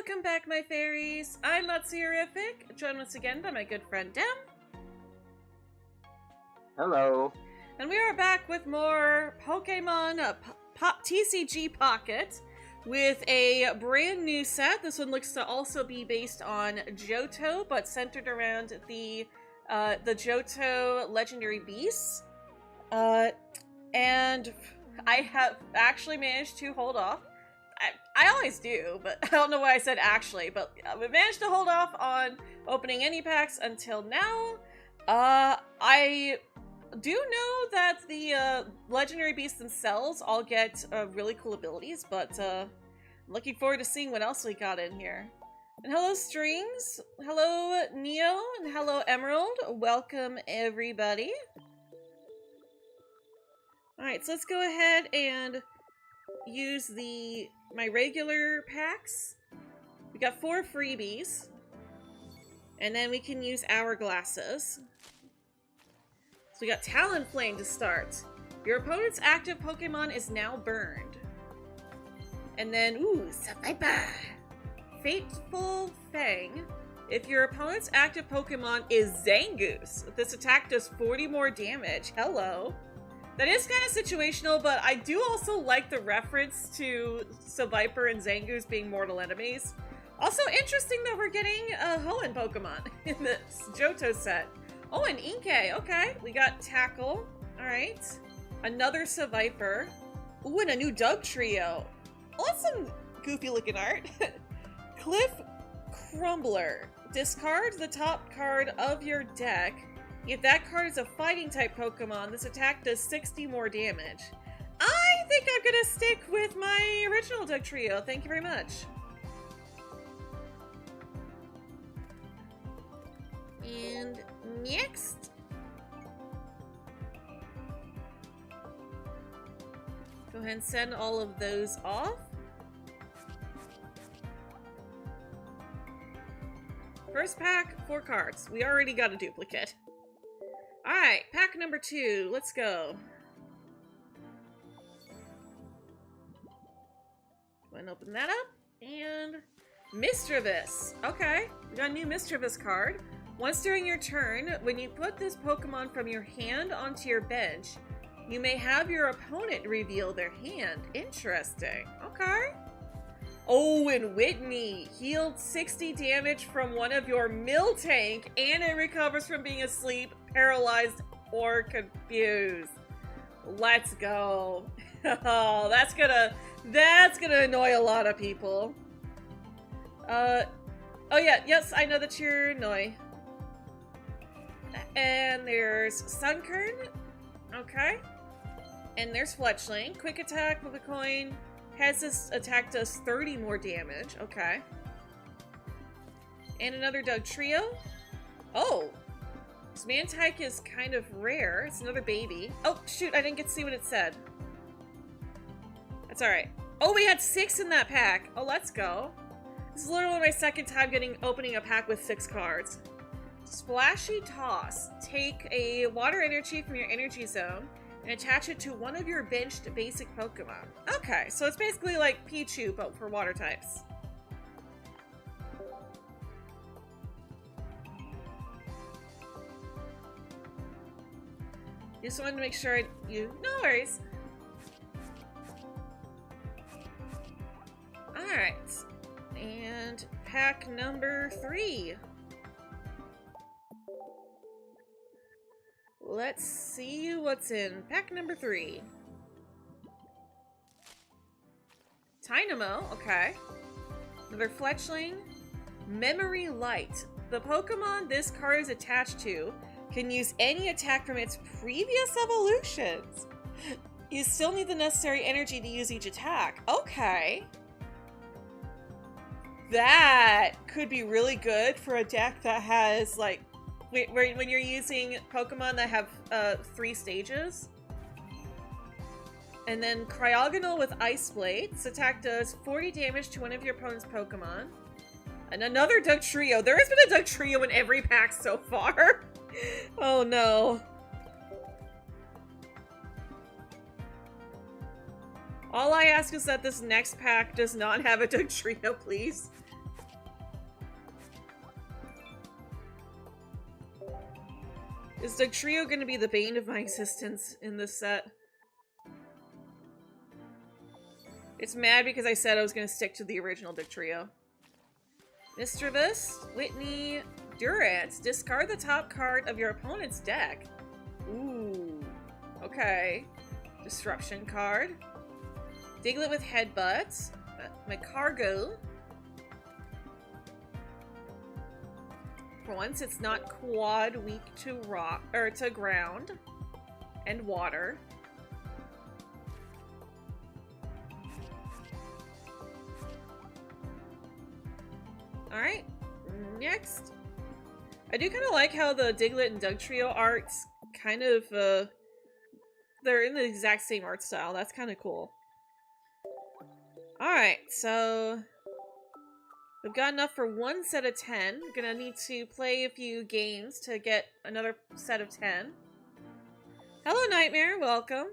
Welcome back, my fairies. I'm Matsurific, joined once again by my good friend Dem. Hello. And we are back with more Pokemon TCG Pocket with a brand new set. This one looks to also be based on Johto, but centered around the Johto Legendary Beasts. And I have actually managed to hold off. I always do, but I don't know why I said actually, but we managed to hold off on opening any packs until now. I do know that the Legendary Beasts themselves all get really cool abilities, but I'm looking forward to seeing what else we got in here. And hello, Strings. Hello, Neo, and hello, Emerald. Welcome, everybody. Alright, so let's go ahead and use my regular packs. We got 4 freebies. And then we can use hourglasses. So we got Talonflame to start. Your opponent's active Pokemon is now burned. And then, ooh, Seviper! Fateful Fang. If your opponent's active Pokemon is Zangoose, this attack does 40 more damage. Hello. That is kind of situational, but I do also like the reference to Seviper and Zangoose being mortal enemies. Also interesting that we're getting a Hoenn Pokemon in this Johto set. Oh, and Inkay. Okay, we got Tackle. Alright. Another Seviper. Ooh, and a new Dugtrio. Oh, that's some goofy looking art. Cliff Crumbler. Discard the top card of your deck. If that card is a fighting type Pokemon, this attack does 60 more damage. I think I'm gonna stick with my original Dugtrio. Thank you very much. And next. Go ahead and send all of those off. First pack, 4 cards. We already got a duplicate. Alright, pack number 2. Let's go. Go ahead and open that up. And Misdreavus. Okay, we got a new Misdreavus card. Once during your turn, when you put this Pokemon from your hand onto your bench, you may have your opponent reveal their hand. Interesting. Okay. Oh, and Whitney healed 60 damage from one of your Miltank, and it recovers from being asleep, paralyzed, or confused. Let's go. Oh, that's gonna annoy a lot of people. Oh yeah, yes, I know that you're Noi. And there's Sunkern. Okay. And there's Fletchling. Quick attack with a coin. Has this attack does 30 more damage. Okay. And another Dugtrio. Oh! This Mantike is kind of rare. It's another baby. Oh, shoot, I didn't get to see what it said. That's alright. Oh, we had 6 in that pack. Oh, let's go. This is literally my second time opening a pack with 6 cards. Splashy Toss. Take a water energy from your energy zone and attach it to one of your benched basic Pokemon. Okay, so it's basically like Pichu, but for water types. Just wanted to make sure no worries. Alright, and pack number 3. Let's see what's in pack number 3. Tynamo, okay. Another Fletchling. Memory Light. The Pokemon this card is attached to can use any attack from its previous evolutions. You still need the necessary energy to use each attack. Okay. That could be really good for a deck that has, like, when you're using Pokemon that have 3 stages. And then Cryogonal with Ice Blade. This attack does 40 damage to one of your opponent's Pokemon. And another Dugtrio. There has been a Dugtrio in every pack so far. Oh no. All I ask is that this next pack does not have a Dugtrio, please. Is Dugtrio going to be the bane of my existence in this set? It's mad because I said I was going to stick to the original Dugtrio. Mischievous, Whitney, Durant. Discard the top card of your opponent's deck. Ooh. Okay. Disruption card. Diglett with Headbutt. Magcargo. For once, it's not quad, weak to rock or to ground and water. All right, next. I do kind of like how the Diglett and Dugtrio arts kind of they're in the exact same art style. That's kind of cool. All right, so we've got enough for one set of 10. We're gonna need to play a few games to get another set of 10. Hello, Nightmare. Welcome.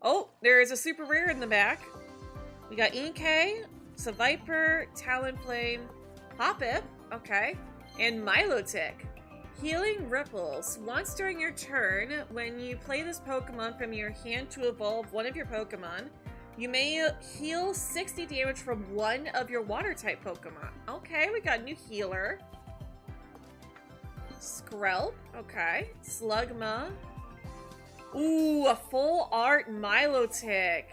Oh, there is a super rare in the back. We got Inkay, Seviper, Talonflame, Hoppip, okay, and Milotic. Healing Ripples. Once during your turn, when you play this Pokemon from your hand to evolve one of your Pokemon, you may heal 60 damage from one of your Water-type Pokemon. Okay, we got a new healer. Skrelp, okay. Slugma. Ooh, a full art Milotic.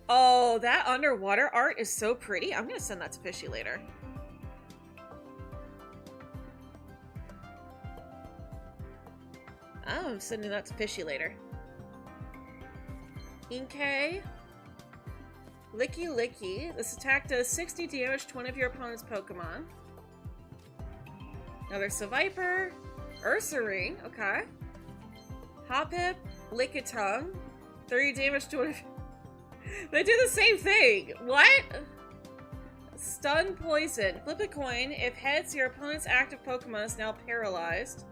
Oh, that underwater art is so pretty. I'm gonna send that to Fishy later. Oh, I'm sending that to Fishy later. Inkay. Licky Licky. This attack does 60 damage to one of your opponent's Pokemon. Another Seviper. Ursaring, okay. Hoppip. Lickitung. 30 damage to one of... They do the same thing! What? Stun Poison. Flip a coin. If heads, your opponent's active Pokemon is now paralyzed.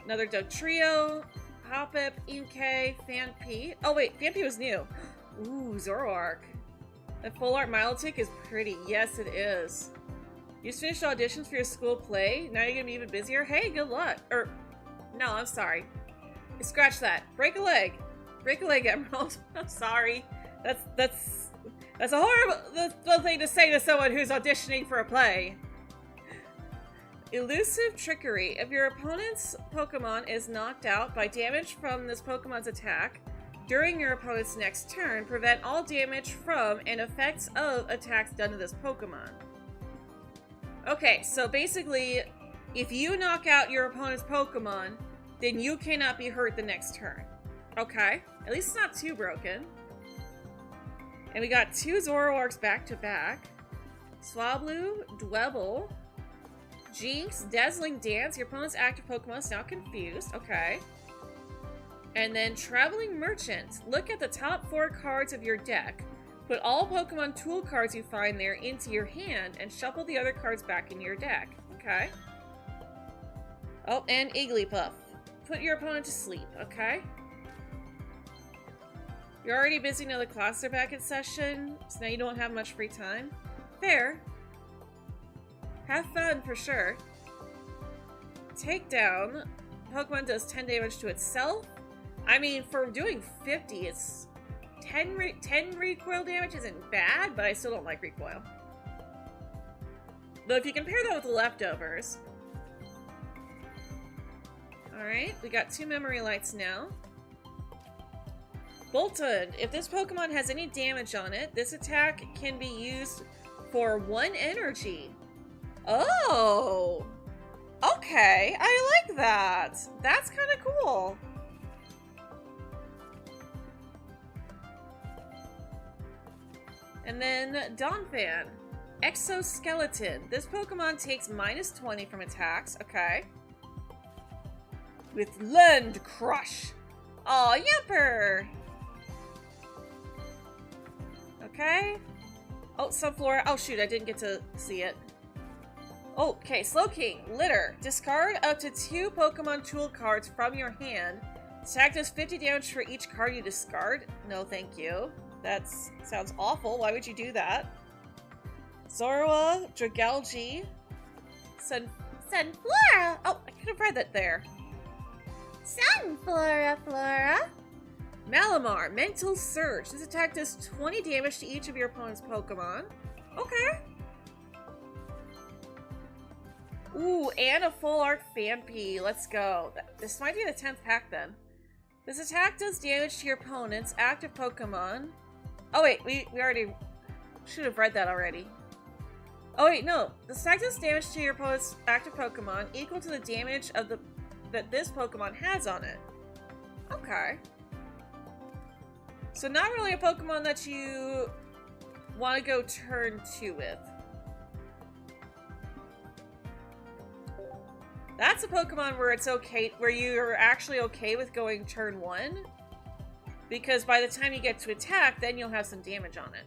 Another Dugtrio. Hoppip, Inkay, Phanpy. Oh wait, Phanpy was new. Ooh, Zoroark. That full art Milotic is pretty. Yes, it is. You just finished auditions for your school play. Now you're gonna be even busier. Hey, good luck. Or, no, I'm sorry. Scratch that. Break a leg. Break a leg, Emerald. I'm sorry. That's a horrible thing to say to someone who's auditioning for a play. Elusive Trickery. If your opponent's Pokemon is knocked out by damage from this Pokemon's attack, during your opponent's next turn, prevent all damage from and effects of attacks done to this Pokemon. Okay, so basically, if you knock out your opponent's Pokemon, then you cannot be hurt the next turn. Okay, at least it's not too broken. And we got two Zoroarks back to back. Swablu, Dwebble, Jinx, Dazzling Dance. Your opponent's active Pokemon is now confused. Okay. And then Traveling Merchant. Look at the top 4 cards of your deck. Put all Pokemon tool cards you find there into your hand and shuffle the other cards back into your deck. Okay. Oh, and Igglybuff. Put your opponent to sleep. Okay. You're already busy now the classes are back in session, so now you don't have much free time. Fair. Have fun, for sure. Takedown. Pokemon does 10 damage to itself. I mean, for doing 50, it's 10 recoil damage isn't bad, but I still don't like recoil. Though if you compare that with the leftovers. Alright, we got 2 memory lights now. Bolton. If this Pokemon has any damage on it, this attack can be used for 1 energy. Oh! Okay, I like that. That's kind of cool. And then Donphan. Exoskeleton. This Pokemon takes minus 20 from attacks. Okay. With Land Crush. Aw, Yumper! Okay. Oh, Sunflora. Oh, shoot, I didn't get to see it. Oh, okay, Slowking. Litter. Discard up to 2 Pokemon tool cards from your hand. Attack does 50 damage for each card you discard. No, thank you. That sounds awful. Why would you do that? Zorua, Dragalge, Sunflora! Oh, I could have read that there. Sunflora, Flora! Malamar, Mental Surge. This attack does 20 damage to each of your opponent's Pokemon. Okay. Ooh, and a full art Phanpy. Let's go. This might be the 10th pack then. This attack does damage to your opponent's active Pokemon. Oh wait, we already should have read that already. Oh wait, no. This attack does damage to your opponent's active Pokemon equal to the damage of that this Pokemon has on it. Okay. So not really a Pokemon that you want to go turn 2 with. That's a Pokemon where it's okay, where you're actually okay with going turn 1. Because by the time you get to attack, then you'll have some damage on it.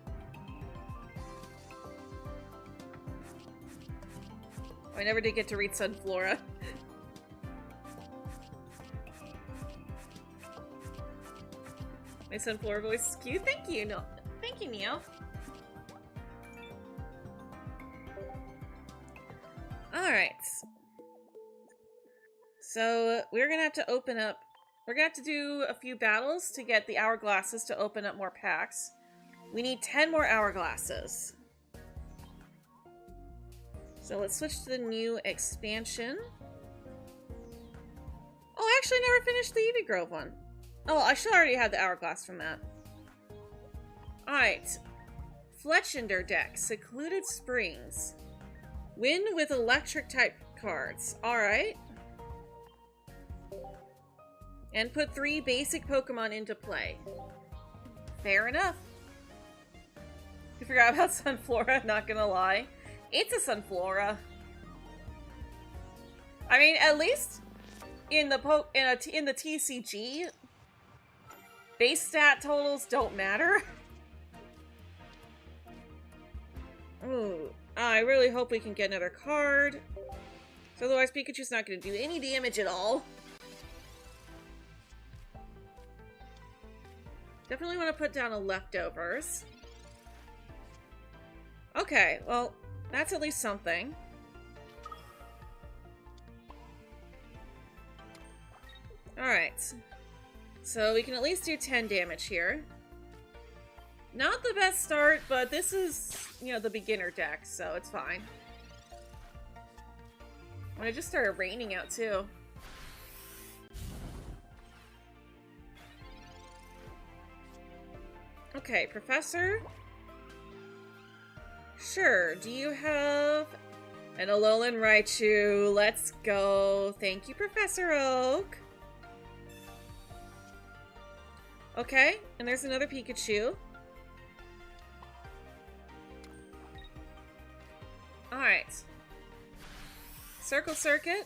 I never did get to read Sunflora. My Sunflora voice is cute. Thank you, no. Thank you, Neo. Alright. So, we're gonna have to open up... We're gonna have to do a few battles to get the hourglasses to open up more packs. We need 10 more hourglasses. So let's switch to the new expansion. Oh, I actually never finished the Eevee Grove one. Oh, well, I should already have the hourglass from that. Alright. Fletchinder deck. Secluded Springs. Win with electric type cards. Alright. And put 3 basic Pokemon into play. Fair enough. You forgot about Sunflora, not gonna lie. It's a Sunflora. I mean, at least in the TCG, base stat totals don't matter. Ooh, I really hope we can get another card. So otherwise, Pikachu's not going to do any damage at all. Definitely want to put down a leftovers. Okay, well, that's at least something. Alright. So we can at least do 10 damage here. Not the best start, but this is, you know, the beginner deck, so it's fine. And it just started raining out, too. Okay, Professor. Sure, do you have an Alolan Raichu? Let's go. Thank you, Professor Oak. Okay, and there's another Pikachu. Alright. Circle Circuit.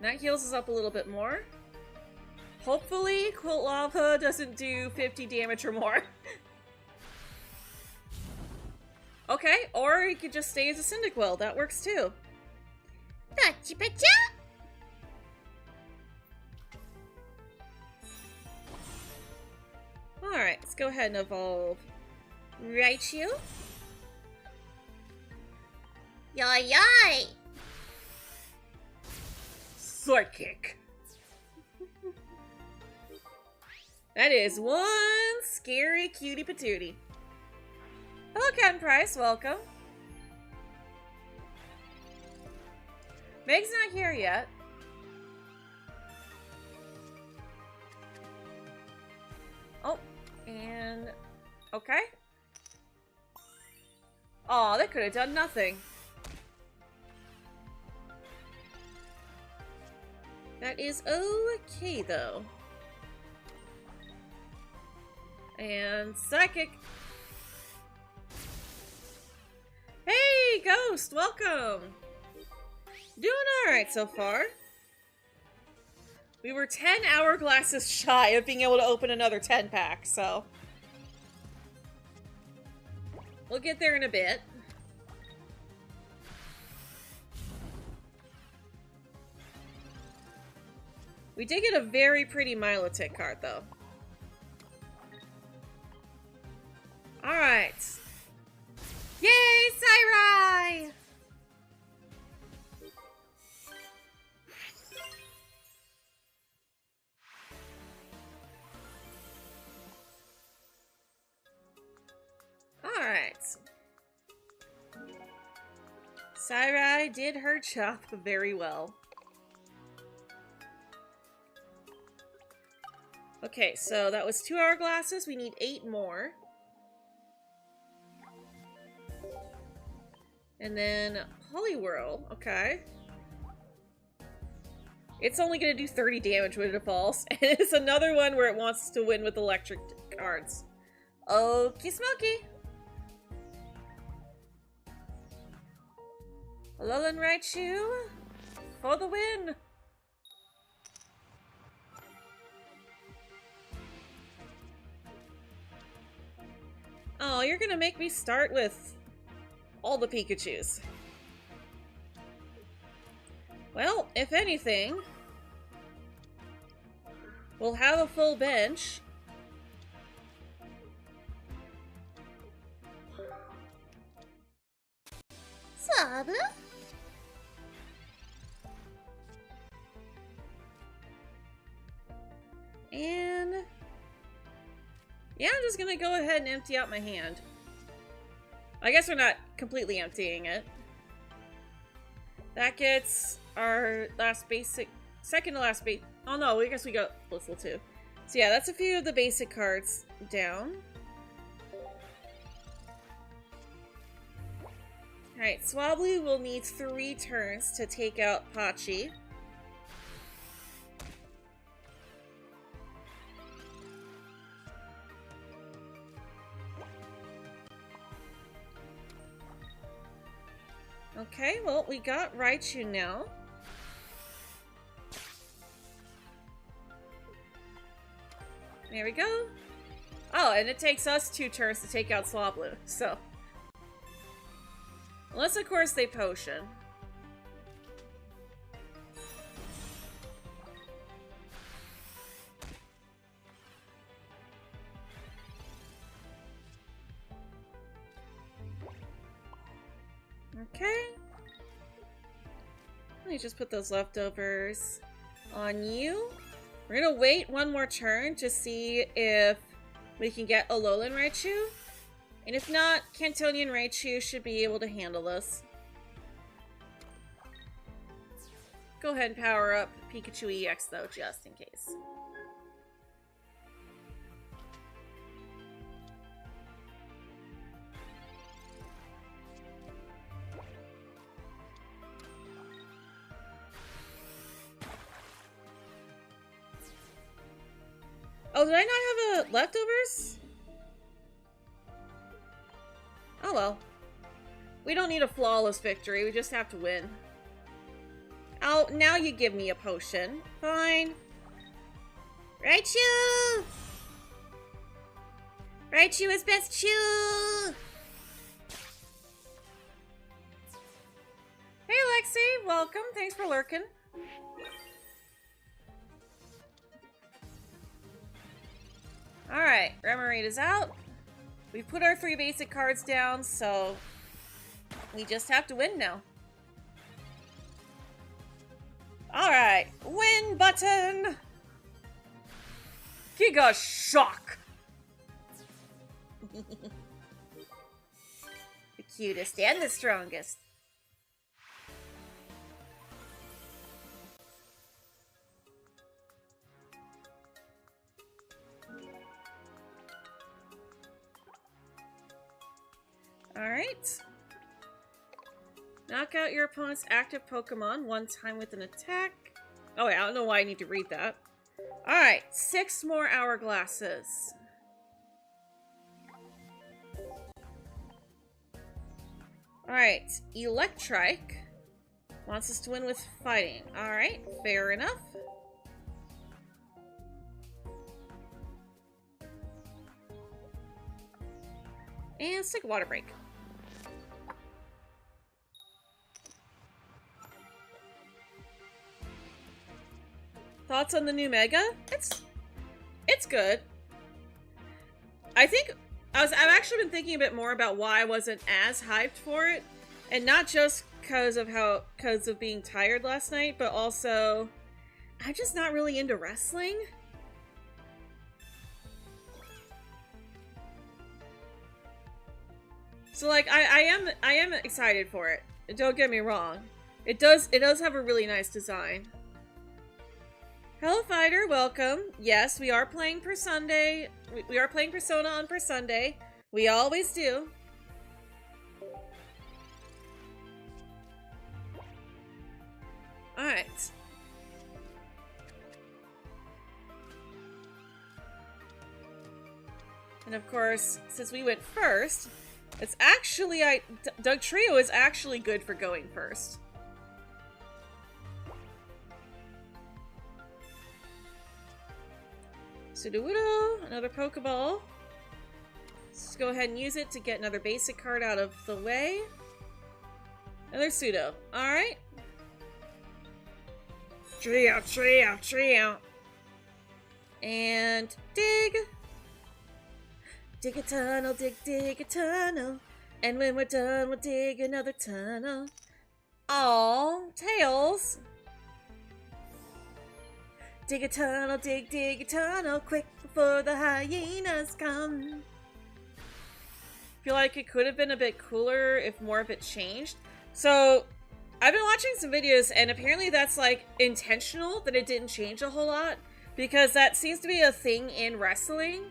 That heals us up a little bit more. Hopefully, Quilava doesn't do 50 damage or more. Okay, or he could just stay as a Cyndaquil. That works too. Pacha! Alright, let's go ahead and evolve Raichu. Yoy yoy! Sword Kick. That is one scary cutie patootie. Hello, Captain Price. Welcome. Meg's not here yet. Oh, and... okay. Aw, that could have done nothing. That is okay, though. And Psychic. Hey, Ghost! Welcome! Doing alright so far. We were 10 hourglasses shy of being able to open another 10 pack, so... we'll get there in a bit. We did get a very pretty Milotic card, though. Alright. Yay, Sairai! Sarai did her job very well. Okay, so that was 2 hourglasses. We need 8 more. And then Poliwhirl, okay. It's only going to do 30 damage when it falls. And it's another one where it wants to win with electric cards. Okie smoky. Alolan Raichu for the win. Oh, you're gonna make me start with all the Pikachus. Well, if anything, we'll have a full bench. Swablu? And yeah, I'm just gonna go ahead and empty out my hand. I guess we're not completely emptying it. That gets our last basic, second to last base. Oh no, I guess we got Blissful too. So yeah, that's a few of the basic cards down. Alright, Swablu will need 3 turns to take out Pachi. Okay, well, we got Raichu now. There we go. Oh, and it takes us 2 turns to take out Swablu, so. Unless, of course, they potion. Okay. Let me just put those leftovers on you. We're gonna wait 1 more turn to see if we can get Alolan Raichu. And if not, Cantonian Raichu should be able to handle this. Go ahead and power up Pikachu EX though, just in case. Oh, did I not have a leftovers? Oh well. We don't need a flawless victory, we just have to win. Oh, now you give me a potion. Fine. Raichu! Raichu is best chew! Hey Lexi, welcome. Thanks for lurking. Alright, Remoraid is out. We've put our 3 basic cards down, so we just have to win now. Alright, win button! Giga Shock! The cutest and the strongest. Alright. Knock out your opponent's active Pokemon 1 time with an attack. Oh wait, I don't know why I need to read that. Alright, 6 more hourglasses. Alright, Electrike wants us to win with fighting. Alright, fair enough. And let's take a water break. Thoughts on the new Mega? It's good. I think I've actually been thinking a bit more about why I wasn't as hyped for it, and not just because of being tired last night, but also I'm just not really into wrestling. So like I am excited for it. Don't get me wrong. It does have a really nice design. Hello Fighter, welcome. Yes, we are playing Per Sunday. We are playing Persona on Per Sunday. We always do. Alright. And of course, since we went first, it's actually Dugtrio is actually good for going first. Sudowoodo, another Pokeball. Let's go ahead and use it to get another basic card out of the way. Another Pseudo. Alright. Trio. And dig. Dig a tunnel, dig a tunnel. And when we're done, we'll dig another tunnel. Aww, Tails. Dig a tunnel, dig a tunnel, quick before the hyenas come. I feel like it could have been a bit cooler if more of it changed. So, I've been watching some videos and apparently that's like intentional that it didn't change a whole lot. Because that seems to be a thing in wrestling.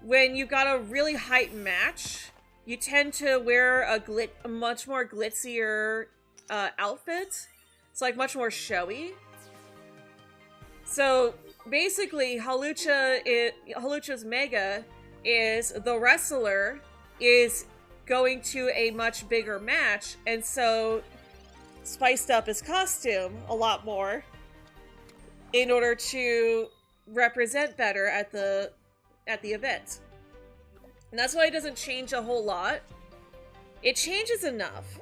When you got a really hype match, you tend to wear a much more glitzier outfit. It's like much more showy. So basically, Hawlucha's Mega is the wrestler is going to a much bigger match, and so spiced up his costume a lot more in order to represent better at the event. And that's why it doesn't change a whole lot. It changes enough.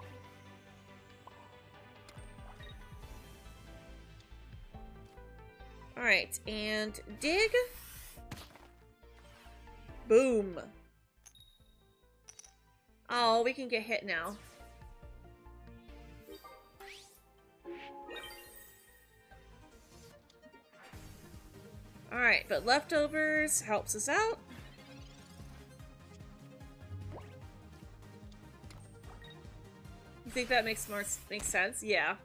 Alright, and dig. Boom. Oh, we can get hit now. Alright, but leftovers helps us out. You think that makes sense? Yeah.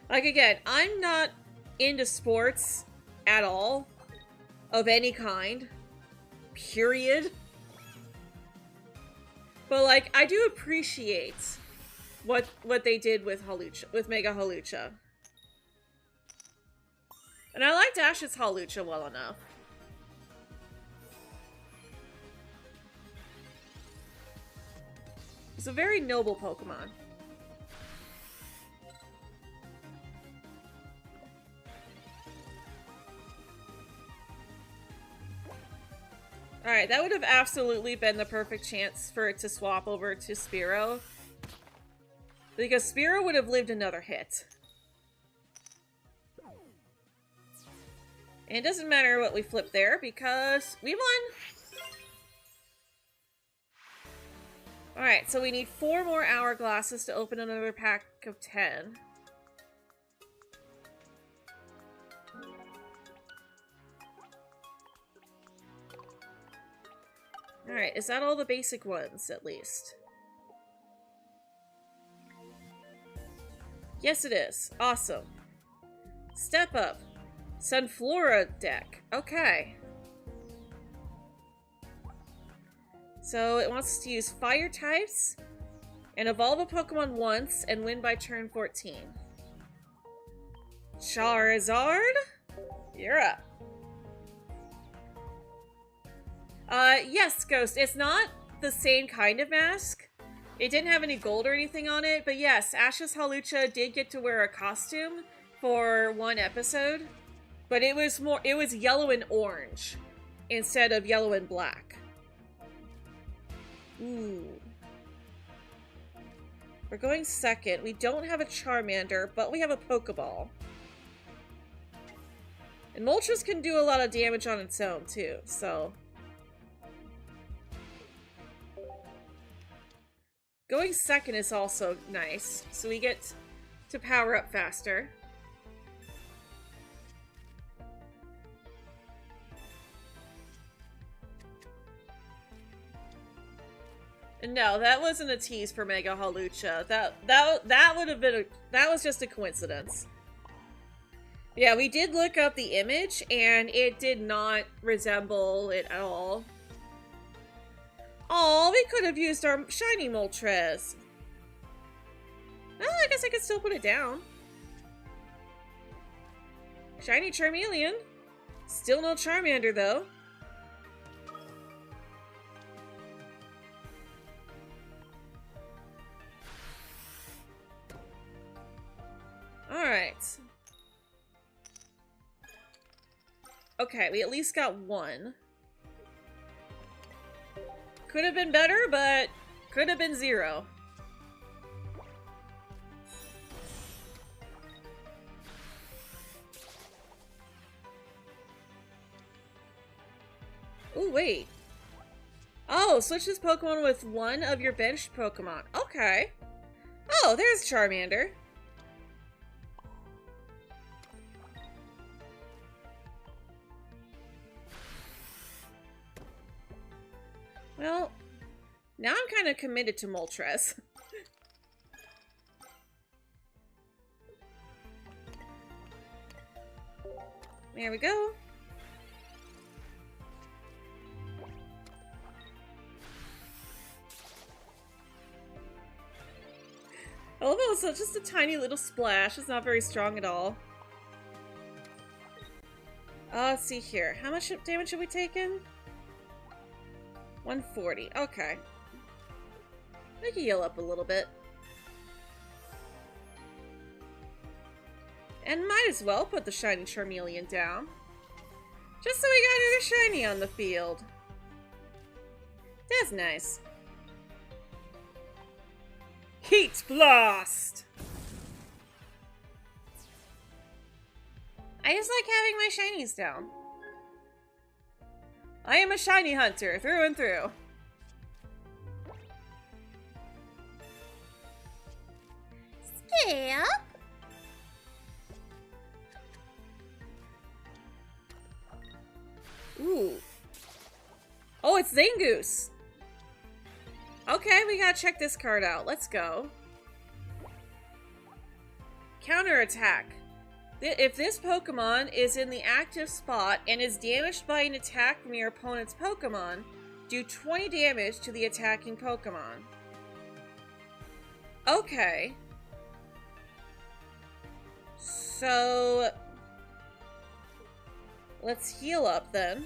Like, again, I'm not into sports at all. Of any kind. Period. But, like, I do appreciate what they did with Hawlucha, with Mega Hawlucha. And I liked Ash's Hawlucha well enough. It's a very noble Pokemon. Alright, that would have absolutely been the perfect chance for it to swap over to Spearow. Because Spearow would have lived another hit. And it doesn't matter what we flip there, because we won! Alright, so we need 4 more hourglasses to open another pack of 10. Alright, is that all the basic ones, at least? Yes, it is. Awesome. Step up. Sunflora deck. Okay. So it wants us to use fire types and evolve a Pokemon once and win by turn 14. Charizard? You're up. Yes, Ghost. It's not the same kind of mask. It didn't have any gold or anything on it, but yes, Ash's Hawlucha did get to wear a costume for one episode, but it was yellow and orange instead of yellow and black. Ooh. We're going second. We don't have a Charmander, but we have a Pokeball. And Moltres can do a lot of damage on its own, too, so... Going second is also nice, so we get to power up faster. No, that wasn't a tease for Mega Hawlucha. That would have been that was just a coincidence. Yeah, we did look up the image, and it did not resemble it at all. Oh, we could have used our shiny Moltres. Oh, I guess I could still put it down. Shiny Charmeleon. Still no Charmander, though. Alright. Okay, we at least got one. Could have been better, but could have been 0. Ooh, wait. Oh, switch this Pokemon with one of your benched Pokemon. Okay. Oh, there's Charmander. Well, now I'm kind of committed to Moltres. There we go. I love how it's just a tiny little splash. It's not very strong at all. Let's see here. How much damage have we taken? 140. Okay. I can heal up a little bit. And might as well put the shiny Charmeleon down. Just so we got another shiny on the field. That's nice. Heat Blast! I just like having my shinies down. I am a shiny hunter, through and through. Skip? Ooh. Oh, it's Zangoose! Okay, we gotta check this card out. Let's go. Counterattack. If this Pokemon is in the active spot and is damaged by an attack from your opponent's Pokemon, do 20 damage to the attacking Pokemon. Okay. So let's heal up then.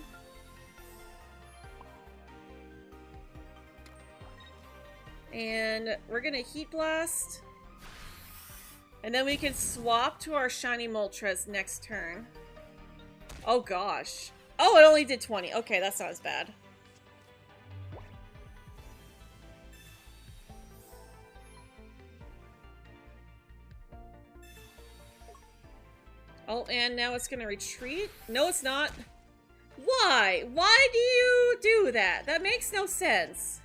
And we're gonna Heat Blast. And then we can swap to our shiny Moltres next turn. Oh gosh. Oh, it only did 20. Okay, that's not as bad. Oh, and now it's gonna retreat? No, it's not. Why? Why do you do that? That makes no sense.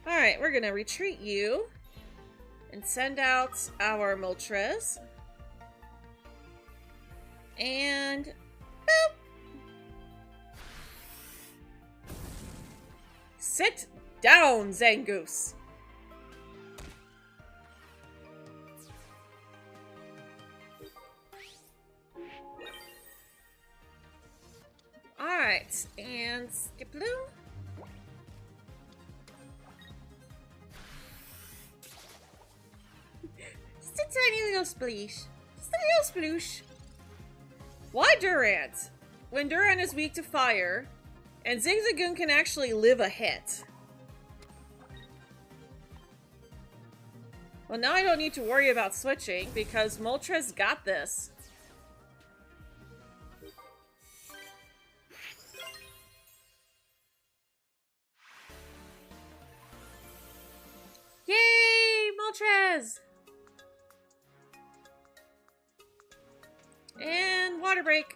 Alright, we're gonna retreat you and send out our Moltres. And boop! Sit down, Zangoose! Alright, and Skiploom. Just a tiny little spleesh. Just a little sploosh. Why Durant? When Durant is weak to fire, and Zigzagoon can actually live a hit. Well, now I don't need to worry about switching, because Moltres got this. Yay, Moltres! And water break.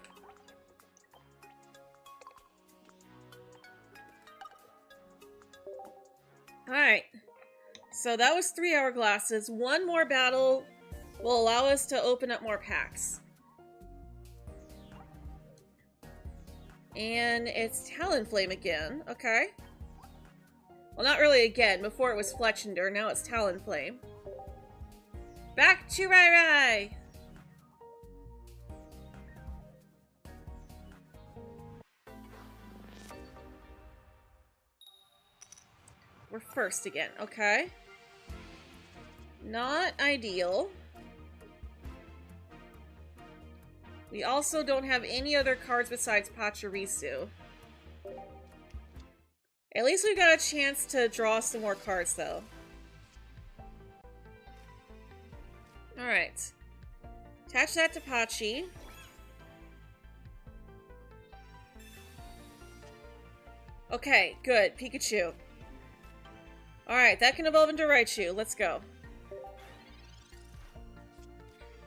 Alright. So that was 3 hourglasses. One more battle will allow us to open up more packs. And it's Talonflame again. Okay. Well, not really again. Before it was Fletchinder, now it's Talonflame. Back to Rai. We're first again, okay. Not ideal. We also don't have any other cards besides Pachirisu. At least we've got a chance to draw some more cards, though. Alright. Attach that to Pachi. Okay, good. Pikachu. Alright, that can evolve into Raichu. Let's go.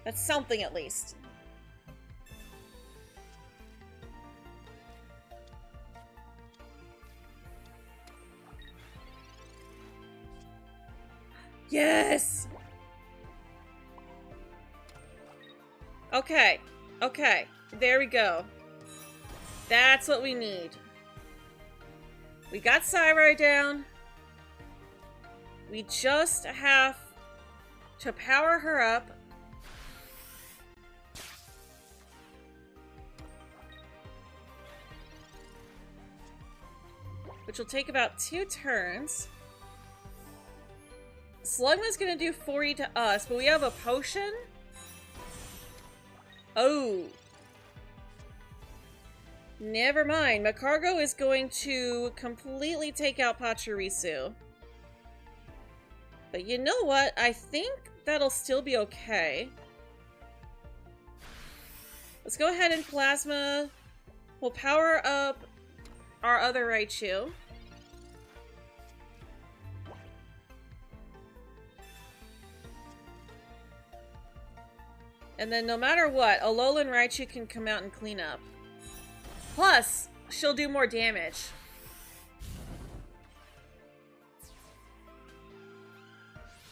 That's something, at least. Yes! Okay. Okay. There we go. That's what we need. We got Sairai down. We just have to power her up. Which will take about 2 turns. Slugma's gonna do 40 to us, but we have a potion? Oh. Never mind. Magcargo is going to completely take out Pachirisu. But you know what? I think that'll still be okay. Let's go ahead and Plasma. We'll power up our other Raichu. And then no matter what, Alolan Raichu can come out and clean up. Plus, she'll do more damage.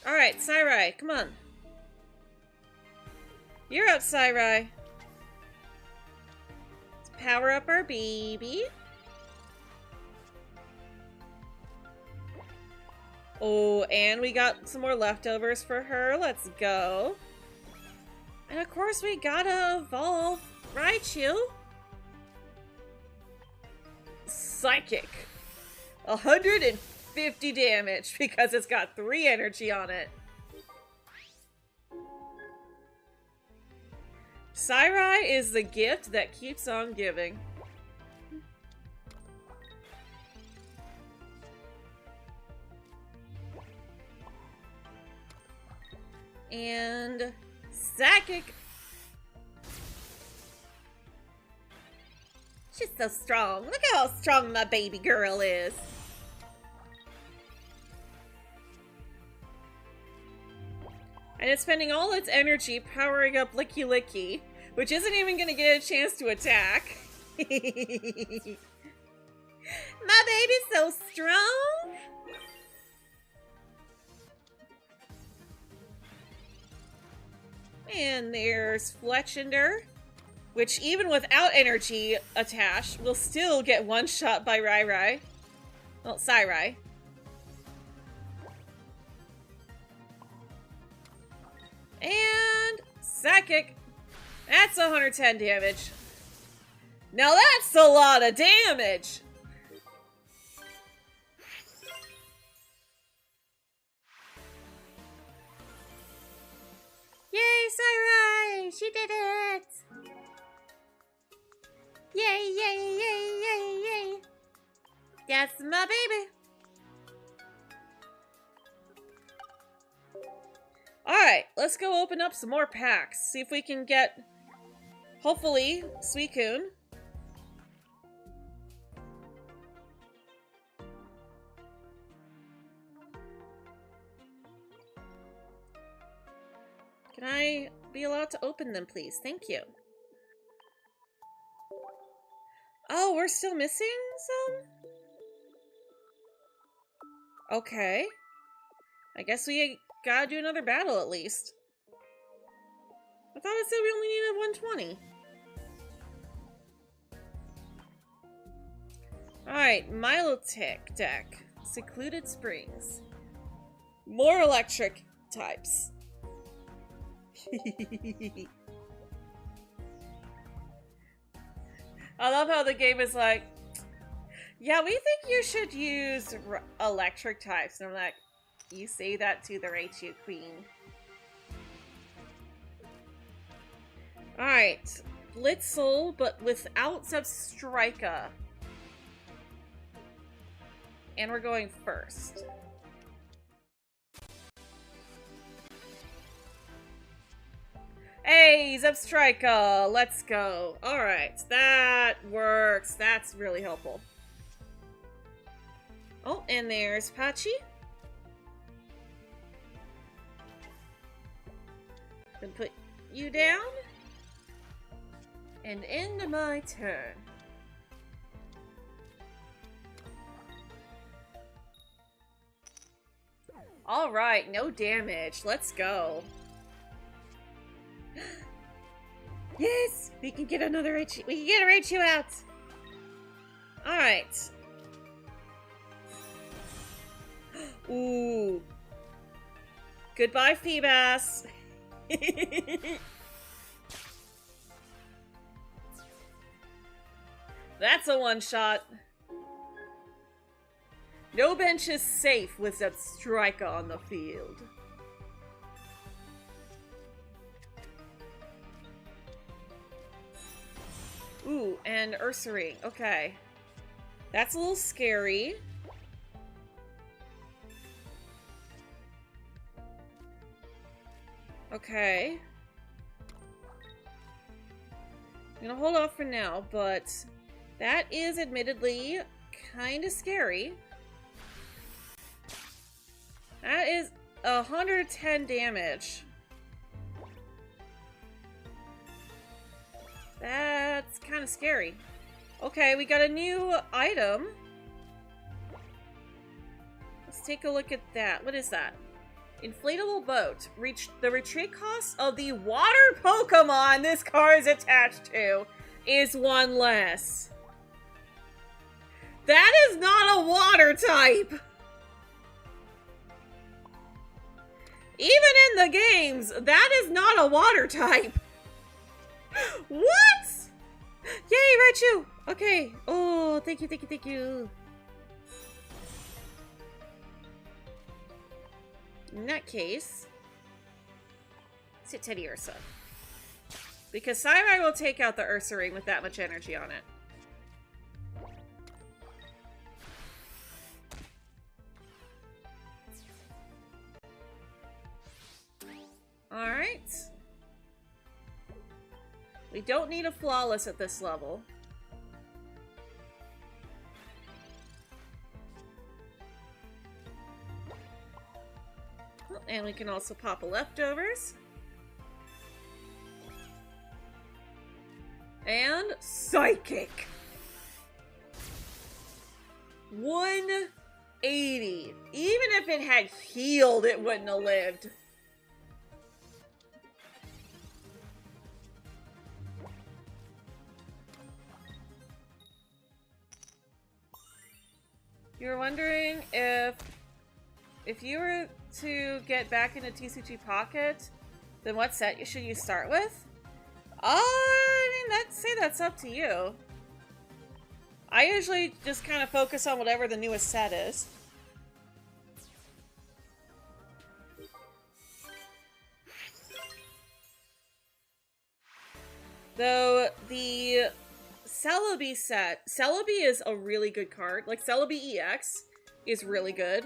Alright, Sairai, come on. You're up, Sairai. Let's power up our baby. Oh, and we got some more leftovers for her. Let's go. And of course we gotta evolve Raichu. Psychic. 150 damage because it's got 3 energy on it. Sairai is the gift that keeps on giving. And Psychic. She's so strong. Look how strong my baby girl is. And it's spending all its energy powering up Licky Licky, which isn't even going to get a chance to attack. My baby's so strong. And there's Fletchinder, which even without energy attached, will still get one shot by Rai. Well, Sairai. And Psychic. That's 110 damage. Now that's a lot of damage. Yay, Sairai! She did it! Yay, yay, yay, yay, yay! That's my baby! Alright, let's go open up some more packs. See if we can get, hopefully, Suicune. Can I be allowed to open them, please? Thank you. Oh, we're still missing some? Okay. I guess we gotta do another battle at least. I thought it said we only needed 120. Alright, Milotic deck. Secluded Springs. More electric types. I love how the game is like, yeah, we think you should use electric types. And I'm like, you say that to the Raichu Queen. Alright, Blitzle, but without Zebstrika. And we're going first. Hey, Zebstrika, let's go. Alright, that works. That's really helpful. Oh, and there's Patchy. Then put you down. And end my turn. Alright, no damage. Let's go. Yes! We can get another Raichu. We can get a Raichu out! Alright. Ooh. Goodbye, Feebas. That's a one-shot. No bench is safe with Zebstrika on the field. Ooh, and Ursaring. Okay. That's a little scary. Okay. I'm gonna hold off for now, but that is admittedly kind of scary. That is 110 damage. That's kind of scary. Okay, we got a new item. Let's take a look at that. What is that? Inflatable boat. The retreat cost of the water Pokemon this car is attached to is one less. That is not a water type! Even in the games, that is not a water type! What? Yay, Raichu! Okay. Oh, thank you, thank you, thank you. In that case, let's hit Teddiursa. Because Psyrai will take out the Ursaring with that much energy on it. Alright. We don't need a flawless at this level. And we can also pop a leftovers. And Psychic. 180. Even if it had healed, it wouldn't have lived. You're wondering if you were to get back into TCG Pocket, then what set should you start with? I mean, that's up to you. I usually just kind of focus on whatever the newest set is. Though the Celebi set, Celebi is a really good card. Like, Celebi EX is really good.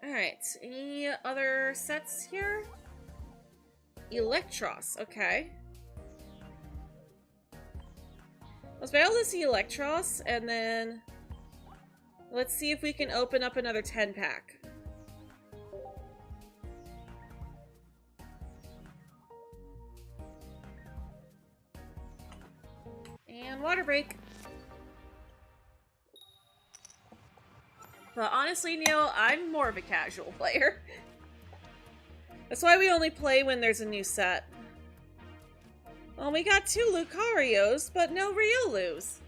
Alright, any other sets here? Electros, okay. Let's battle this Electros, and then let's see if we can open up another 10-pack. And water break. But honestly, Neil, I'm more of a casual player. That's why we only play when there's a new set. Well, we got 2 Lucarios, but no Riolus.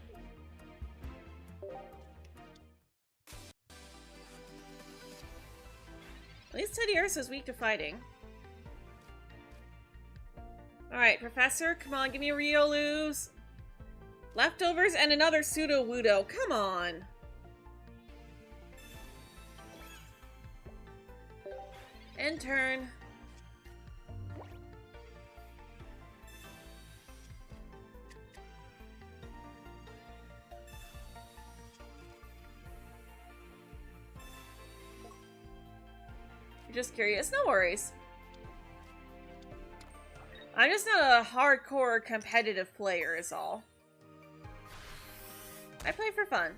At least Teddiursa's weak to fighting. Alright, Professor, come on, give me a Riolus. Leftovers and another Sudowoodo. Come on. End turn. You're just curious? No worries. I'm just not a hardcore competitive player is all. I play for fun.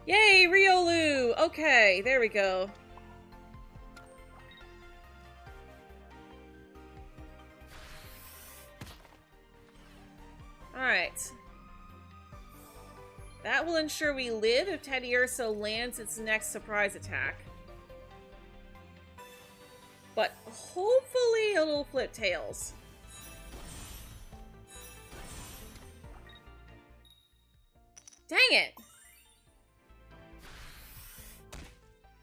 Yay, Riolu! Okay, there we go. Alright. That will ensure we live if Teddiursa lands its next surprise attack. But hopefully it'll flip tails. Dang it!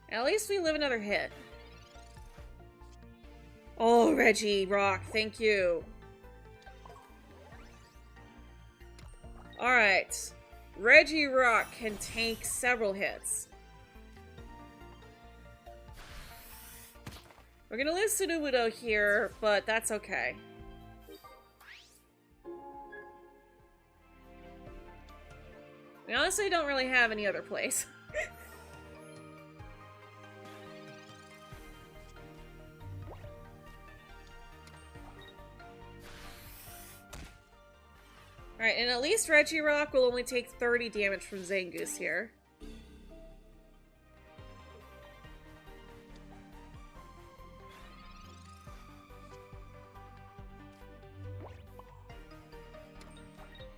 At least we live another hit. Oh, Regirock, thank you. Alright. Regirock can tank several hits. We're gonna lose Sudowoodo here, but that's okay. We honestly don't really have any other place. Alright, and at least Regirock will only take 30 damage from Zangoose here.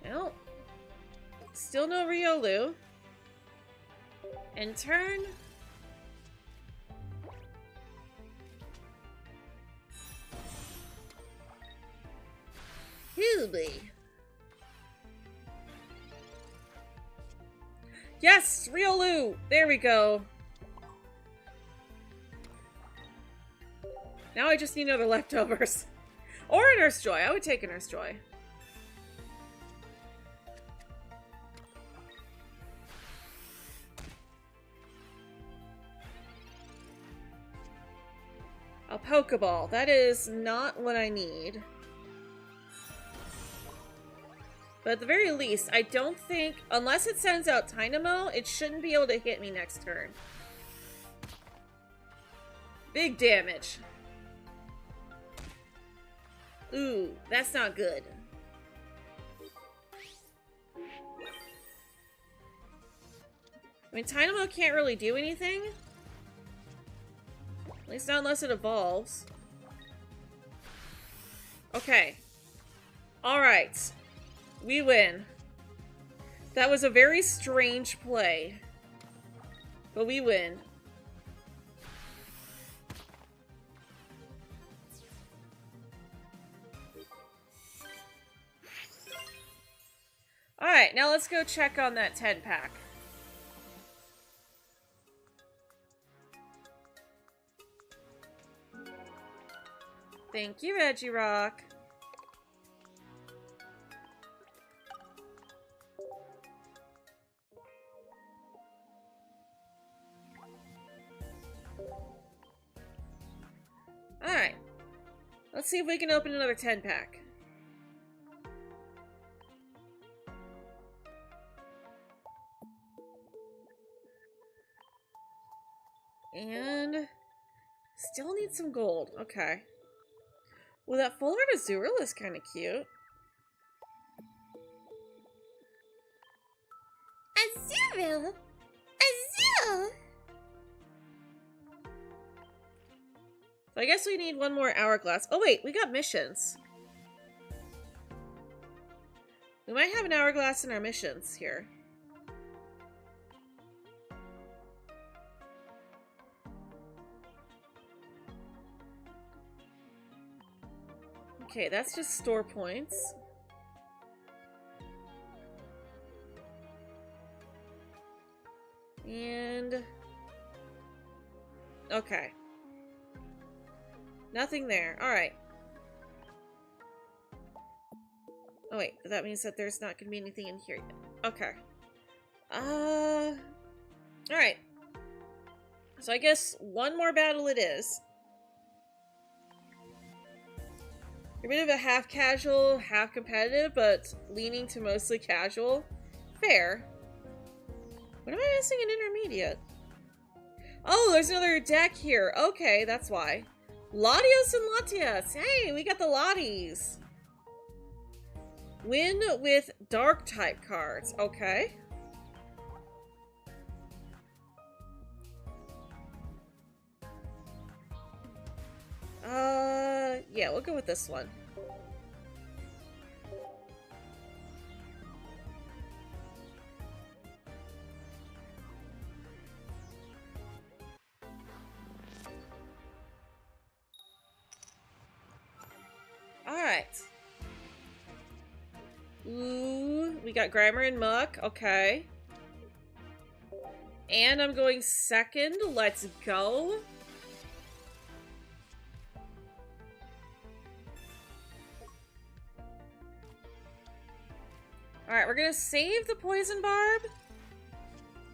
Well, still no Riolu. And turn. Hooby. Yes, Riolu! There we go. Now I just need another leftovers. Or a Nurse Joy. I would take a Nurse Joy. A Pokeball. That is not what I need. But at the very least, I don't think, unless it sends out Tynamo, it shouldn't be able to hit me next turn. Big damage. Ooh, that's not good. I mean, Tynamo can't really do anything. At least not unless it evolves. Okay. Alright. We win. That was a very strange play. But we win. Alright, now let's go check on that 10-pack. Thank you, Regirock. Alright. Let's see if we can open another 10-pack. And still need some gold. Okay. Well, that full art Azurill is kind of cute. Azurill! Azurill! So I guess we need one more hourglass. Oh wait, we got missions. We might have an hourglass in our missions here. Okay, that's just store points. And... okay. Nothing there. Alright. Oh wait, that means that there's not gonna be anything in here yet. Okay. Alright. So I guess one more battle it is. You're a bit of a half casual, half competitive, but leaning to mostly casual. Fair. When am I missing an intermediate? Oh, there's another deck here. Okay, that's why. Latios and Latias. Hey, we got the Lotties. Win with dark type cards. Okay. Yeah, we'll go with this one. Alright. Ooh, we got Grimer and Muck. Okay. And I'm going second. Let's go. Alright, we're gonna save the Poison Barb.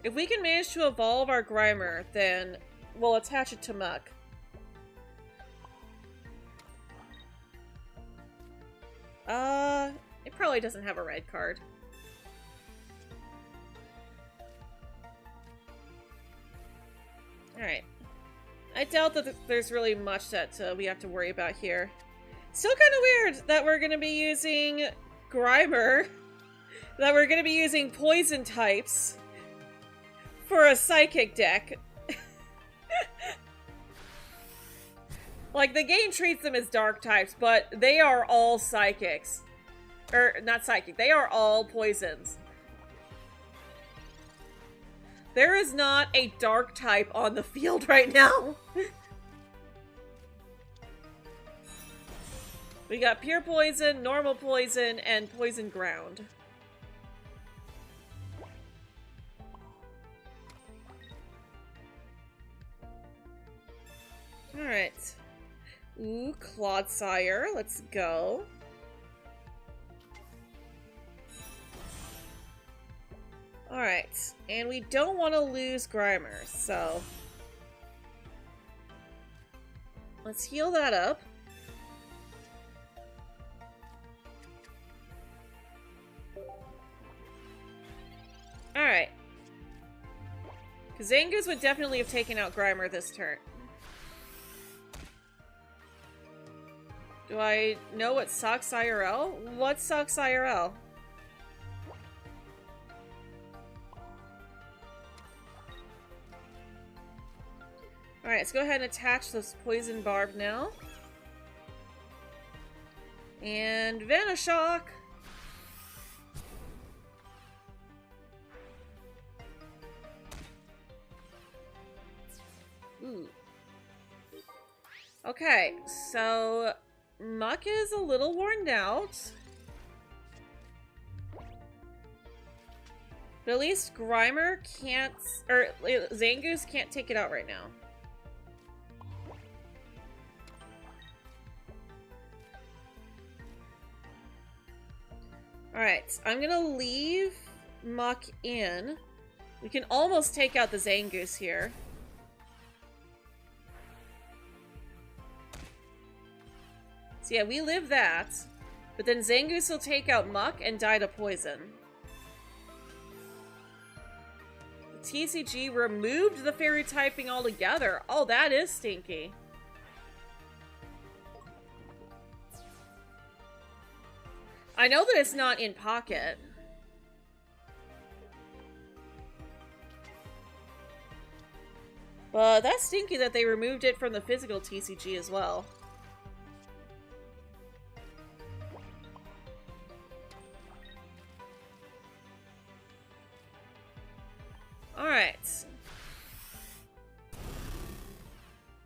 If we can manage to evolve our Grimer, then we'll attach it to Muck. It probably doesn't have a red card. Alright. I doubt that there's really much that we have to worry about here. Still kind of weird that we're gonna be using Grimer. That we're gonna be using poison types for a psychic deck. Like, the game treats them as dark types, but they are all psychics. Or, not psychic, they are all poisons. There is not a dark type on the field right now. We got pure poison, normal poison, and poison ground. Alright. Ooh, Clodsire. Let's go. Alright. And we don't want to lose Grimer, so... let's heal that up. Alright. Because Zangoose would definitely have taken out Grimer this turn. Do I know what sucks IRL? What sucks IRL? Alright, let's go ahead and attach this Poison Barb now. And Venoshock! Ooh. Okay, so... Muck is a little worn out. But at least Grimer can't... or Zangoose can't take it out right now. Alright, I'm gonna leave Muck in. We can almost take out the Zangoose here. So yeah, we live that. But then Zangoose will take out Muck and die to poison. TCG removed the fairy typing altogether. Oh, that is stinky. I know that it's not in pocket. But that's stinky that they removed it from the physical TCG as well. Alright.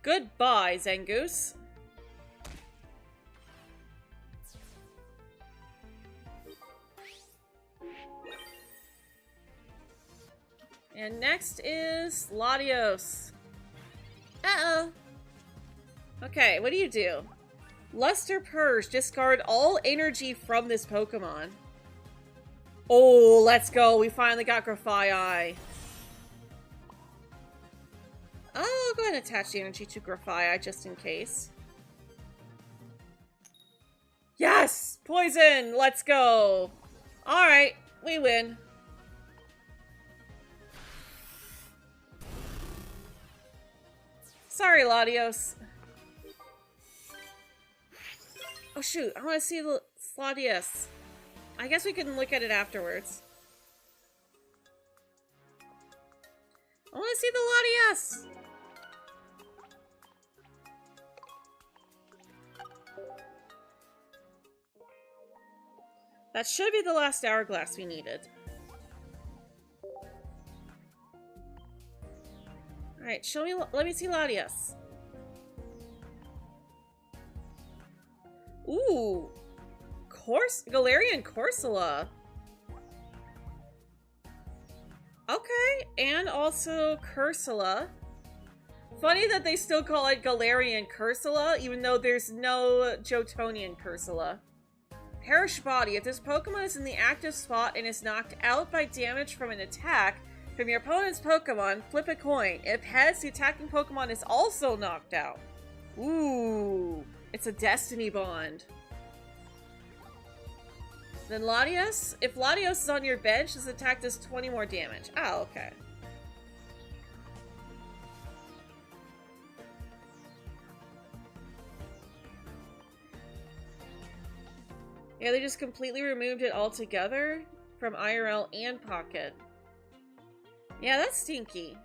Goodbye, Zangoose. And next is Latios. Uh-oh. Okay, what do you do? Luster Purge. Discard all energy from this Pokemon. Oh, let's go. We finally got Grafaiai. I'll go ahead and attach the energy to Grafaiai just in case. Yes! Poison! Let's go! Alright, we win. Sorry, Latios. Oh shoot, I want to see the Latios. I guess we can look at it afterwards. I want to see the Latios! That should be the last hourglass we needed. Alright, show me, let me see Latios. Ooh! Galarian Corsola. Okay, and also Cursola. Funny that they still call it Galarian Cursola, even though there's no Johtonian Cursola. Perish Body. If this Pokemon is in the active spot and is knocked out by damage from an attack from your opponent's Pokemon, flip a coin. If heads, the attacking Pokemon is also knocked out. Ooh, it's a Destiny Bond. Then Latios. If Latios is on your bench, this attack does 20 more damage. Oh, okay. Yeah, they just completely removed it altogether from IRL and Pocket. Yeah, that's stinky.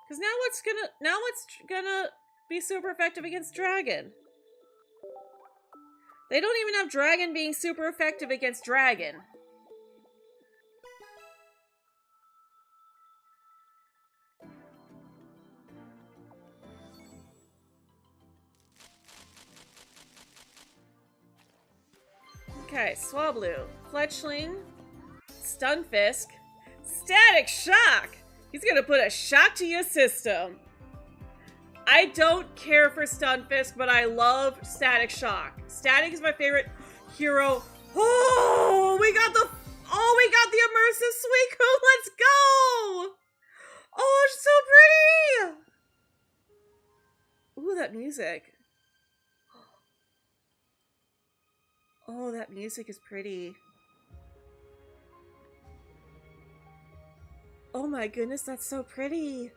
Because now what's gonna be super effective against Dragon? They don't even have Dragon being super effective against Dragon. Okay, Swablu, Fletchling, Stunfisk, Static Shock! He's gonna put a shock to your system. I don't care for Stunfisk, but I love Static Shock. Static is my favorite hero. Oh, we got the immersive Suicune. Let's go! Oh, it's so pretty! Ooh, that music. Oh, that music is pretty. Oh my goodness, that's so pretty.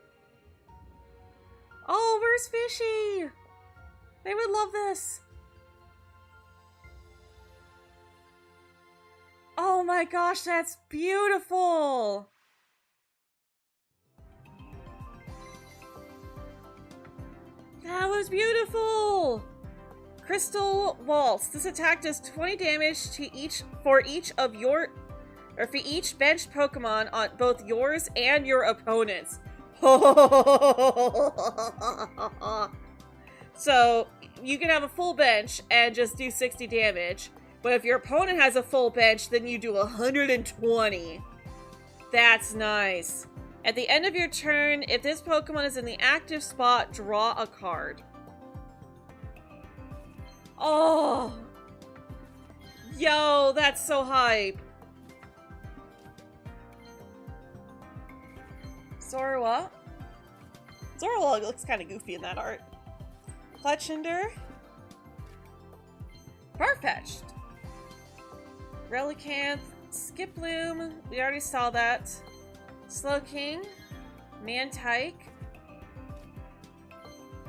Oh, where's Fishy? They would love this. Oh my gosh, that's beautiful. That was beautiful. Crystal Waltz. This attack does 20 damage to each bench Pokemon on both yours and your opponent's. So you can have a full bench and just do 60 damage, but if your opponent has a full bench, then you do 120. That's nice. At the end of your turn, if this Pokemon is in the active spot, draw a card. Oh! Yo, that's so hype. Zorua. Zorua looks kind of goofy in that art. Fletchinder. Farfetch'd. Relicanth. Skiploom. We already saw that. Slowking. Mantike.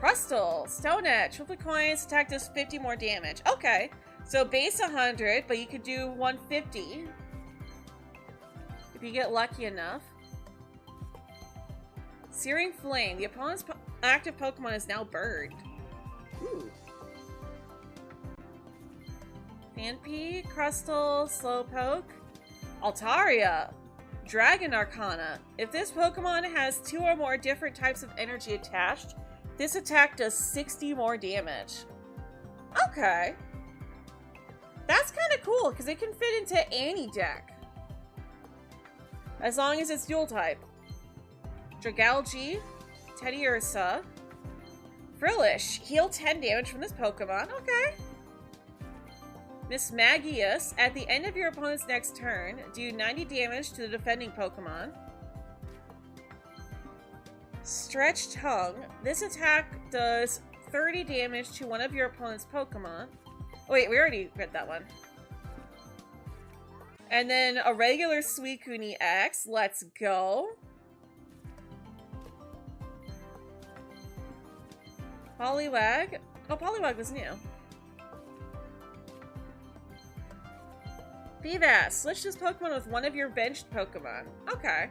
Crustle. Stone Edge. Flip the coins. Attack does 50 more damage. Okay. So base 100, but you could do 150. If you get lucky enough. Searing Flame. The opponent's active Pokemon is now burned. Ooh. Phanpy, Crustle, Slowpoke, Altaria, Dragon Arcana. If this Pokemon has 2 or more different types of energy attached, this attack does 60 more damage. Okay. That's kind of cool, because it can fit into any deck. As long as it's dual type. Dragalge, Teddiursa, Frillish, heal 10 damage from this Pokemon. Okay. Mismagius, at the end of your opponent's next turn, do 90 damage to the defending Pokemon. Stretch Tongue, this attack does 30 damage to one of your opponent's Pokemon. Oh, wait, we already read that one. And then a regular Suicune X. Let's go. Poliwag. Oh, Poliwag was new. Feebas. Switch this Pokemon with one of your benched Pokemon. Okay.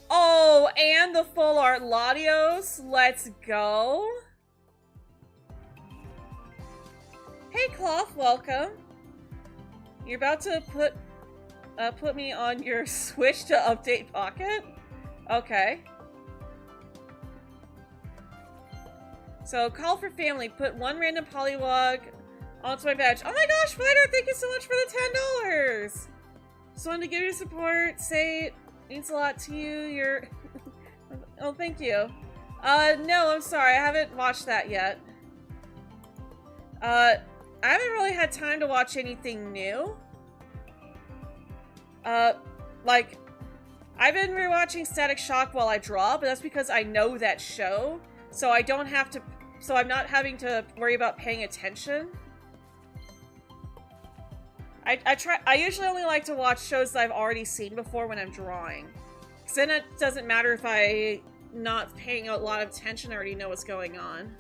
Oh, and the full art Latios. Let's go. Hey, Cloth, welcome. You're about to put me on your Switch to update Pocket? Okay. So, call for family. Put one random Poliwag onto my badge. Oh my gosh, Fighter, thank you so much for the $10! Just wanted to give you support. Say it means a lot to you. You're... Oh, thank you. No, I'm sorry. I haven't watched that yet. I haven't really had time to watch anything new. Like, I've been rewatching Static Shock while I draw, but that's because I know that show, so I don't have to, so I'm not having to worry about paying attention. I usually only like to watch shows that I've already seen before when I'm drawing. Because then it doesn't matter if I'm not paying a lot of attention, I already know what's going on.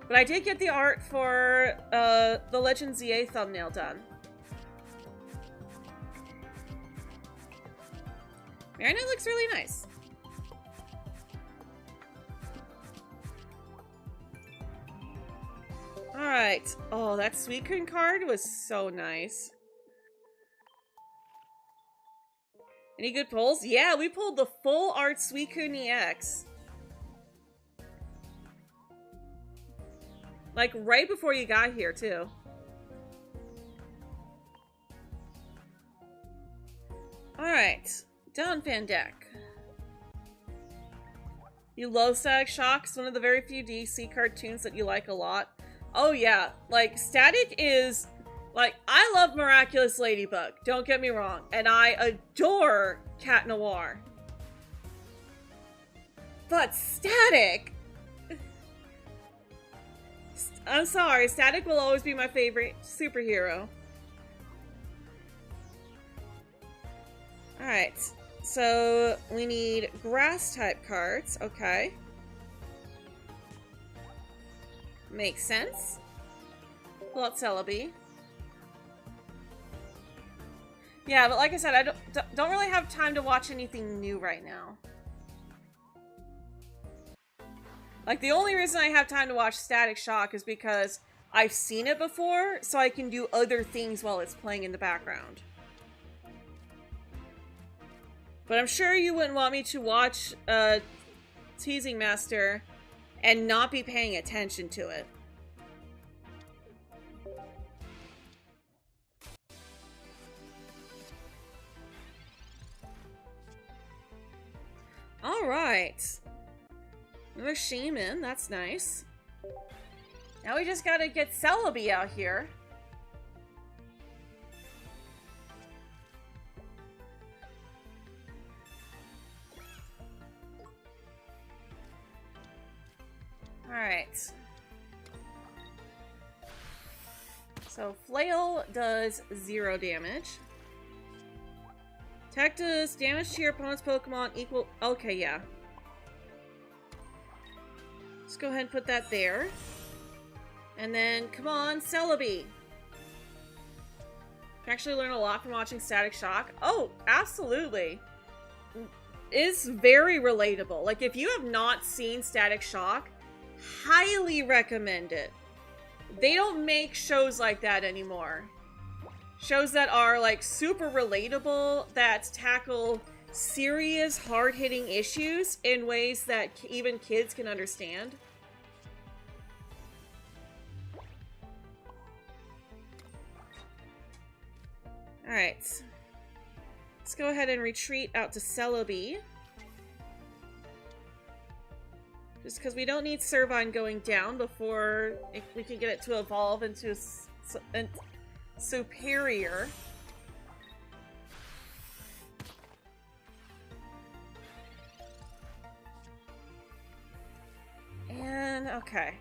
But I did get the art for the Legend ZA thumbnail done. Marinette looks really nice. Alright. Oh, that Suicune card was so nice. Any good pulls? Yeah, we pulled the full art Suicune EX. Like, right before you got here, too. Alright. Donphan deck. You love Static Shock? It's one of the very few DC cartoons that you like a lot. Oh, yeah. Like, Static is... Like, I love Miraculous Ladybug. Don't get me wrong. And I adore Cat Noir. But Static... I'm sorry, Static will always be my favorite superhero. Alright, so we need grass type cards, okay. Makes sense. Pull out Celebi. Yeah, but like I said, I don't really have time to watch anything new right now. Like, the only reason I have time to watch Static Shock is because I've seen it before, so I can do other things while it's playing in the background. But I'm sure you wouldn't want me to watch Teasing Master and not be paying attention to it. Alright. Another Shaman, that's nice. Now we just gotta get Celebi out here. Alright. So Flail does 0 damage. Attack does damage to your opponent's Pokemon equal... Okay, yeah. Let's go ahead and put that there. And then, come on, Celebi. Can actually learn a lot from watching Static Shock. Oh, absolutely. It's very relatable. Like, if you have not seen Static Shock, highly recommend it. They don't make shows like that anymore. Shows that are, like, super relatable, that tackle serious, hard-hitting issues in ways that even kids can understand. Alright. Let's go ahead and retreat out to Celebi. Just because we don't need Servine going down before we can get it to evolve into a superior. And, okay.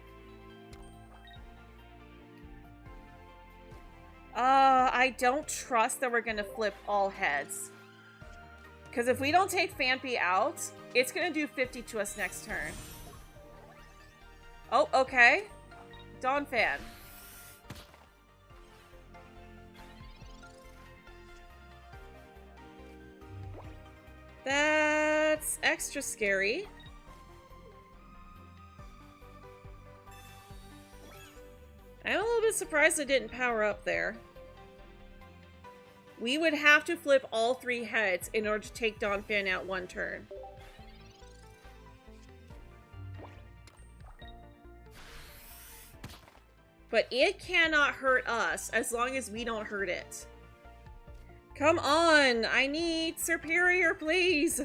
I don't trust that we're gonna flip all heads. Because if we don't take Phanpy out, it's gonna do 50 to us next turn. Oh, okay. Donphan. That's extra scary. I'm a little bit surprised it didn't power up there. We would have to flip all 3 heads in order to take Donphan out one turn. But it cannot hurt us as long as we don't hurt it. Come on! I need Superior, please!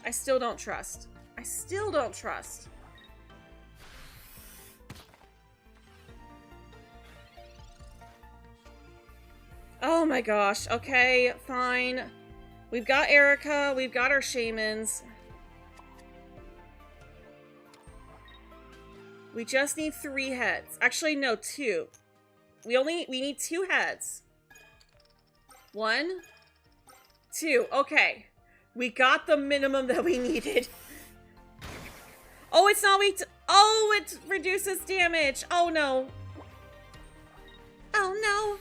I still don't trust. I still don't trust. Oh my gosh. Okay, fine. We've got Erica. We've got our shamans. We just need 3 heads. Actually, no, 2. We need 2 heads. 1, 2. Okay. We got the minimum that we needed. Oh, it's not weak to... Oh, it reduces damage. Oh, no. Oh, no.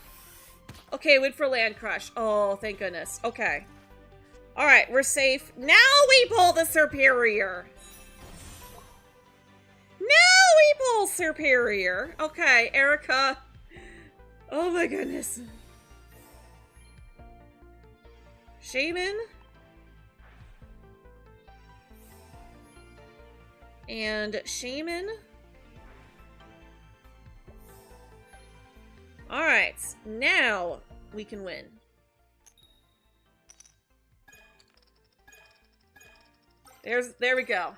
Okay, went for Land Crush. Oh, thank goodness. Okay. Alright, we're safe. Now we pull the Superior. Now we pull Superior. Okay, Erica. Oh my goodness. Shaman. And Shaman. Alright, now we can win. There we go.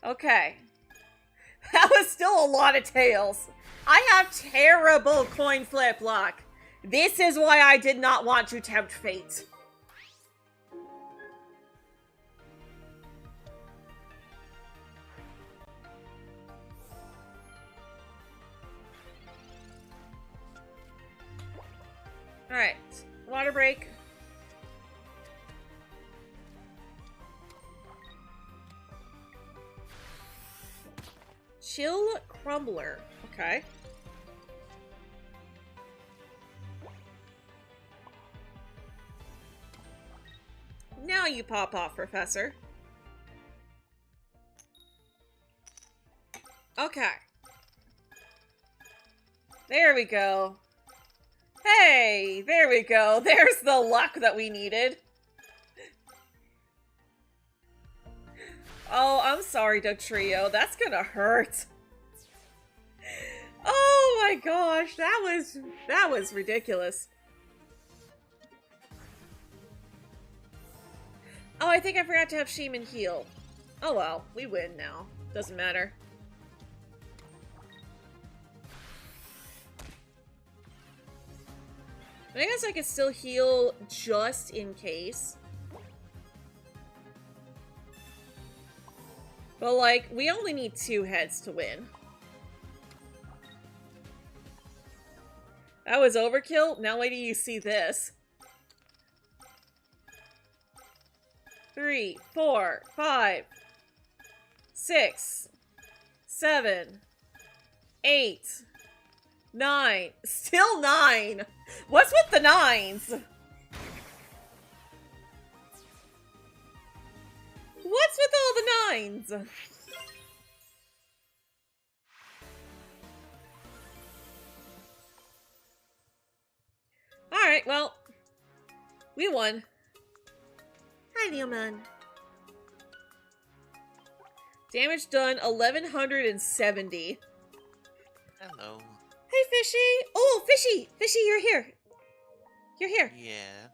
Okay. That was still a lot of tails. I have terrible coin flip luck. This is why I did not want to tempt fate. Alright, water break. Chill Crumbler. Okay. Now you pop off, Professor. Okay. There we go. Hey, there we go. There's the luck that we needed. Oh, I'm sorry, Dugtrio. That's gonna hurt. Oh my gosh, that was ridiculous. Oh, I think I forgot to have Shaman heal. Oh well, we win now. Doesn't matter. I guess I could still heal just in case. But like, we only need 2 heads to win. That was overkill. Now wait till you see this. 3, 4, 5, 6, 7, 8, 9. Still 9. What's with the 9s? What's with all the 9s? Alright, well, we won. Hi, Leomon. Damage done 1170. Hello. Hey, Fishy! Oh, Fishy! Fishy, you're here! You're here. Yeah.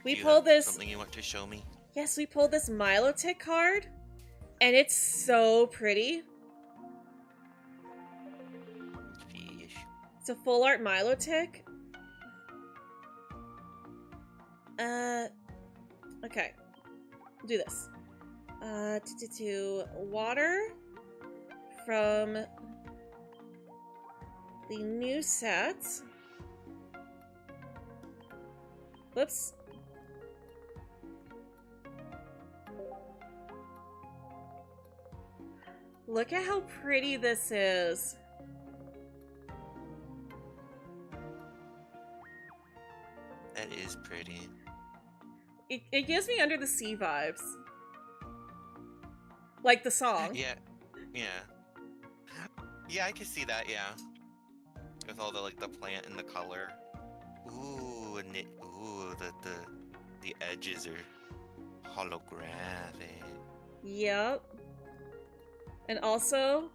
We Do you pulled have this. something you want to show me? Yes, we pulled this Milotic card, and it's so pretty. Fish. It's a full art Milotic. Okay. Do this. To water from the new set. Whoops. Look at how pretty this is. That is pretty. It gives me Under the Sea vibes. Like the song. Yeah. Yeah. Yeah, I can see that, yeah. With all the like the plant and the color. Ooh, and the edges are holographic. Yep. And also,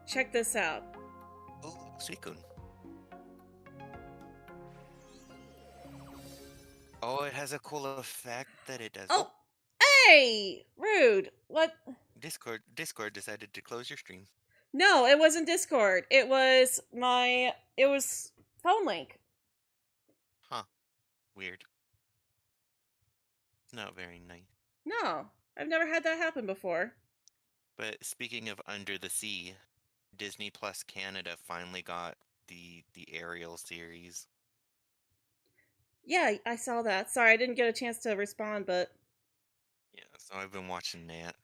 check this out. Ooh, Suicune. Oh, it has a cool effect that it does. Oh, hey! Rude. What? Discord decided to close your stream. No, it wasn't Discord. It was Phone Link. Huh. Weird. Not very nice. No, I've never had that happen before. But speaking of Under the Sea, Disney Plus Canada finally got the Ariel series. Yeah, I saw that. Sorry, I didn't get a chance to respond, but Yeah, so I've been watching that.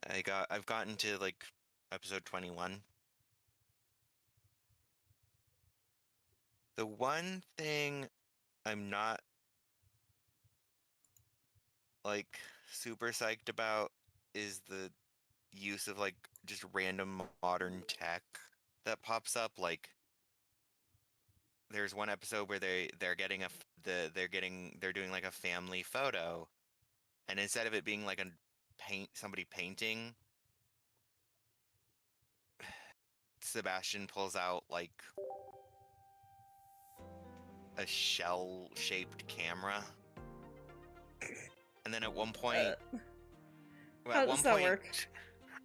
I've gotten to like episode 21. The one thing I'm not like super psyched about is the use of like just random modern tech that pops up. Like there's one episode where they're doing like a family photo, and instead of it being like somebody painting, Sebastian pulls out like a shell-shaped camera, and then at one point, how does that work?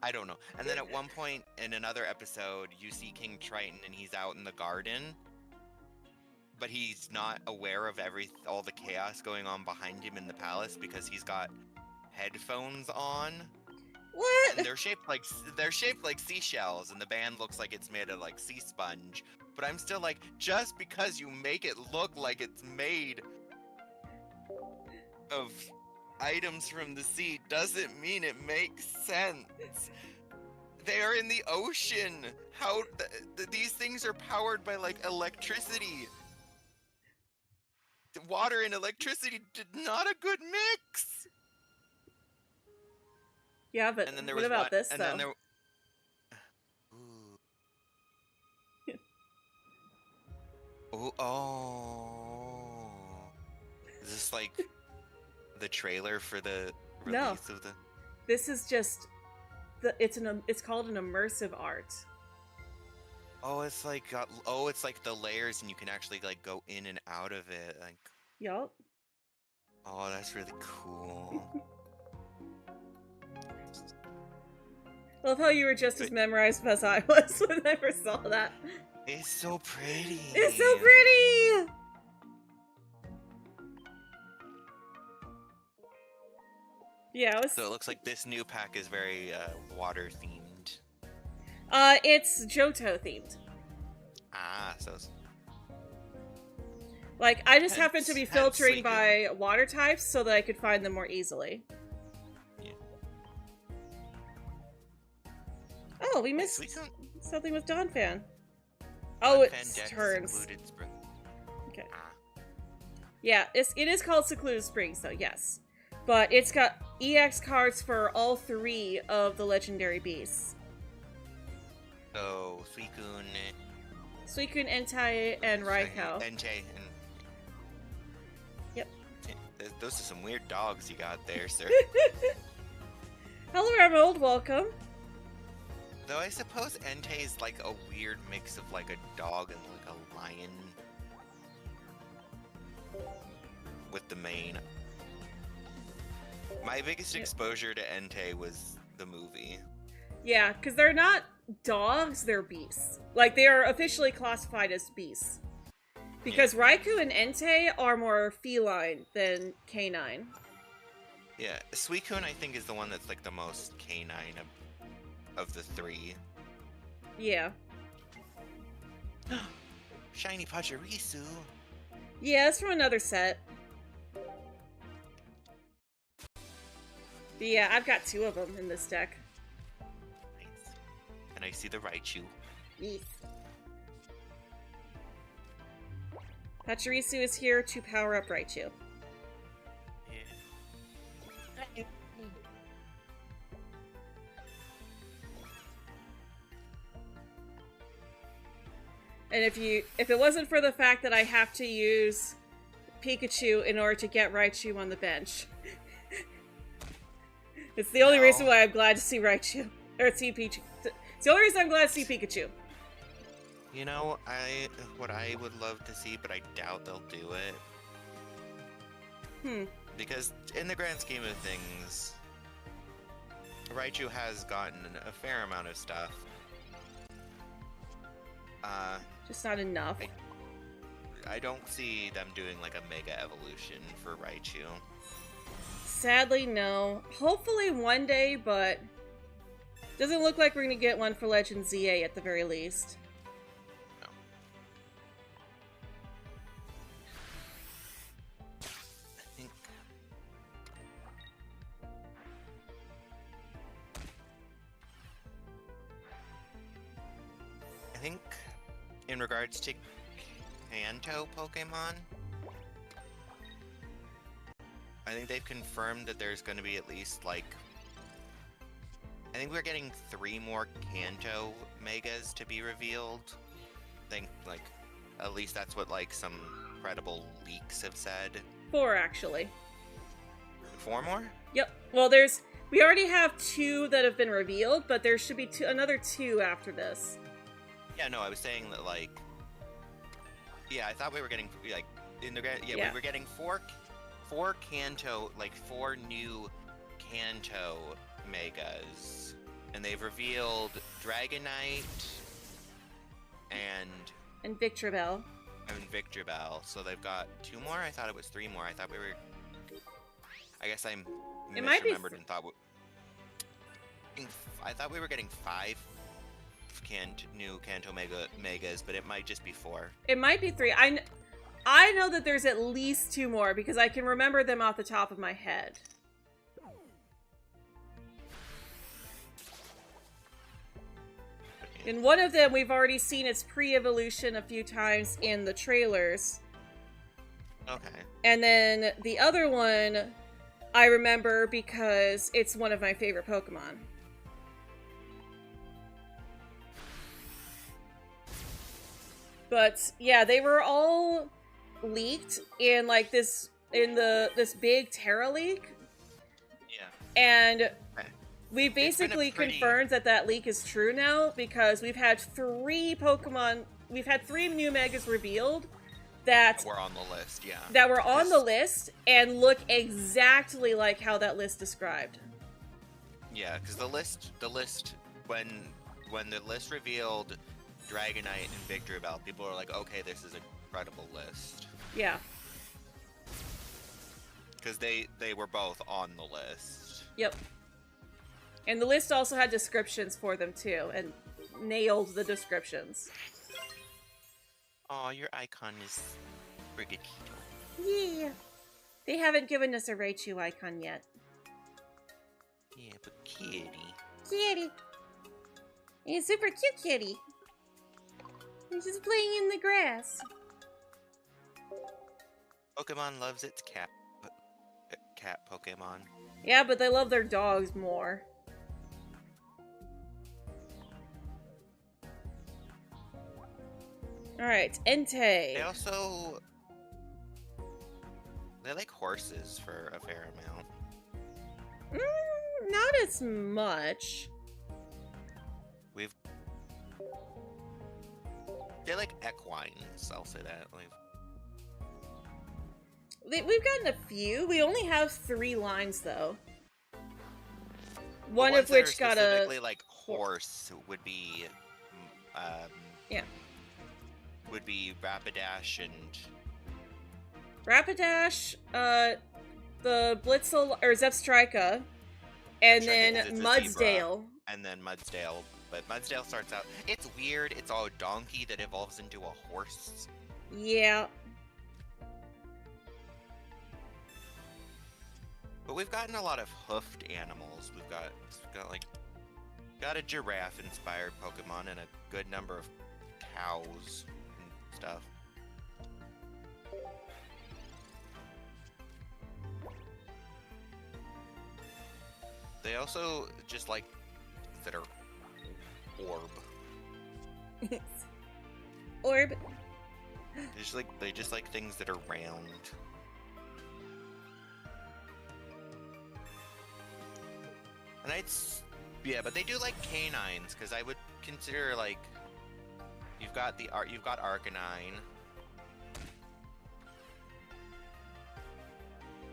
I don't know. And then at one point in another episode, you see King Triton, and he's out in the garden, but he's not aware of all the chaos going on behind him in the palace because he's got headphones on. What? And they're shaped like seashells, and the band looks like it's made of like sea sponge. But I'm still like, just because you make it look like it's made of items from the sea doesn't mean it makes sense. They are in the ocean. How these things are powered by like electricity. Water and electricity did not a good mix. Yeah, but And then there what was about this and though? then there... Ooh. Oh. Is this like the trailer for the release of the... This is just it's called an immersive art. Oh, it's like it's like the layers, and you can actually like go in and out of it. Like, Yup. oh, that's really cool. I love how you were just as memorized as I was when I first saw that. It's so pretty. It's so pretty! Yeah, So it looks like this new pack is very water themed. It's Johto themed. Ah, so Like, I just happen to be Hence filtering Suicune. by water types so that I could find them more easily. Yeah. Oh, we missed Suicune- something with Donphan. Oh, Donphan it's Dex turns. Secluded Spring. Okay. Ah. Yeah, it is called Secluded Springs, though, yes. But it's got EX cards for all 3 of the legendary beasts. So Suicune, Suicune, Entei, and Raikou. Entei and... Yep. Those are some weird dogs you got there, sir. Hello, Emerald. Welcome. Though I suppose Entei is like a weird mix of like a dog and like a lion. With the mane. My biggest exposure to Entei was the movie. Yeah, because they're not dogs, they're beasts. Like, they are officially classified as beasts. Because Raikou and Entei are more feline than canine. Yeah, Suicune I think is the one that's like the most canine of the three. Yeah. Shiny Pachirisu! Yeah, it's from another set. But yeah, I've got 2 of them in this deck. Nice. And I see the Raichu. Yes. Pachirisu is here to power up Raichu. Yeah. And if it wasn't for the fact that I have to use Pikachu in order to get Raichu on the bench. It's the only reason why I'm glad to see Raichu. Or see Pikachu. It's the only reason I'm glad to see Pikachu. You know, what I would love to see, but I doubt they'll do it. Because in the grand scheme of things, Raichu has gotten a fair amount of stuff. Just not enough. I don't see them doing like a Mega Evolution for Raichu. Sadly, no. Hopefully one day, but doesn't look like we're gonna get one for Legend ZA at the very least. No. I think in regards to Kanto Pokemon, I think they've confirmed that there's going to be at least, like... I think we're getting 3 more Kanto Megas to be revealed. I think, like, at least that's what, like, some credible leaks have said. 4, actually. 4 more? Yep. Well, we already have 2 that have been revealed, but there should be another 2 after this. Yeah, no, I was saying that, like... Yeah, I thought we were getting, like, we were getting 4 Kanto, like 4 new Kanto Megas. And they've revealed Dragonite and Victreebel. And Victreebel. So they've got 2 more? I thought it was 3 more. I thought we were... I guess I misremembered and thought... I thought we were getting 5 new Kanto Megas, but it might just be 4. It might be 3. I know that there's at least 2 more because I can remember them off the top of my head. And one of them we've already seen its pre-evolution a few times in the trailers. Okay. And then the other one I remember because it's one of my favorite Pokemon. But yeah, they were all leaked in like this big Terra leak. Yeah. And we basically confirmed that leak is true now because we've had 3 new Megas revealed that were on the list, yeah. That were on the list and look exactly like how that list described. Yeah, because the list when the list revealed Dragonite and Victreebel, people were like, okay, this is an incredible list. Yeah. Because they were both on the list. Yep. And the list also had descriptions for them too, and nailed the descriptions. Aw, your icon is Brigadito. Yeah. They haven't given us a Raichu icon yet. Yeah, but kitty. Kitty. He's a super cute kitty. He's just playing in the grass. Pokemon loves its cat Pokemon. Yeah, but they love their dogs more. Alright, They Entei. also they like horses for a fair amount. Not as much. They like equines, I'll say that. Like, We've gotten a few. We only have 3 lines, though. the One ones of that are which got a... specifically like horse would be Yeah. would be Rapidash and Rapidash, the Blitzel, or Zepstrika, and Zepstrika, then 'cause it's a Mudsdale. and then Mudsdale. But Mudsdale starts out, it's weird, it's a donkey that evolves into a horse. Yeah. But we've gotten a lot of hoofed animals. We've got a giraffe inspired Pokemon and a good number of cows and stuff. They also just like that are orb. Orb. They just like things that are round. And yeah, but they do like canines, because I would consider like you've got Arcanine,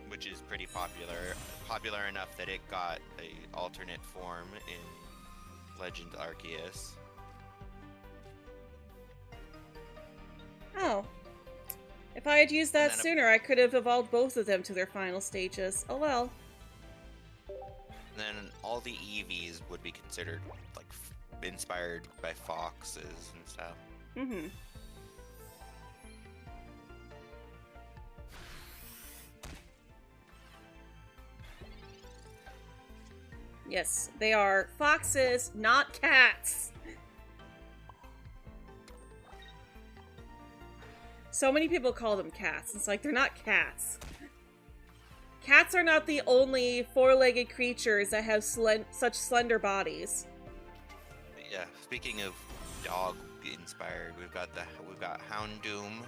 which is pretty popular enough that it got a alternate form in Legend Arceus. Oh. If I had used that then sooner, I could have evolved both of them to their final stages. Oh well. And then all the Eevees would be considered like inspired by foxes and stuff. Mm-hmm. Yes, they are foxes, not cats. So many people call them cats. It's like, they're not cats. Cats are not the only four-legged creatures that have such slender bodies. Yeah, speaking of dog inspired, we've got Houndoom.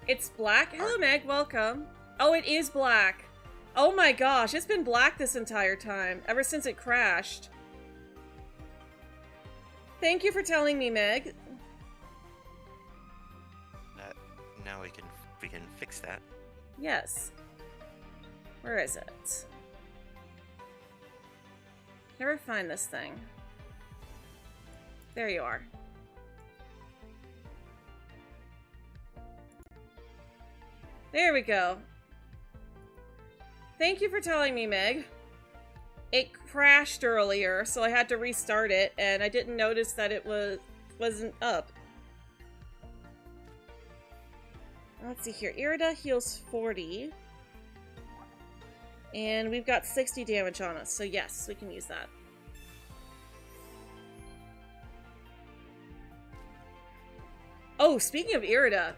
It's black? Hello, Meg, welcome. Oh, it is black. Oh my gosh, it's been black this entire time, ever since it crashed. Thank you for telling me, Meg. Now we can fix that. Yes. Where is it? Never find this thing. There you are. There we go. Thank you for telling me, Meg. It crashed earlier, so I had to restart it, and I didn't notice that it wasn't up. Let's see here. Irida heals 40. And we've got 60 damage on us, so yes, we can use that. Oh, speaking of Irida,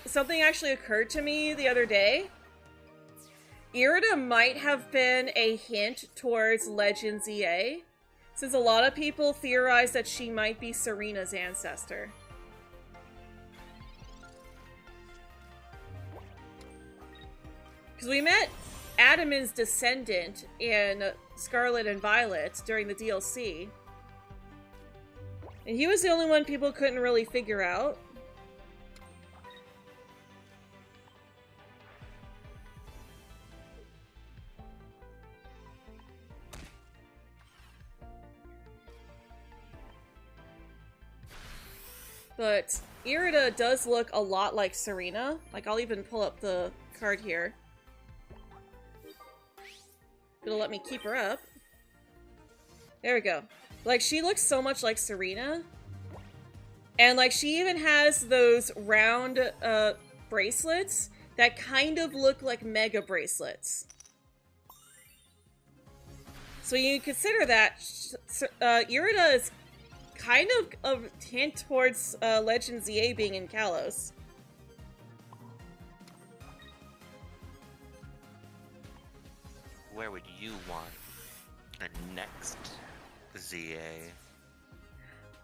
something actually occurred to me the other day. Irida might have been a hint towards Legends EA, since a lot of people theorize that she might be Serena's ancestor. Because we met Adaman's descendant in Scarlet and Violet during the DLC. And he was the only one people couldn't really figure out. But Irida does look a lot like Serena. Like, I'll even pull up the card here. It'll let me keep her up. There we go. Like, she looks so much like Serena. And, like, she even has those round, bracelets that kind of look like Mega bracelets. So you consider that Irida is kind of a hint towards Legends EA being in Kalos. Where would you want our next ZA?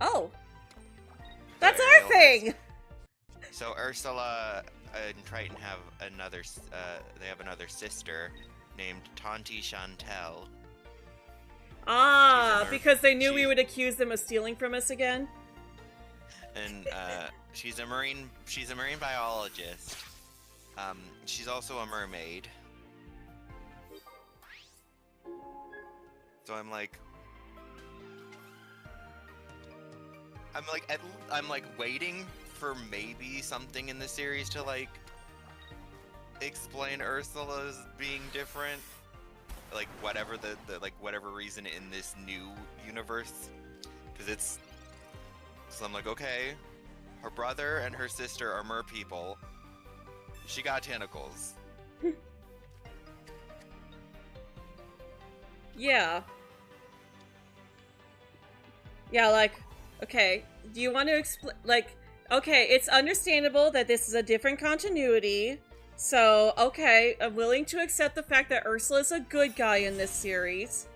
Oh. That's Ariel our thing! So Ursula and Triton have another. They have another sister named Tanti Chantel. Ah, She's a because they knew we she- would accuse them of stealing from us again? And she's a marine biologist. She's also a mermaid. So I'm like waiting for maybe something in the series to like explain Ursula's being different, like whatever the whatever reason in this new universe, because it's. So I'm like, okay, her brother and her sister are mer people. She got tentacles. Yeah. Yeah, like, okay, do you want to explain, like, okay, it's understandable that this is a different continuity, so, okay, I'm willing to accept the fact that Ursula's a good guy in this series,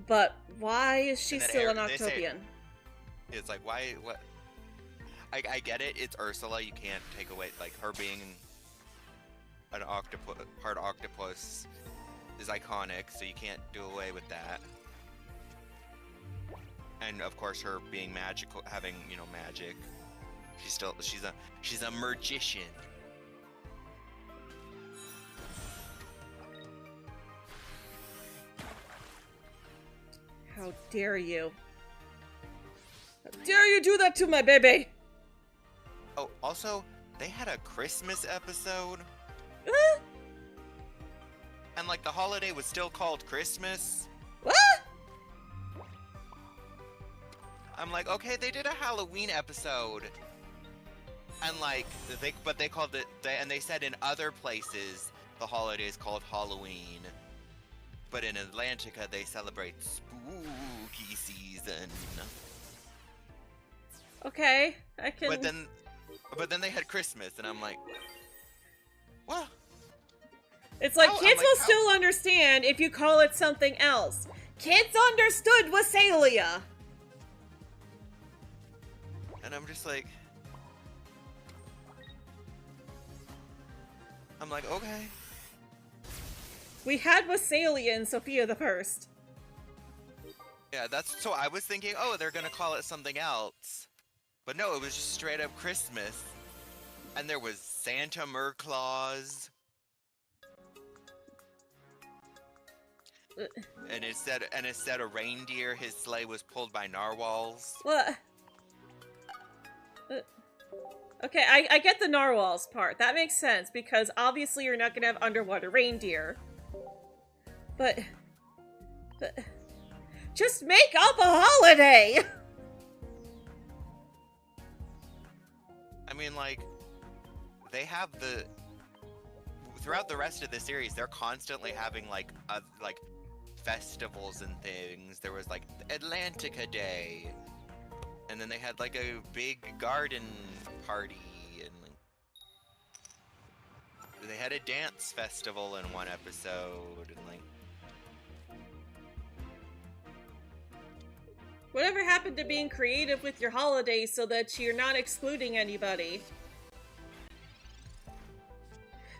but why is she And then still an they say- Octopian? It's like, why? What? I get it. It's Ursula. You can't take away like her being an octopus, part octopus, is iconic. So you can't do away with that. And of course, her being magical, having magic. She's a magician. How dare you? How dare you do that to my baby? Oh, also, they had a Christmas episode. Ah, And like the holiday was still called Christmas. what? I'm like, okay, they did a Halloween episode. And like they called it and they said in other places the holiday is called Halloween. But in Atlantica they celebrate spooky season. Okay, I can... But then they had Christmas and I'm like, what? It's like, How- I'm kids like, will how- still understand if you call it something else. Kids understood Wassalia. And I'm just like, I'm like, okay. We had Wassalia in Sophia the First. Yeah, that's so I was thinking, oh, they're gonna call it something else. But no, it was just straight up Christmas. And there was Santa Merclaus. And it said a reindeer, his sleigh was pulled by narwhals. What? Okay, I get the narwhals part. That makes sense, because obviously you're not gonna have underwater reindeer. But just make up a holiday! I mean, like, they have throughout the rest of the series, they're constantly having like festivals and things. There was like Atlantica Day, and then they had like a big garden party, and like, they had a dance festival in one episode, and like. Whatever happened to being creative with your holidays so that you're not excluding anybody?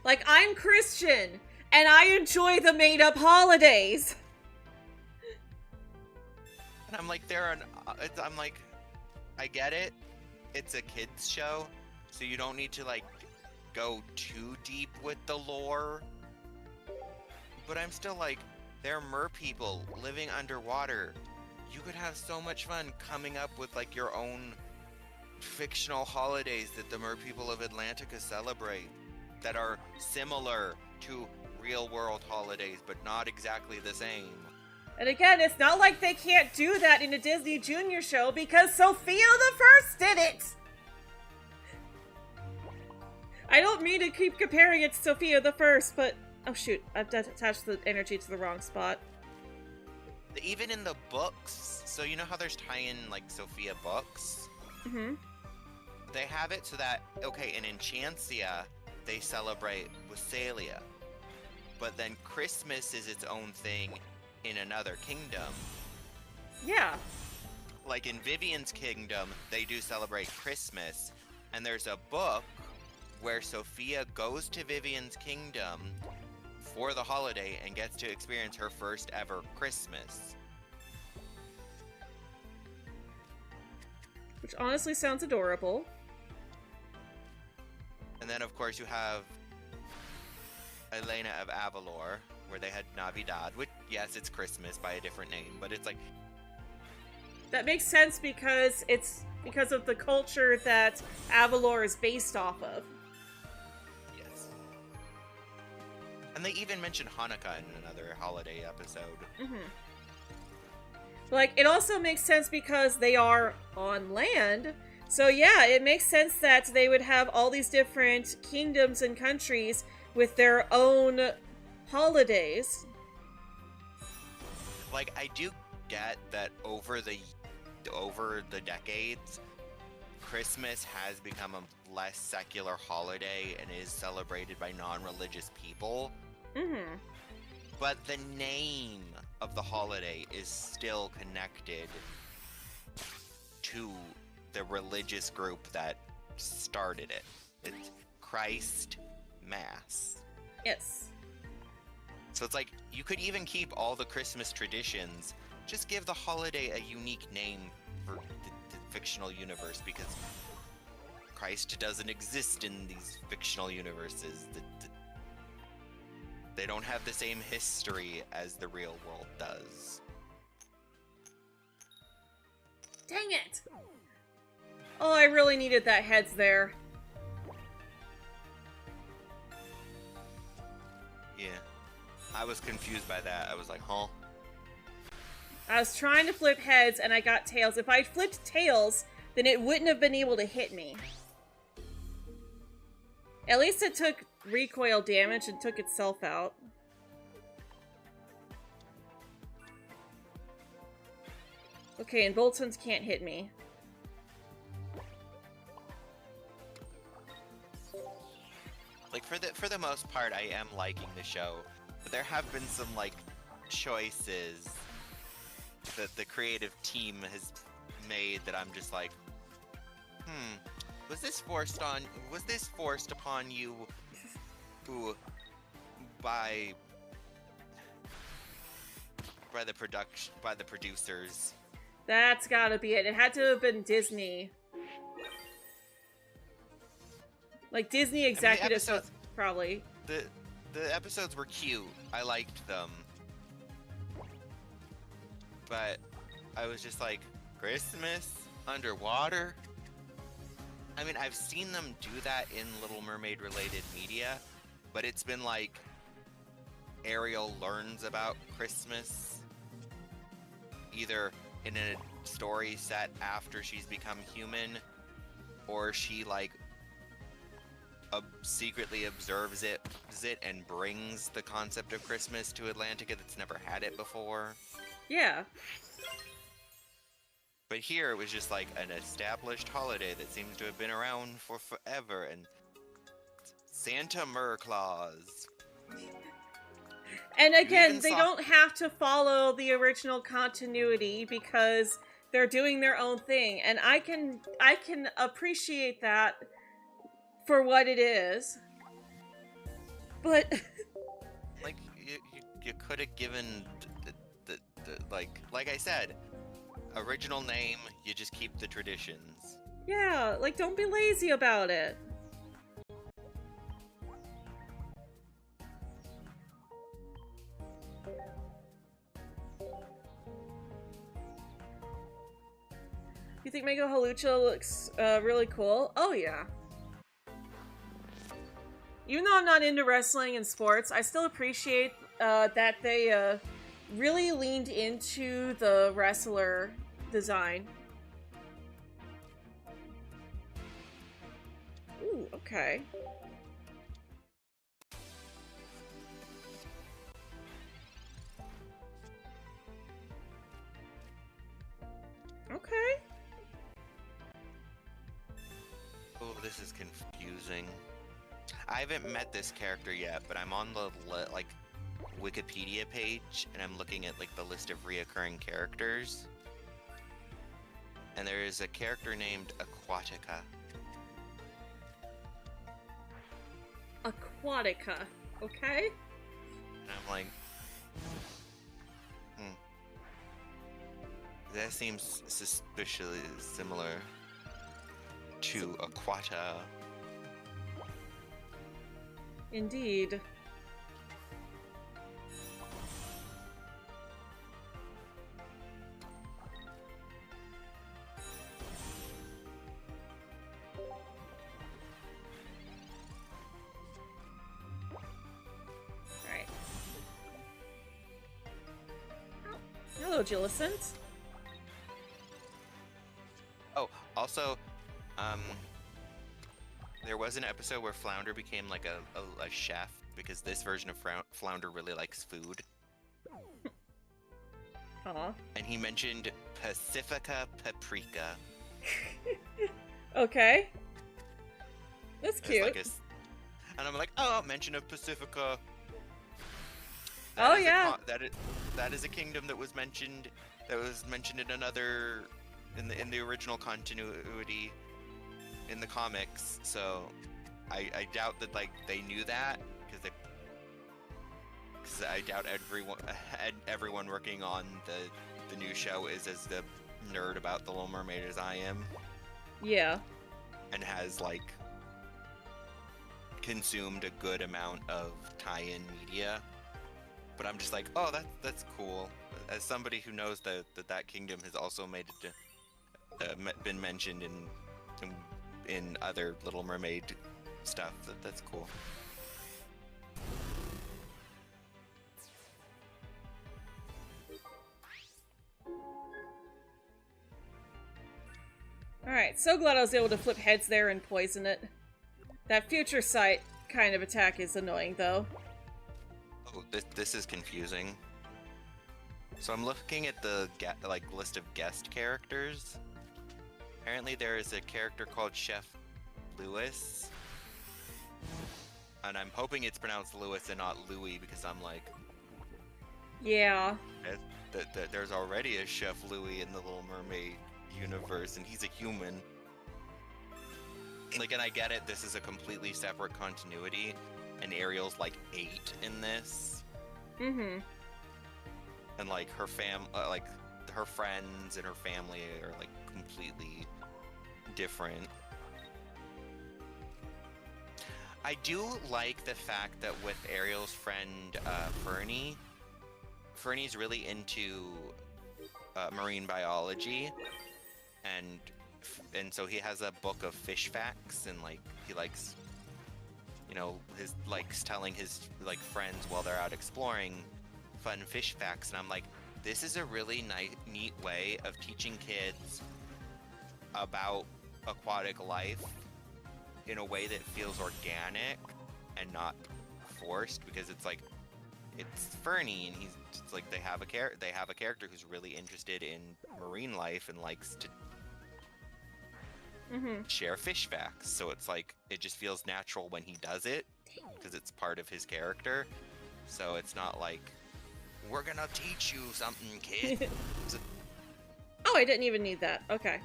Like, I'm Christian, and I enjoy the made-up holidays! And I'm like, I'm like, I get it. It's a kids show, so you don't need to like go too deep with the lore. But I'm still like, they're mer people living underwater. You could have so much fun coming up with like your own fictional holidays that the mer people of Atlantica celebrate that are similar to real world holidays, but not exactly the same. And again, it's not like they can't do that in a Disney Junior show because Sophia the First did it! I don't mean to keep comparing it to Sophia the First, but... Oh shoot, I've attached the energy to the wrong spot. Even in the books, so you know how there's tie-in like Sophia books? Mm-hmm. They have it so that, okay, in Enchantia, they celebrate Wassalia. But then Christmas is its own thing in another kingdom. Yeah. like in Vivian's kingdom, they do celebrate Christmas, and there's a book where Sophia goes to Vivian's kingdom for the holiday and gets to experience her first ever Christmas. Which honestly sounds adorable. And then, of course, you have Elena of Avalor, where they had Navidad, which, yes, it's Christmas by a different name, but it's like... That makes sense because it's because of the culture that Avalor is based off of. Yes. And they even mention Hanukkah in another holiday episode. Mm-hmm. Like, it also makes sense because they are on land. So yeah, it makes sense that they would have all these different kingdoms and countries with their own holidays. Like, I do get that over the decades, Christmas has become a less secular holiday and is celebrated by non-religious people. Mm-hmm. But the name of the holiday is still connected to the religious group that started it. It's Christ Mass. Yes. So it's like, you could even keep all the Christmas traditions, just give the holiday a unique name for the fictional universe, because Christ doesn't exist in these fictional universes. They don't have the same history as the real world does. Dang it! Oh, I really needed that heads there. Yeah. I was confused by that. I was like, huh? I was trying to flip heads and I got tails. If I flipped tails, then it wouldn't have been able to hit me. At least it took recoil damage and took itself out. Okay, and Boltons can't hit me. Like, for the most part, I am liking the show, but there have been some, like, choices that the creative team has made that I'm just like, was this forced upon you by the producers? That's gotta be it. It had to have been Disney. Like, Disney executives, I mean, probably. The episodes were cute. I liked them. But I was just like, Christmas? Underwater? I mean, I've seen them do that in Little Mermaid related media, but it's been like Ariel learns about Christmas either in a story set after she's become human, or she like secretly observes it and brings the concept of Christmas to Atlantica that's never had it before. Yeah. But here it was just like an established holiday that seems to have been around for forever, and Santa Merclaus. And again, they don't have to follow the original continuity because they're doing their own thing, and I can appreciate that for what it is. But like you could have given the like I said, original name, you just keep the traditions. yeah, like, don't be lazy about it. You think Mango Halucha looks really cool? Oh yeah. Even though I'm not into wrestling and sports, I still appreciate that they really leaned into the wrestler design. Ooh, okay. Okay. Oh, this is confusing. I haven't met this character yet, but I'm on the like Wikipedia page and I'm looking at like the list of reoccurring characters. And there is a character named Aquatica. Aquatica. Okay. And I'm like, that seems suspiciously similar to Aquata. Indeed. Alright. Hello, Jillicent. Oh, also, there was an episode where Flounder became like a chef because this version of Flounder really likes food. Aw. And he mentioned Pacifica Paprika. Okay. That's It's cute. like and I'm like, oh, mention of Pacifica. Oh, is yeah. That is a kingdom that was mentioned in another in the original continuity in the comics. So I doubt that like they knew that because I doubt everyone working on the new show is as the nerd about the Little Mermaid as I am Yeah. and has like consumed a good amount of tie-in media. But I'm just like, oh, that's cool. As somebody who knows that kingdom has also made it been mentioned in other Little Mermaid stuff, that's cool. Alright, so glad I was able to flip heads there and poison it. That future sight kind of attack is annoying, though. Oh, this is confusing. So I'm looking at the list of guest characters. Apparently there is a character called Chef Lewis. And I'm hoping it's pronounced Lewis and not Louis because I'm like, Yeah. there's already a Chef Louis in the Little Mermaid universe and he's a human. Like, and I get it, this is a completely separate continuity and Ariel's like 8 in this. Mm-hmm. And like her like her friends and her family are like completely different. I do like the fact that with Ariel's friend Fernie's really into marine biology, and so he has a book of fish facts, and like he likes, you know, likes telling his like friends while they're out exploring fun fish facts, and I'm like, this is a really neat way of teaching kids about aquatic life in a way that feels organic and not forced, because it's like it's Fernie and it's like they have a character who's really interested in marine life and likes to share fish facts, so it's like it just feels natural when he does it because it's part of his character. So it's not like, we're gonna teach you something, kid. Oh, I didn't even need that. Okay.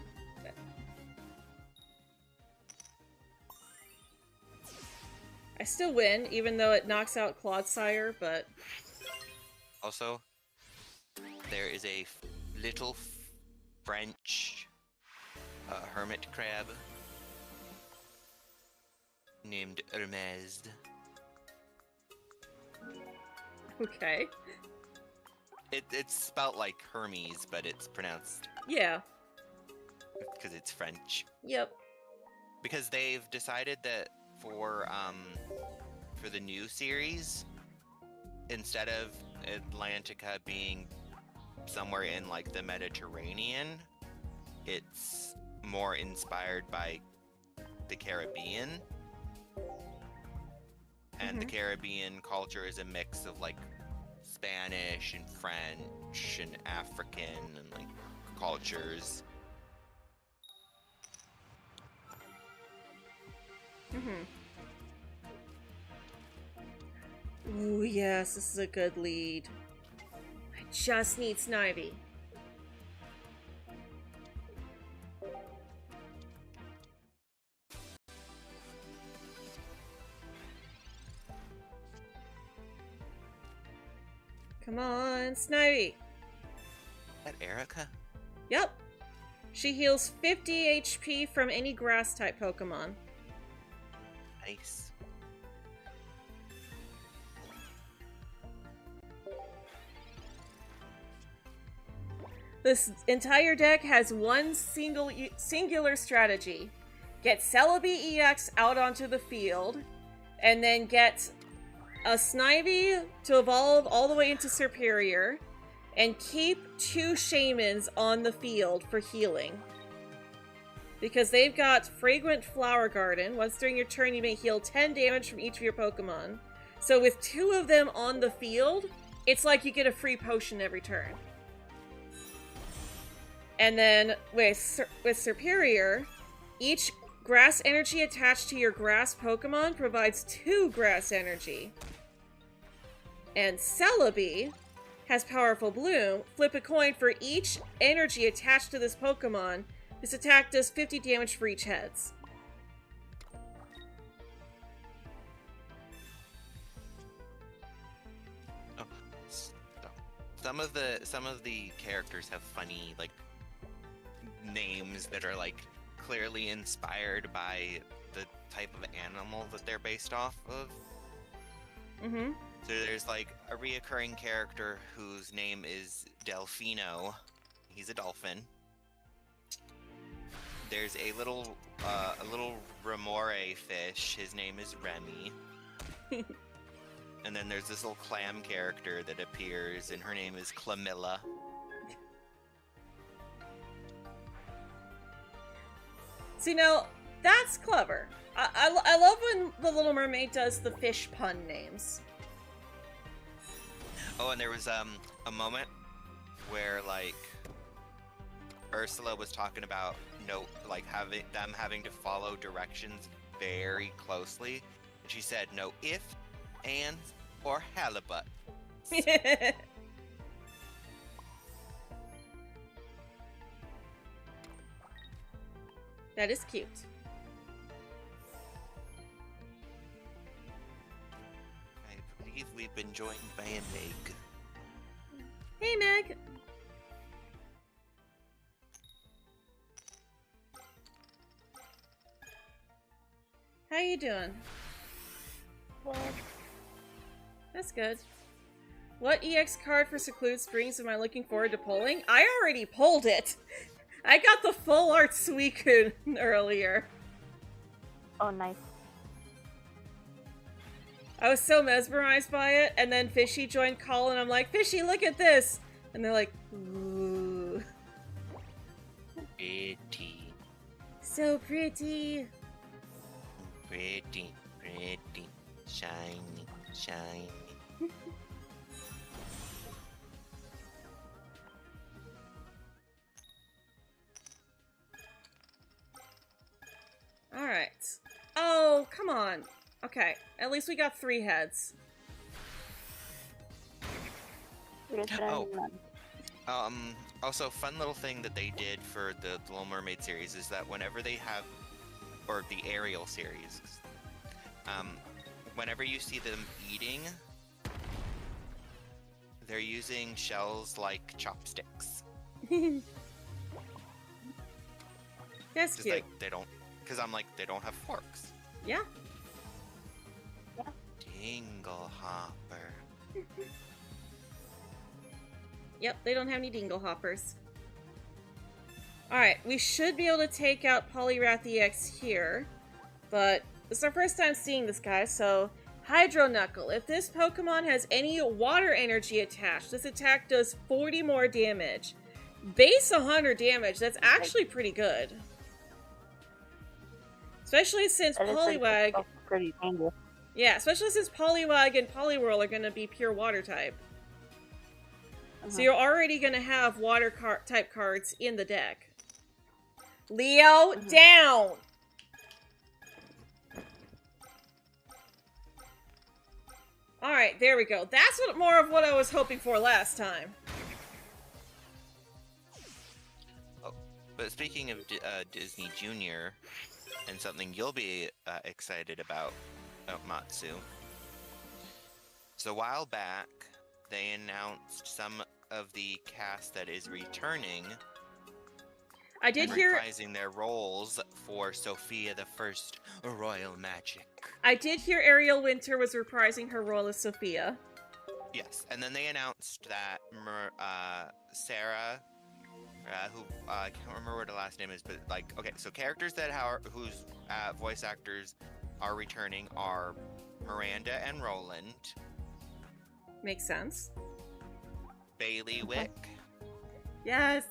I still win, even though it knocks out Clodsire, but... Also, there is a little French hermit crab named Hermes. Okay. It's spelt like Hermes, but it's pronounced... Yeah. because it's French. Yep. Because they've decided that for the new series, instead of Atlantica being somewhere in like the Mediterranean, it's more inspired by the Caribbean. And the Caribbean culture is a mix of like Spanish and French and African and like cultures. Ooh, yes, this is a good lead. I just need Snivy. Come on, Snivy. That Erica? Yep. She heals 50 HP from any grass-type Pokemon. Nice. This entire deck has one singular strategy. Get Celebi EX out onto the field, and then get a Snivy to evolve all the way into Superior, and keep 2 Shaymins on the field for healing. Because they've got Fragrant Flower Garden. Once during your turn, you may heal 10 damage from each of your Pokemon. So with 2 of them on the field, it's like you get a free potion every turn. And then with Superior, each grass energy attached to your grass Pokemon provides 2 grass energy. And Celebi has Powerful Bloom. Flip a coin for each energy attached to this Pokemon. This attack does 50 damage for each heads. Oh, some of the characters have funny like names that are like clearly inspired by the type of animal that they're based off of. Mm-hmm. So there's like a reoccurring character whose name is Delfino. He's a dolphin. There's a little remore fish. His name is Remy. And then there's this little clam character that appears, and her name is Clamilla. See, now, that's clever. I love when the Little Mermaid does the fish pun names. Oh, and there was a moment where like Ursula was talking about having to follow directions very closely, and she said no if, ands, or halibut. That is cute. I believe we've been joined by a Meg. Hey, Meg. How you doing? Well, That's good. What EX card for Secluded Springs am I looking forward to pulling? I already pulled it! I got the full art Suicune earlier. oh, nice. I was so mesmerized by it, and then Fishy joined call, and I'm like, Fishy, look at this! And they're like, ooh. Pretty. So pretty. Pretty. Shiny. Alright. Oh, come on. Okay, at least we got 3 heads. We're just Oh. none. Also, fun little thing that they did for the Little Mermaid series is that whenever they have, or the Ariel series, whenever you see them eating, they're using shells like chopsticks. That's Just cute. like they don't, because I'm like, they don't have forks. Yeah. Dingle hopper. Yep, they don't have any dingle hoppers. Alright, we should be able to take out Poliwrath EX here, but it's our first time seeing this guy, so Hydro Knuckle. If this Pokemon has any water energy attached, this attack does 40 more damage. Base 100 damage, that's actually pretty good. Especially since That is Poliwag... pretty dangerous. Yeah, especially since Poliwag and Poliwhirl are going to be pure water type. So you're already going to have water type cards in the deck. Leo, down! Alright, there we go. That's more of what I was hoping for last time. Oh, but speaking of Disney Junior, and something you'll be excited about, Matsu. So a while back, they announced some of the cast that is returning. I did and hear. reprising their roles for Sophia the First Royal Magic. I did hear Ariel Winter was reprising her role as Sophia. Yes, and then they announced that Sarah, who I can't remember what her last name is, but like, okay, so characters that whose voice actors are returning are Miranda and Roland, Makes sense. Bailey Wick, Yes.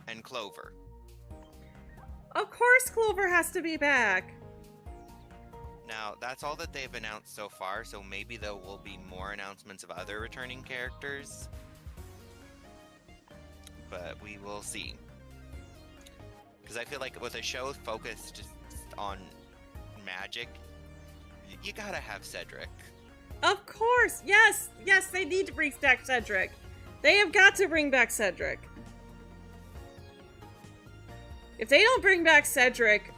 and Clover. Of course Clover has to be back. Now, that's all that they've announced so far, so maybe there will be more announcements of other returning characters. But we will see. Because I feel like with a show focused just on magic, you gotta have Cedric. Of course. Yes. Yes, they need to bring back Cedric. They have got to bring back Cedric. If they don't bring back Cedric,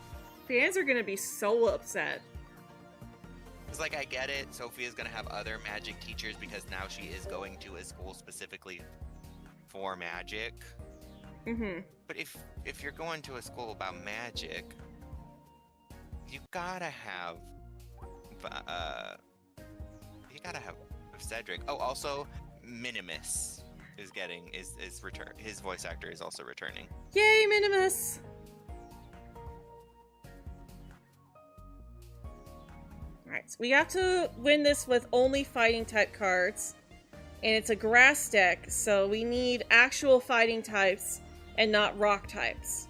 fans are going to be so upset. It's like, I get it, Sophia's gonna have other magic teachers because now she is going to a school specifically for magic. Mm-hmm. But if you're going to a school about magic, you gotta have Cedric. Oh, also Minimus is return. His voice actor is also returning. Yay, Minimus! Alright, so we have to win this with only fighting type cards. And it's a grass deck, so we need actual fighting types and not rock types.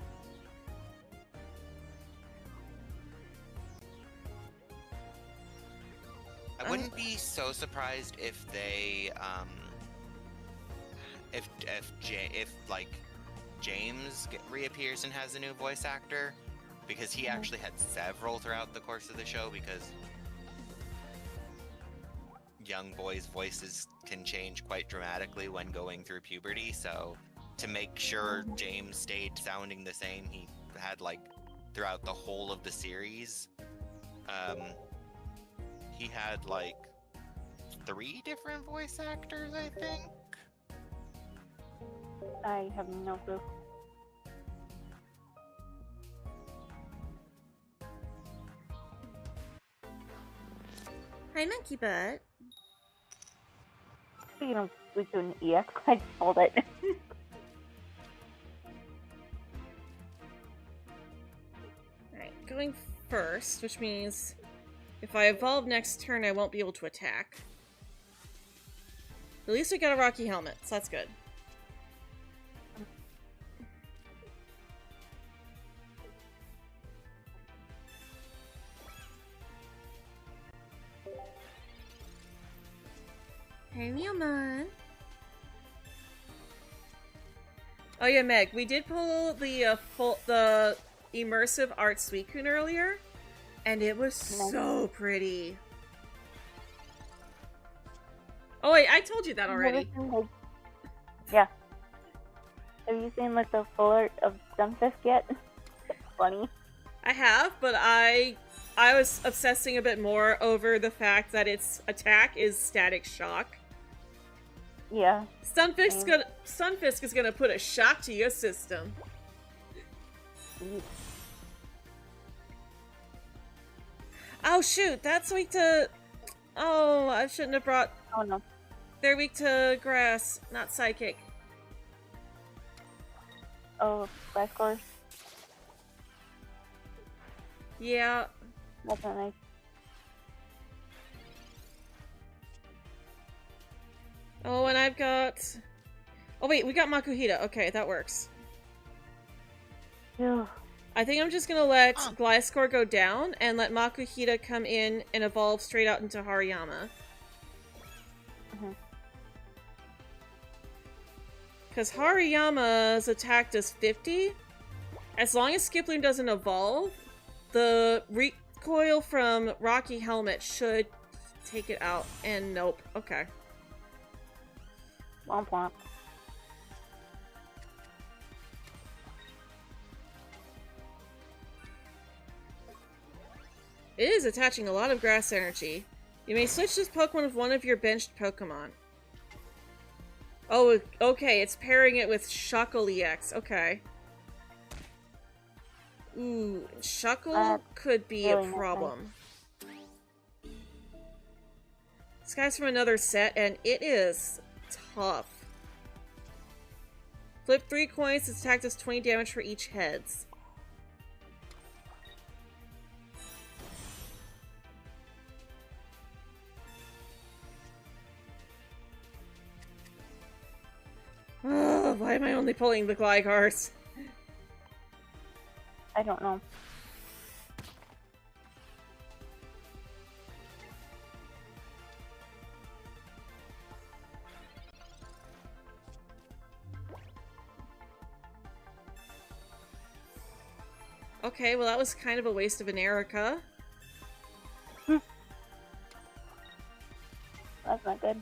I wouldn't be so surprised if they if like James reappears and has a new voice actor, because he actually had several throughout the course of the show, because young boys' voices can change quite dramatically when going through puberty, so to make sure James stayed sounding the same, he had like throughout the whole of the series, he had like 3 different voice actors, I think. I have no clue. Hi, Monkey Butt. Speaking of Suicune EX, I just called it. Alright, going first, which means if I evolve next turn, I won't be able to attack. At least we got a Rocky Helmet, so that's good. Hey, Meowmon. Oh yeah, Meg, we did pull the the immersive art Suicune earlier, and it was so pretty. Oh wait, I told you that already. Yeah. Have you seen like the full art of Stunfisk yet? It's funny. I have, but I was obsessing a bit more over the fact that its attack is static shock. Yeah. Stunfisk is gonna put a shock to your system. Oh shoot, that's weak to... Oh, I shouldn't have brought... Oh no. They're weak to grass, not psychic. Oh, Glass Course. Yeah. That's not nice. Oh, and I've got... Oh wait, we got Makuhita. Okay, that works. Ew. I think I'm just gonna let Gliscor go down and let Makuhita come in and evolve straight out into Hariyama. Because Hariyama's attack does 50. As long as Skiploom doesn't evolve, the recoil from Rocky Helmet should take it out. And nope. Okay. Womp womp. It is attaching a lot of grass energy. You may switch this Pokemon with one of your benched Pokemon. Oh, okay, it's pairing it with Shuckle EX. Okay. Ooh, Shuckle could be a really problem. This guy's from another set, and it is tough. Flip 3 coins, its attack does 20 damage for each heads. Oh, why am I only pulling the Glygars? I don't know. Okay, well that was kind of a waste of an Erica. That's not good.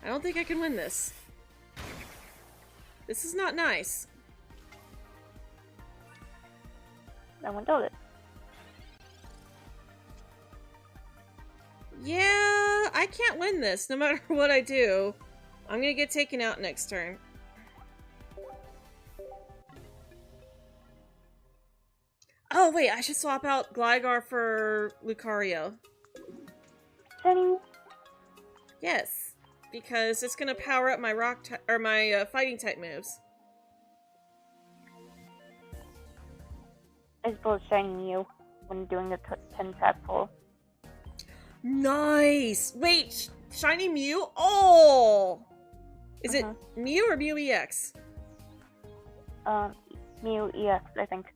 I don't think I can win this. This is not nice. No one told it. Yeah, I can't win this no matter what I do. I'm gonna get taken out next turn. Oh wait, I should swap out Gligar for Lucario. Shiny. Yes, because it's gonna power up my my fighting type moves. I suppose shiny Mew when doing a 10-pack pull. Nice! Wait, Shiny Mew? Oh! Is it Mew or Mew EX? Mew EX, I think.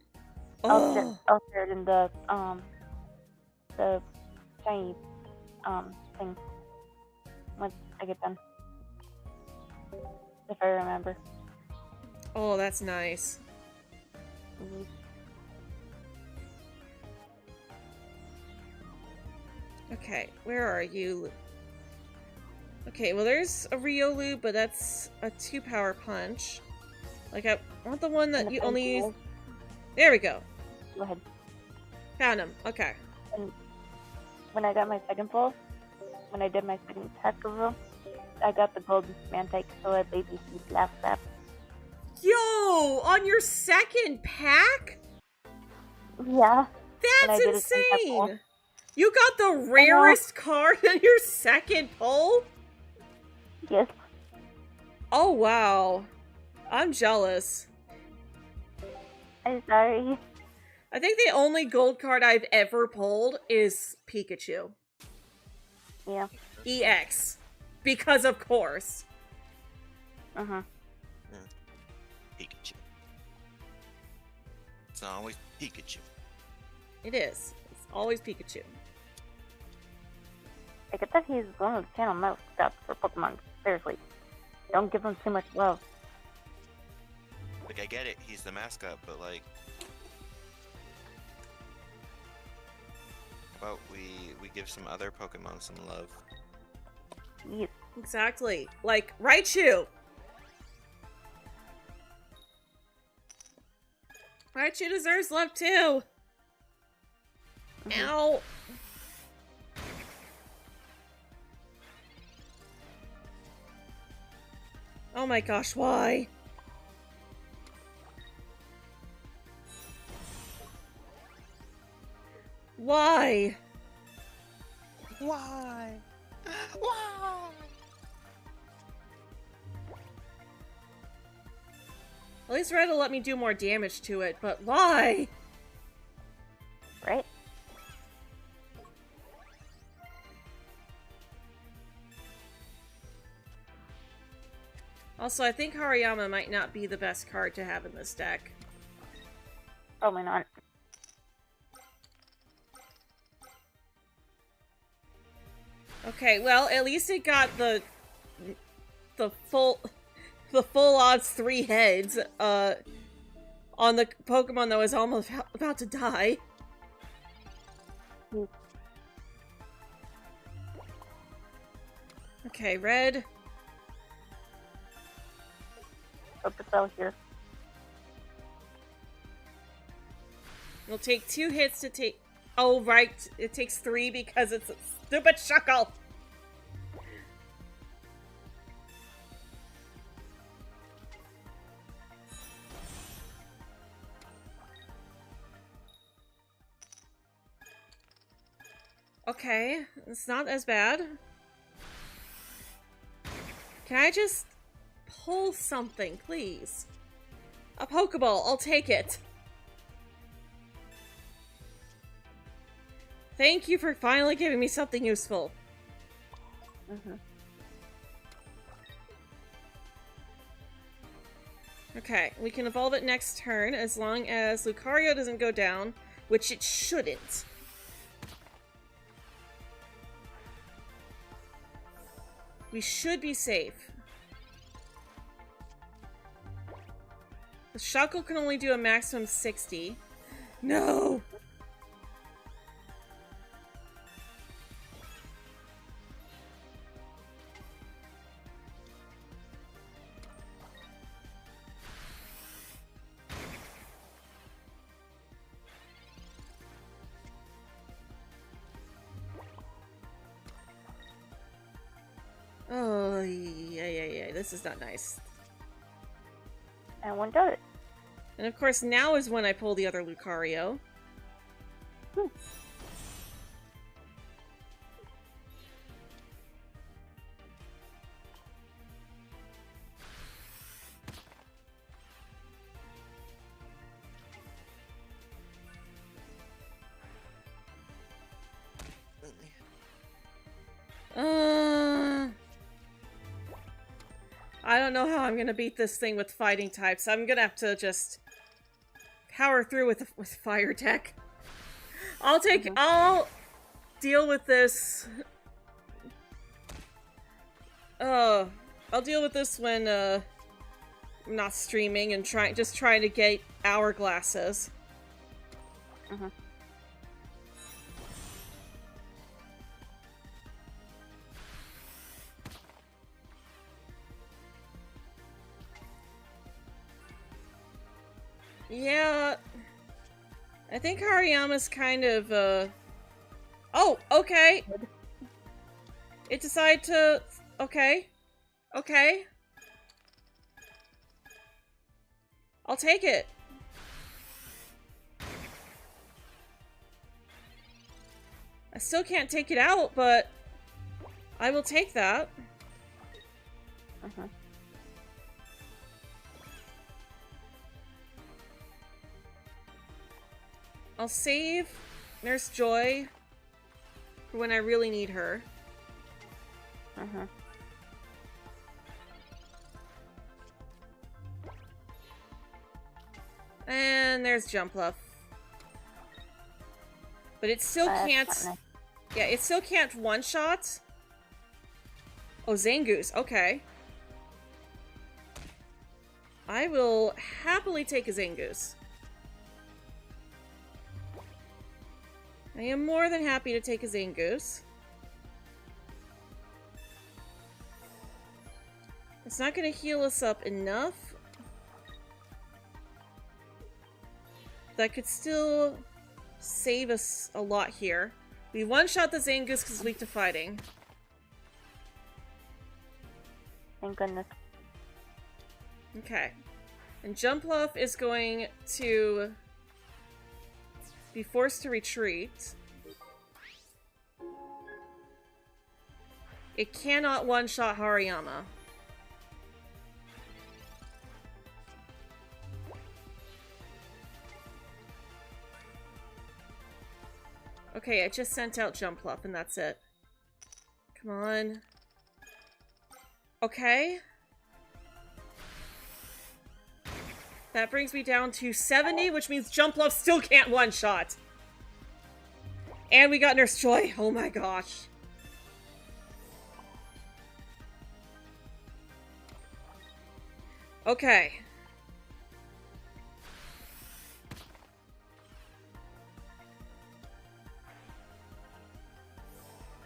Oh! I'll share it in the shiny, thing. Once I get done. If I remember. Oh, that's nice. Mhm. Okay, where are you? Okay, well there's a Riolu, but that's a 2-power punch. Like, I want the one that you only use... There we go. Go ahead. Found him. Okay. And when I got my second pull, when I did my second attack reveal, I got the golden Mantike, so I baby seed last step. Yo! On your second pack? Yeah. That's did a 10-pack pull. insane! You got the rarest card in your second pull? Yes. Oh, wow. I'm jealous. I'm sorry. I think the only gold card I've ever pulled is Pikachu. Yeah. EX. Because of course. Uh-huh. Pikachu. It's not always Pikachu. It is. It's always Pikachu. I get that he's one of the channel mascots for Pokemon. Seriously. Don't give him too much love. Like, I get it, he's the mascot, but like... How about we give some other Pokemon some love? Yes. Exactly. Like, Raichu! Raichu deserves love too! Ow! Oh my gosh, why? Why? Why? Why? At least Red will let me do more damage to it, but why? Right? Also, I think Hariyama might not be the best card to have in this deck. Probably not. Okay, well, at least it got the full odds 3 heads on the Pokemon that was almost about to die. Okay, Red. Put the cell here. It'll take 2 hits to take... Oh, right. It takes 3 because it's a stupid Shuckle. Okay, it's not as bad. Can I just pull something, please? A Pokeball, I'll take it. Thank you for finally giving me something useful. Okay, we can evolve it next turn as long as Lucario doesn't go down, which it shouldn't. We should be safe. The Shuckle can only do a maximum 60. No! Oh, yeah. This is not nice. And one does it. And of course, now is when I pull the other Lucario. I don't know how I'm gonna beat this thing with fighting types. I'm gonna have to just power through with fire tech. I'll deal with this. I'll deal with this when I'm not streaming and trying to get hourglasses. Yeah, I think Hariyama's kind of, Oh, okay! It decided to... Okay. Okay. I'll take it. I still can't take it out, but I will take that. I'll save Nurse Joy for when I really need her. And there's Jumpluff. But it still can't... Yeah, it still can't one-shot. Oh, Zangoose. Okay. I will happily take a Zangoose. I am more than happy to take a Zangoose. It's not going to heal us up enough. That could still save us a lot here. We one-shot the Zangoose because it's weak to fighting. Thank goodness. Okay. And Jumpluff is going to be forced to retreat. It cannot one-shot Hariyama. Okay, I just sent out Jumpluff and that's it. Come on. Okay. That brings me down to 70, which means Jumpluff still can't one-shot. And we got Nurse Joy. Oh my gosh. Okay.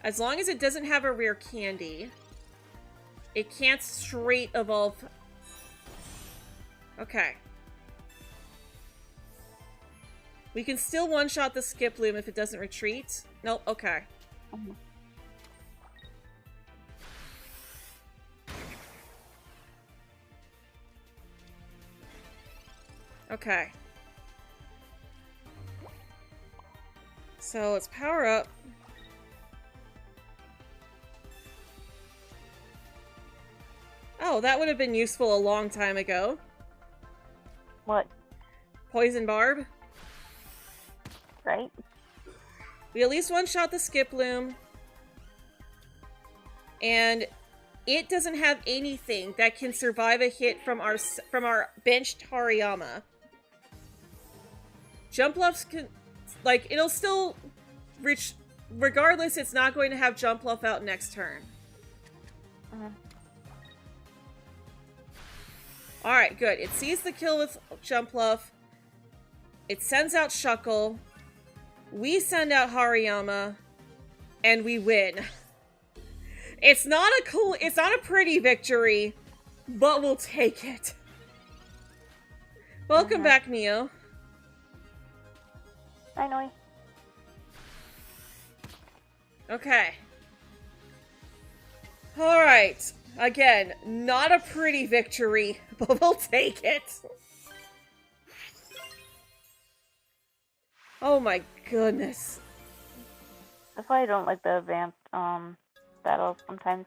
As long as it doesn't have a rare candy, it can't straight evolve. Okay. We can still one-shot the Skiploom if it doesn't retreat. Nope, okay. Mhm. Okay. So let's power up. Oh, that would have been useful a long time ago. What? Poison Barb. Right? We at least one-shot the Skiploom. And it doesn't have anything that can survive a hit from our benched Hariyama. Jumpluffs can... Like, it'll still reach... Regardless, it's not going to have Jumpluff out next turn. Alright, good. It sees the kill with Jumpluff. It sends out Shuckle. We send out Hariyama. And we win. It's not a pretty victory, but we'll take it. Welcome back, Neo. I know. Okay. Alright. Again, not a pretty victory, but we'll take it. Oh my goodness. That's why I don't like the advanced battles sometimes.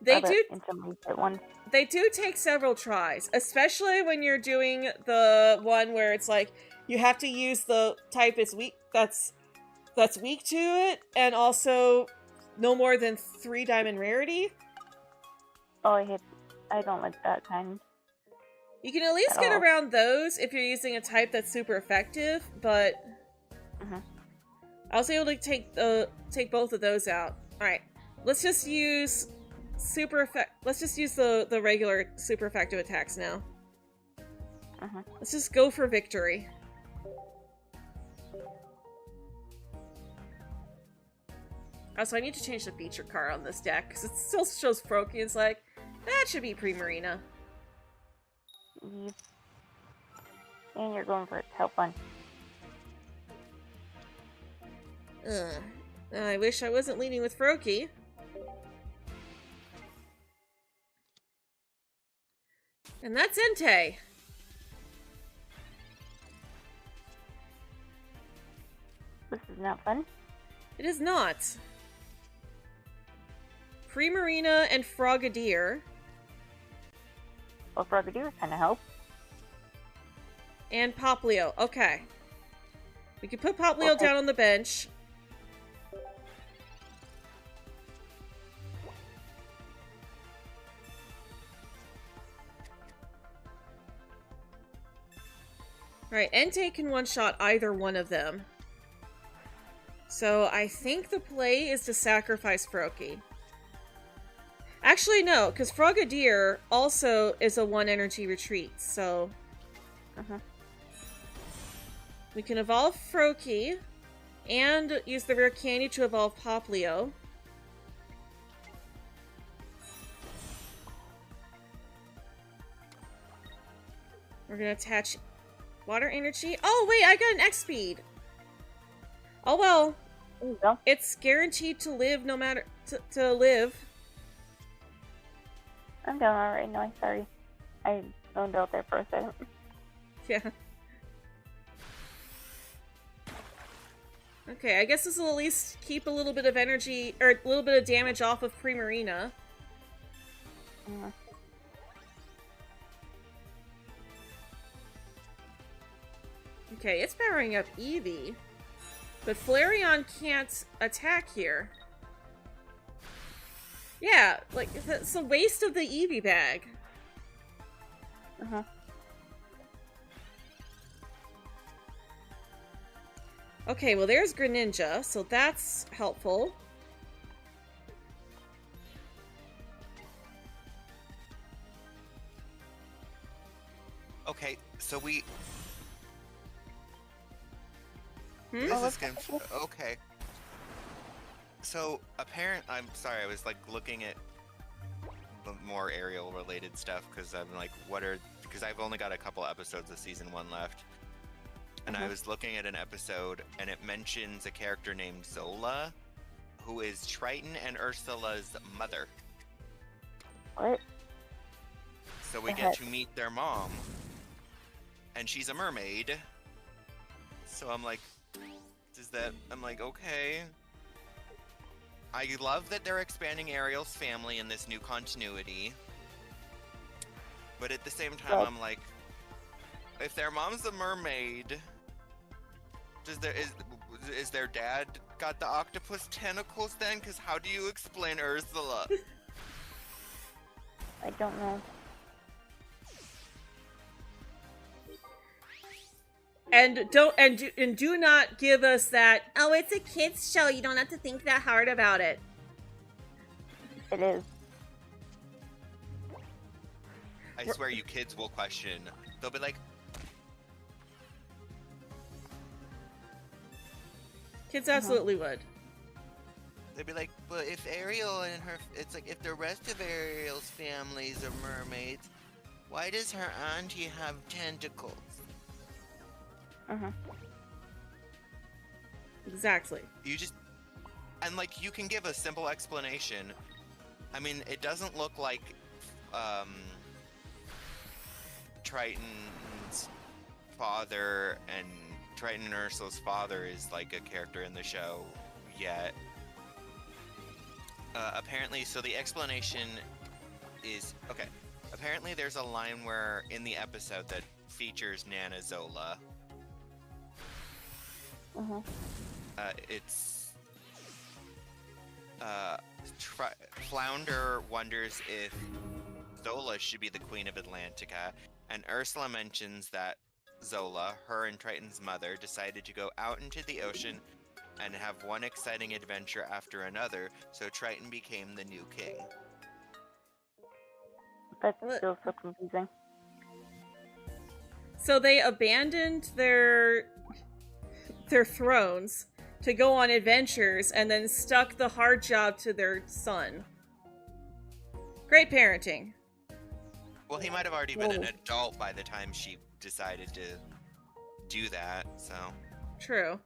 They do intermediate ones. They do take several tries, especially when you're doing the one where it's like you have to use the type that's weak to it, and also no more than 3 diamond rarity. Oh, I don't like that kind. You can at least get around those if you're using a type that's super effective, but I was able to take both of those out. All right, let's just use Let's just use the regular super effective attacks now. Let's just go for victory. Also, I need to change the feature card on this deck because it still shows Froakie. It's like that should be Primarina. Yep. And you're going for it. How fun. I wish I wasn't leading with Froakie. And that's Entei. This is not fun. It is not. Primarina and Frogadier. Well, Frogadier kind of helps. And Poplio. Okay. We can put Poplio down on the bench. Alright, Entei can one-shot either one of them. So I think the play is to sacrifice Froakie. Actually, no, because Frogadier also is a 1 energy retreat, so... We can evolve Froakie, and use the rare candy to evolve Poplio. We're gonna attach water energy. Oh, wait, I got an X speed! Oh, well. There you go. It's guaranteed to live no matter... to live. I'm doing alright. No, I'm sorry. I zoned out there for a second. Yeah. Okay, I guess this will at least keep a little bit of energy, or a little bit of damage off of Primarina. Okay, it's powering up Eevee. But Flareon can't attack here. Yeah, like, it's a waste of the Eevee bag. Okay, well there's Greninja, so that's helpful. Okay, so we... Hmm? This is okay. So, I'm sorry, I was like looking at the more aerial related stuff because I'm like, because I've only got a couple episodes of season 1 left. and I was looking at an episode, and it mentions a character named Zola, who is Triton and Ursula's mother. What? So we get to meet their mom, and she's a mermaid. So I'm like, okay. I love that they're expanding Ariel's family in this new continuity. But at the same time, Right. I'm like, if their mom's a mermaid, is their dad got the octopus tentacles then? Because how do you explain Ursula? I don't know. And do not give us that, oh, it's a kids show, you don't have to think that hard about it. It is. I swear you kids will question. They'll be like, Kids absolutely would. they'd be like, but if Ariel and her, it's like, if the rest of Ariel's families are mermaids, why does her auntie have tentacles? Exactly. You just, and like, you can give a simple explanation. I mean, it doesn't look like, Triton's father and Triton and Ursula's father is like a character in the show yet. Apparently, so the explanation is, okay, apparently there's a line where, in the episode that features Nana Zola, it's, Flounder wonders if Zola should be the Queen of Atlantica, and Ursula mentions that Zola, her and Triton's mother, decided to go out into the ocean and have one exciting adventure after another, so Triton became the new king. That's What? still so confusing. So they abandoned their thrones to go on adventures and then stuck the hard job to their son. Great parenting. Well, he might have already been an adult by the time she decided to do that, so... True.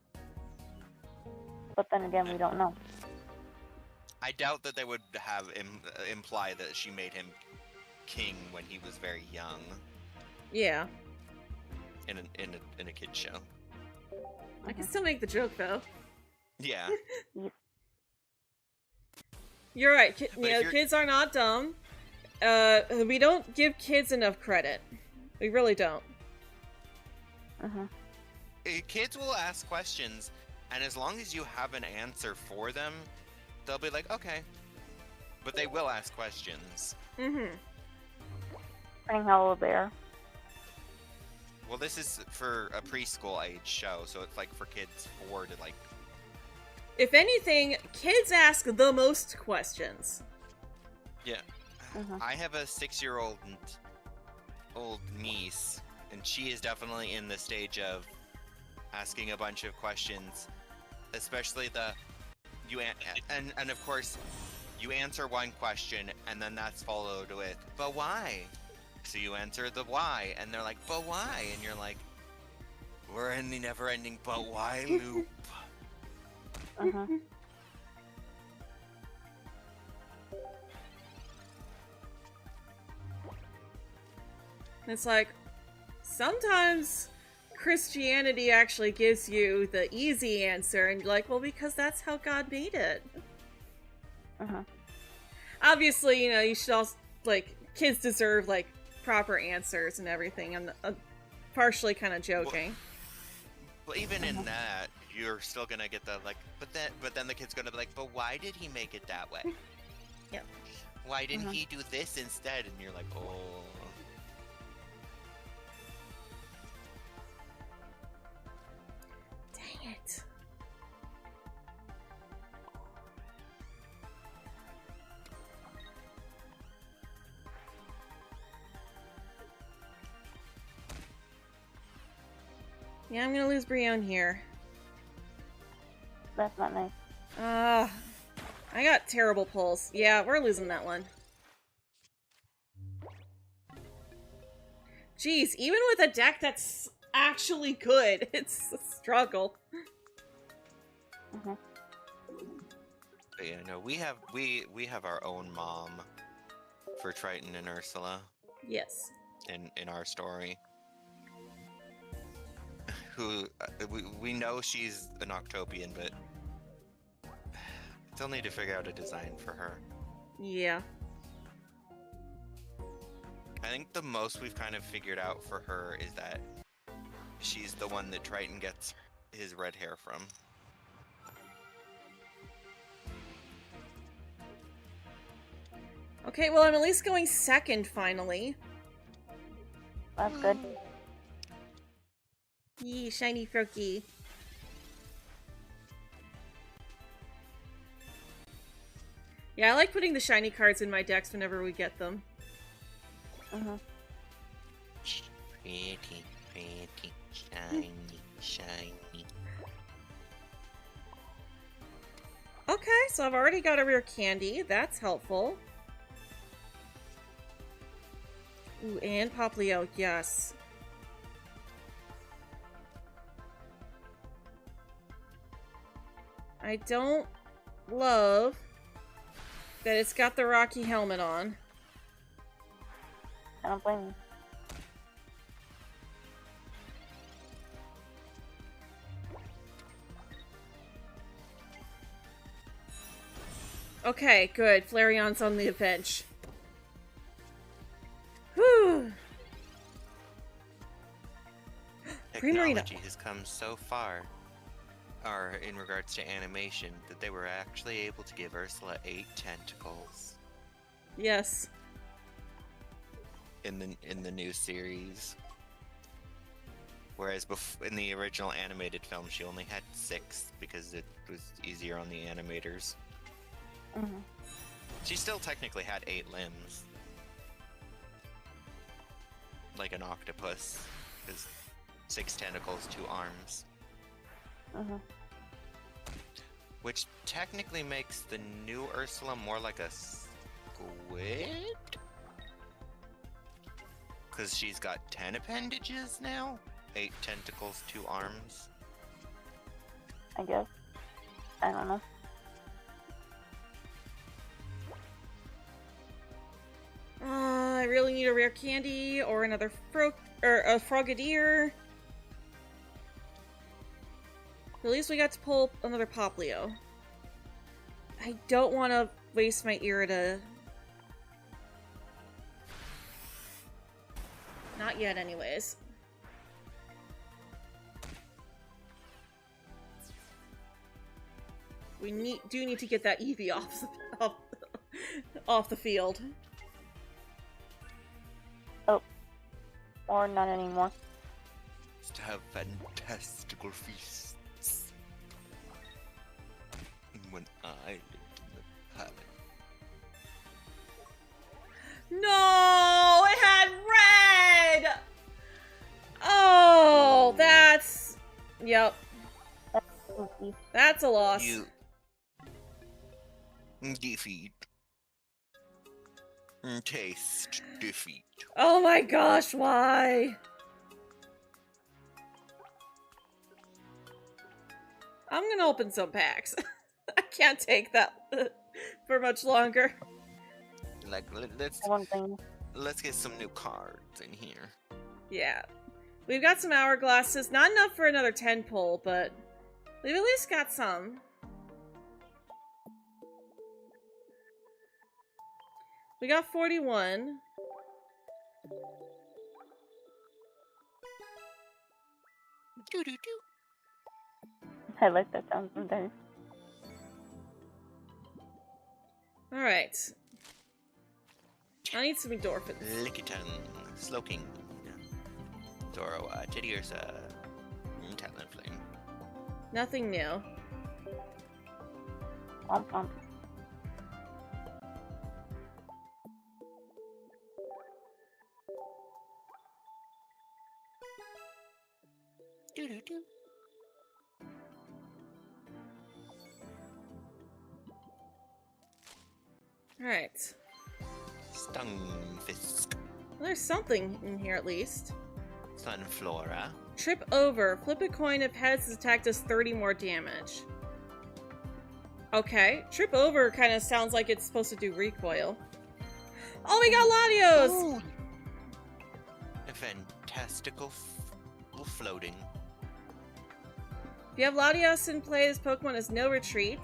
But then again, we don't know. I doubt that they would have imply that she made him king when he was very young Yeah. in a kid's show. I can still make the joke though. Yeah. You're right. But if you're- Kids are not dumb. We don't give kids enough credit. We really don't. Kids will ask questions, and as long as you have an answer for them, they'll be like, okay. But they will ask questions. Mm-hmm. Depending how old they are. Well, this is for a preschool age show, so it's like for kids 4 to like... If anything, kids ask the most questions. Yeah. I have a 6-year-old niece, and she is definitely in the stage of asking a bunch of questions, especially and of course, you answer one question, and then that's followed with, but why? So you answer the why, and they're like, but why? And you're like, we're in the never-ending but why loop. It's like, sometimes Christianity actually gives you the easy answer, and you're like, well, because that's how God made it. Obviously, you should also, like, kids deserve, like, proper answers and everything. I'm partially kind of joking. Well, even in that, you're still gonna get the, like, but then the kid's gonna be like, but why did he make it that way? Yep. Why didn't he do this instead? And you're like, oh... Dang it. Yeah, I'm gonna lose Brienne here. That's not nice. I got terrible pulls. Yeah, we're losing that one. Jeez, even with a deck that's actually good. It's a struggle. Mhm. But yeah, no, we have our own mom for Triton and Ursula Yes. in our story. Who we know she's an Octopian, but still need to figure out a design for her. Yeah. I think the most we've kind of figured out for her is that she's the one that Triton gets his red hair from. Okay, well, I'm at least going second finally. That's good. Yee, shiny Froakie. Yeah, I like putting the shiny cards in my decks whenever we get them. Mhm. Pretty, shiny, shiny. Okay, so I've already got a rare candy. That's helpful. Ooh, and Poplio, yes. I don't love that it's got the Rocky helmet on. I don't blame you. Okay, good. Flareon's on the bench. Whew. Primarina. Technology has come so far, or in regards to animation, that they were actually able to give Ursula 8 tentacles Yes. in the new series. Whereas in the original animated film, she only had 6 because it was easier on the animators. Mhm. She still technically had 8 limbs. Like an octopus. Because 6 tentacles, 2 arms. Mhm. Which technically makes the new Ursula more like a squid? Because she's got 10 appendages now? 8 tentacles, 2 arms. I guess. I don't know. I really need a rare candy or another a Frogadier. At least we got to pull another Poplio. I don't want to waste my Irida. Not yet, anyways. We do need to get that Eevee off the field. Or not anymore. Just to have fantastical feasts. When I lived in the palace. No, it had red. Oh, that's yep. Spooky. That's a loss. You defeat. Taste defeat. Oh my gosh, why? I'm gonna open some packs. I can't take that for much longer. Like One thing. let's get some new cards in here. Yeah. We've got some hourglasses. Not enough for another 10 pull, but we've at least got some. We got 41. I like that sound sometimes. Alright. I need some endorphins. Lickitung, Slowking, Zoroa, Teddiursa, Talonflame. Nothing new. Womp womp. Doo-doo-doo. Alright. Stunfisk, Well, there's something in here at least. Sunflora, Trip over. Flip a coin if heads. This attack does 30 more damage. Okay. Trip over kind of sounds like it's supposed to do recoil. Oh, we got Latios! Ooh. A fantastical floating. If you have Latios in play, this Pokemon has no retreat.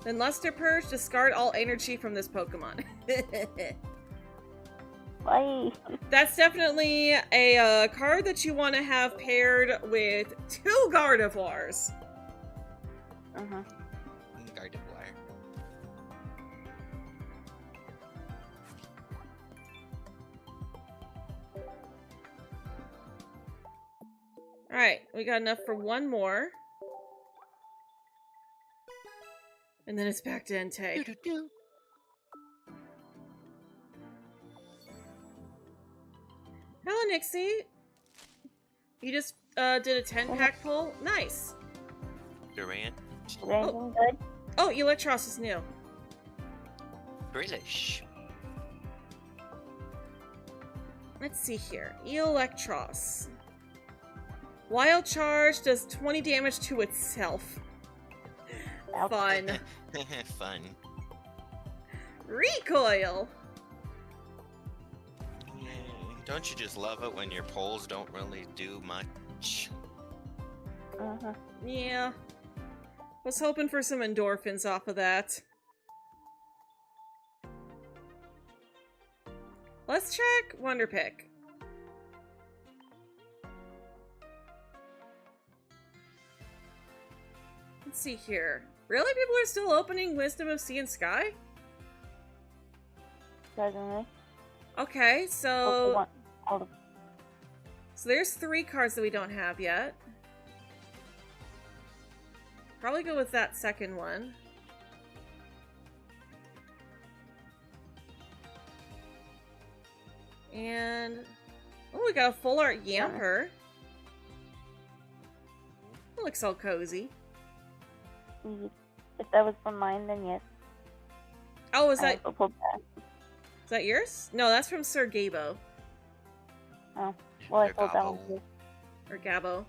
Then Luster Purge, discard all energy from this Pokemon. Why? That's definitely a card that you want to have paired with 2 Gardevoirs. Gardevoir. Alright, we got enough for 1 more. And then it's back to Entei. Doo-doo-doo. Hello, Nixie. You just did a 10-pack pull? Nice. Durant. Is anything good? Oh, Electros is new. Brillish. Let's see here. Electros. Wild Charge does 20 damage to itself. Ouch. Fun. Fun. Recoil! Yay. Don't you just love it when your polls don't really do much? Yeah. Was hoping for some endorphins off of that. Let's check Wonder Pick. Let's see here. Really? People are still opening Wisdom of Sea and Sky? Surprisingly. Okay, so... All the So there's 3 cards that we don't have yet. Probably go with that second one. And... oh, we got a full art Yamper. It looks all cozy. If that was from mine, then yes. Oh, is I that... also pulled that. is that yours? No, that's from Sir Gabo. Oh, well, I Or pulled that one Gobbo. too. Or Gabo.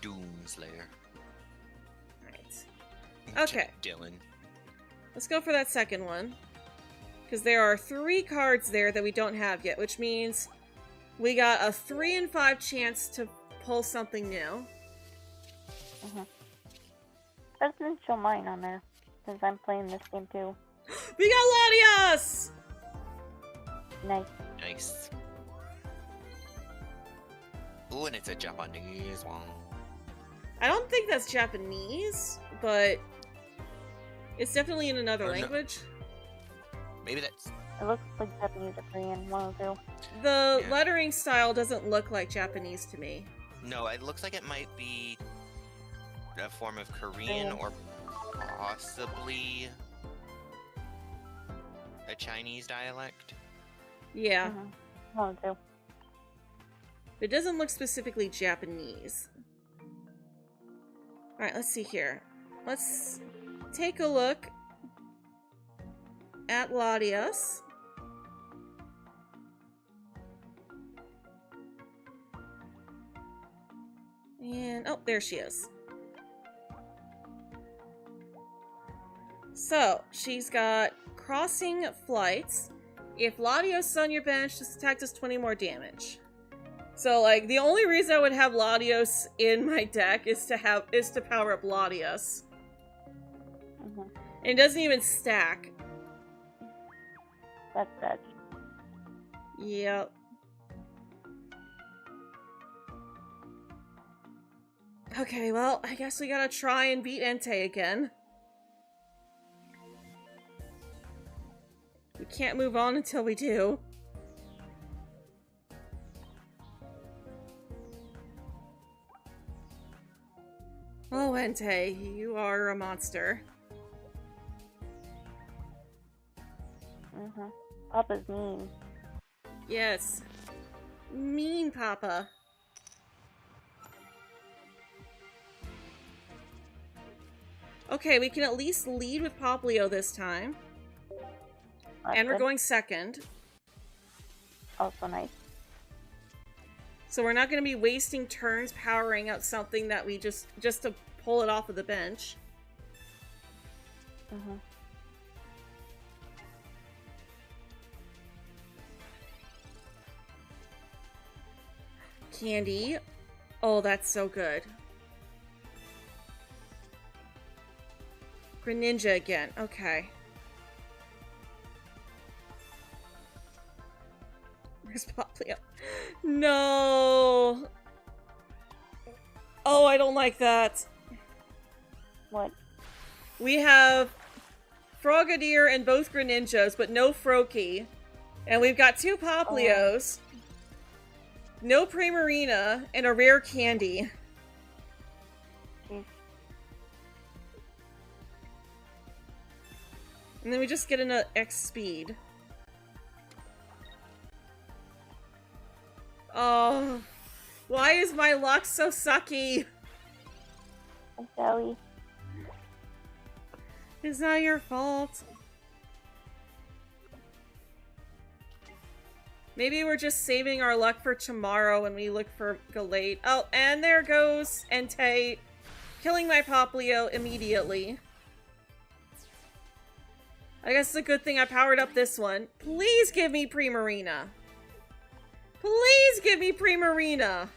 Doomslayer. Right. Okay. Dylan. Let's go for that second one. Because there are 3 cards there that we don't have yet, which means we got a 3 in 5 chance to pull something new. I didn't show mine on there, since I'm playing this game too. We got Latias! Nice. Nice. Ooh, and it's a Japanese one. I don't think that's Japanese, but it's definitely in another Or no. language. Maybe that's... It looks like Japanese or Korean, one of the two. The Yeah. lettering style doesn't look like Japanese to me. No, it looks like it might be a form of Korean or possibly a Chinese dialect. Yeah, One of the two. it doesn't look specifically Japanese. Alright, let's see here. Let's take a look at Latias. And, oh, there she is. So, she's got Crossing Flights. If Latios is on your bench, this attack does 20 more damage. So, like, the only reason I would have Latios in my deck is to power up Latios. And it doesn't even stack. That's sad. Yep. Okay, well, I guess we gotta try and beat Entei again. We can't move on until we do. Oh, Entei, you are a monster. Papa's mean. Yes. Mean Papa. Okay, we can at least lead with Poplio this time. That's And we're good. going second. Also nice. So we're not going to be wasting turns powering up something that we just to pull it off of the bench. Mhm. Candy. Oh, that's so good. Greninja again. Okay. Where's Poplio? No. Oh, I don't like that. What? We have Frogadier and both Greninjas, but no Froakie. And we've got 2 Poplios. No Primarina, and a rare candy. Jeez. And then we just get an X speed. Oh, why is my luck so sucky? I'm sorry. It's not your fault. Maybe we're just saving our luck for tomorrow when we look for Galate. Oh, and there goes Entei, killing my Poplio immediately. I guess it's a good thing I powered up this one. Please give me Primarina. Please give me Primarina.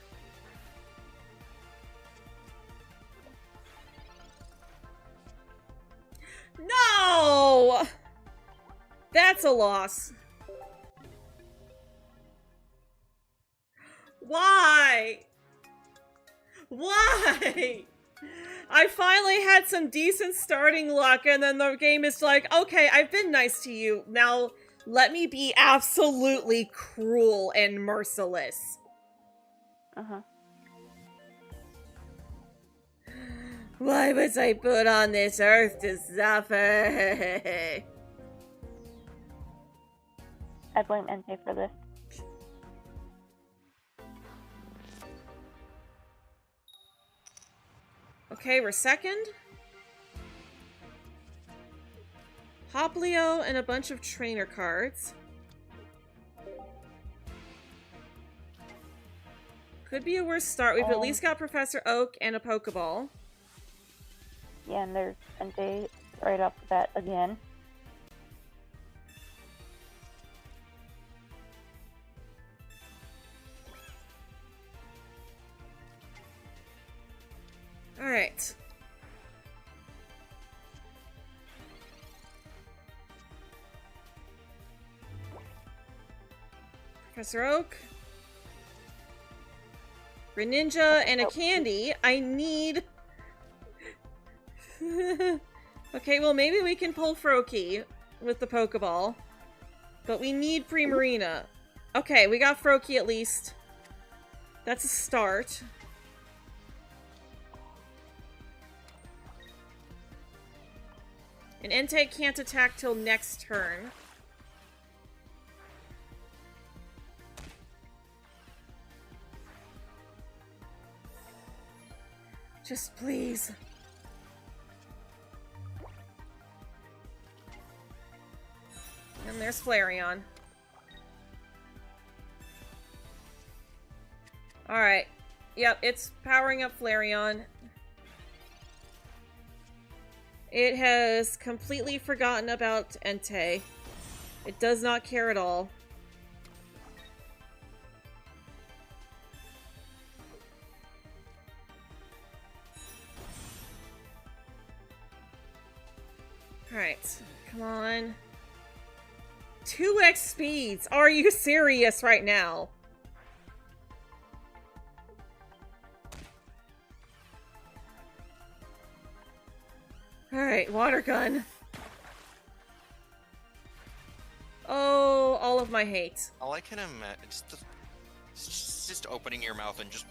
No! That's a loss. Why? Why? I finally had some decent starting luck, and then the game is like, okay, I've been nice to you. Now, let me be absolutely cruel and merciless. Uh-huh. Why was I put on this earth to suffer? I blame Entei for this. Okay, we're second. Poplio and a bunch of trainer cards. Could be a worse start. We've at least got Professor Oak and a Pokeball. Yeah, and there's Entei right off the bat again. Alright. Professor Oak. Greninja and a candy. I need... Okay, well maybe we can pull Froakie with the Pokeball. But we need Primarina. Okay, we got Froakie at least. That's a start. And Entei can't attack till next turn. Just please. And there's Flareon. Alright. Yep, it's powering up Flareon. It has completely forgotten about Entei. It does not care at all. Alright, come on. 2x speeds! Are you serious right now? Alright, water gun. Oh, all of my hate. All I can imagine, just opening your mouth and just...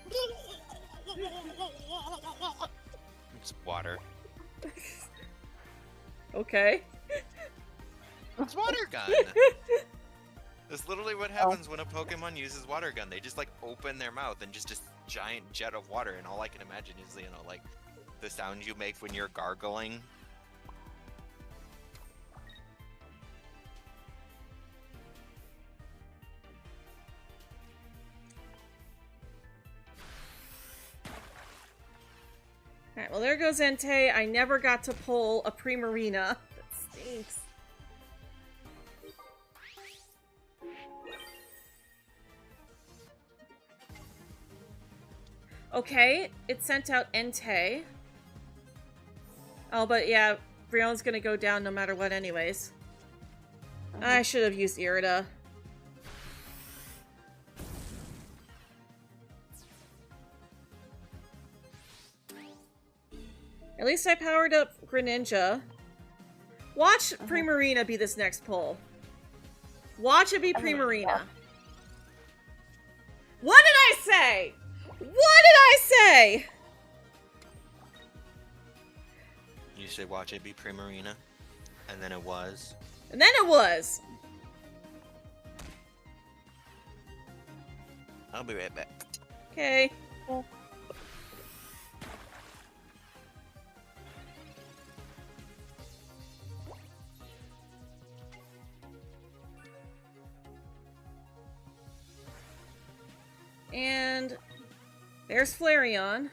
It's water. Okay. It's water gun! That's literally what happens when a Pokemon uses water gun. They just, like, open their mouth and just giant jet of water, and all I can imagine is, you know, like, the sound you make when you're gargling. Alright, well there goes Entei. I never got to pull a Primarina. That stinks. Okay, it sent out Entei. Oh, but yeah, Brionne's gonna go down no matter what anyways. I should have used Irida. At least I powered up Greninja. Watch Primarina be this next pull. Watch it be Primarina. What did I say? What did I say? You should watch it be Primarina. And then it was. And then it was. I'll be right back. Okay. Yeah. And there's Flareon.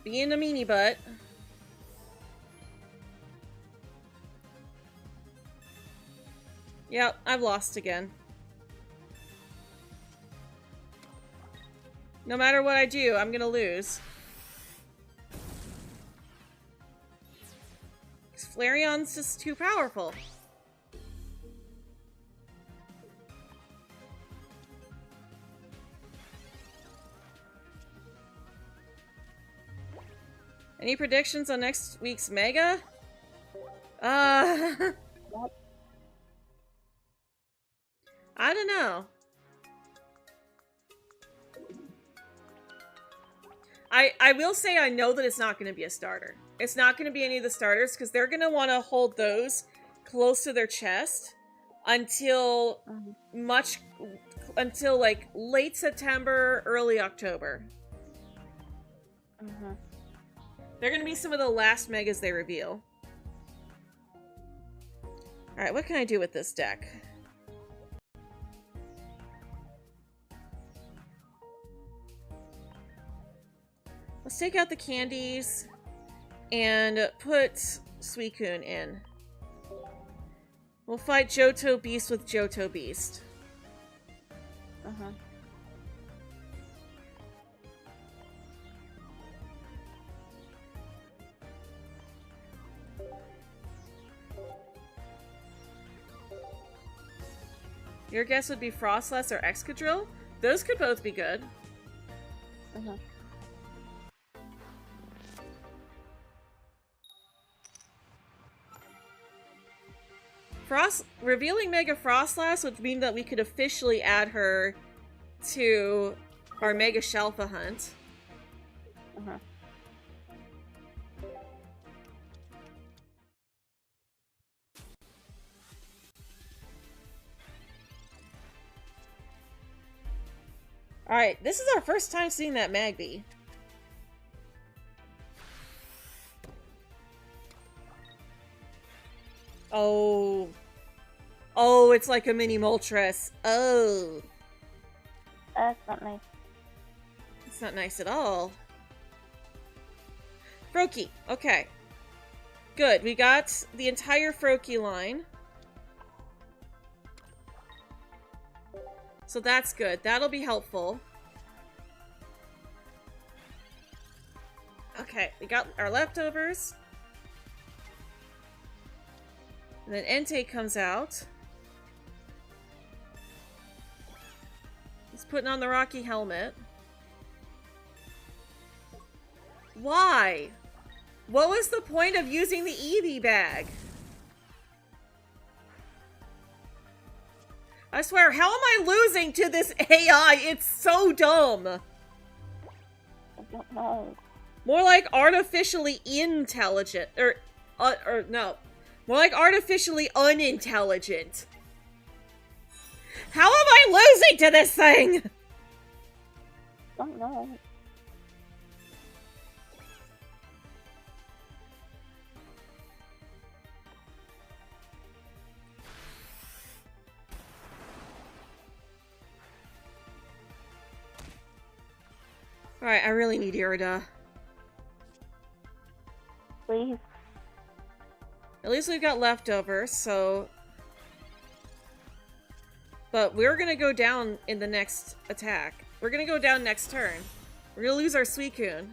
Being a meanie butt. Yep, I've lost again. No matter what I do, I'm gonna lose. 'Cause Flareon's just too powerful. Any predictions on next week's Mega? I don't know. I will say I know that it's not going to be a starter. It's not going to be any of the starters because they're going to want to hold those close to their chest until until like late September, early October. They're going to be some of the last Megas they reveal. Alright, what can I do with this deck? Let's take out the candies and put Suicune in. We'll fight Johto Beast with Johto Beast. Your guess would be Frostless or Excadrill? Those could both be good. Revealing Mega Frostlass would mean that we could officially add her to our Mega Shelfa hunt. Alright, this is our first time seeing that Magby. Oh. Oh, it's like a mini Moltres. Oh. That's not nice. It's not nice at all. Froakie. Okay. Good. We got the entire Froakie line. So that's good. That'll be helpful. Okay, we got our leftovers. And then Entei comes out. He's putting on the Rocky helmet. Why? What was the point of using the Eevee bag? I swear, how am I losing to this AI? It's so dumb. I don't know. More like artificially intelligent. Or no. More like artificially unintelligent. How am I losing to this thing? Don't know. Alright, I really need Irida. please. At least we've got leftovers, so... But we're gonna go down in the next attack. We're gonna go down next turn. We're gonna lose our Suicune.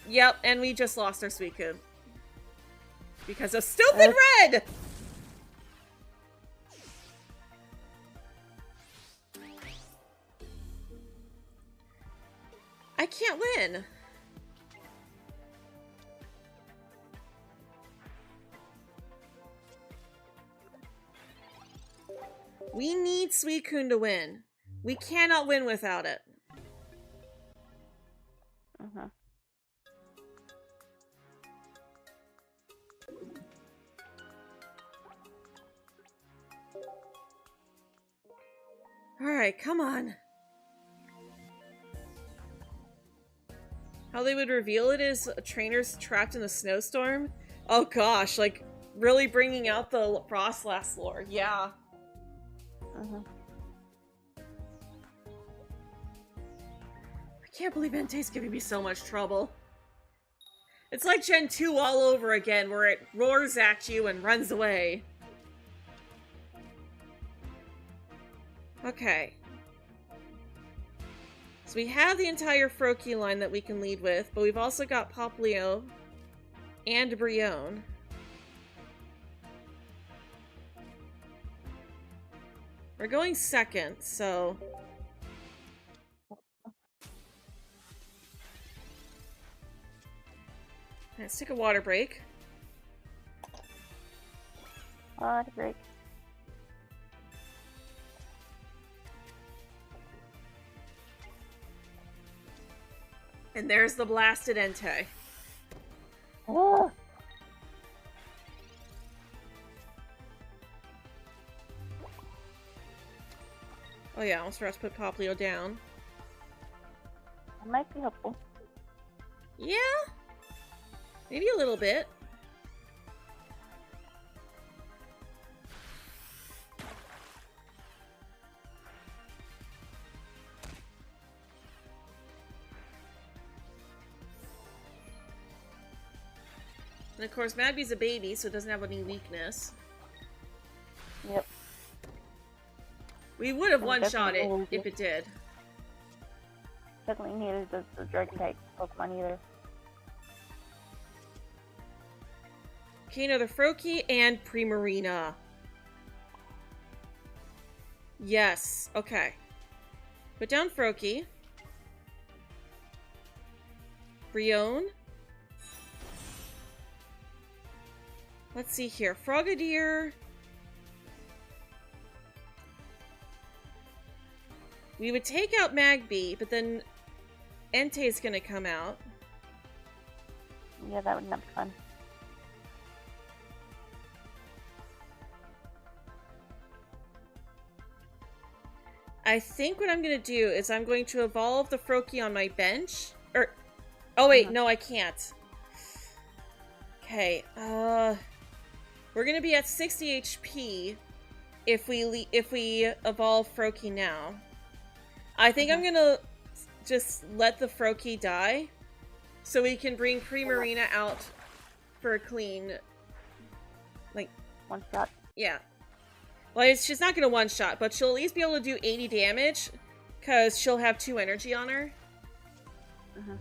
Yep, and we just lost our Suicune. Because of stupid red! I can't win. We need Suicune to win. We cannot win without it. Uh-huh. Alright, come on. How they would reveal it is a trainer's trapped in a snowstorm? Oh gosh, like, really bringing out the Frostlass lore. Yeah. Uh-huh. I can't believe Entei's giving me so much trouble. It's like Gen 2 all over again, where it roars at you and runs away. Okay. So we have the entire Froakie line that we can lead with, but we've also got Popplio and Brionne. We're going second, so... Let's take a water break. Water break. And there's the blasted Entei. Oh. Oh yeah, I almost forgot to put Popplio down. That might be helpful. Yeah? Maybe a little bit. And of course, Magby's a baby, so it doesn't have any weakness. Yep. We would have Oh, one-shot it definitely. if it did. Definitely neither does the Dragon type Pokemon either. Okay, another Froakie and Primarina. Yes, okay. Put down Froakie. Brionne. Let's see here. Frogadier. We would take out Magby, but then Entei's gonna come out. Yeah, that would not be fun. I think what I'm gonna do is I'm going to evolve the Froakie on my bench. Oh wait, no I can't. Okay, we're gonna be at 60 HP if we evolve Froakie now. I think I'm gonna just let the Froakie die, so we can bring Primarina out for a clean, like, One shot. yeah. Well, she's not gonna one-shot, but she'll at least be able to do 80 damage, because she'll have 2 energy on her. Uh-huh.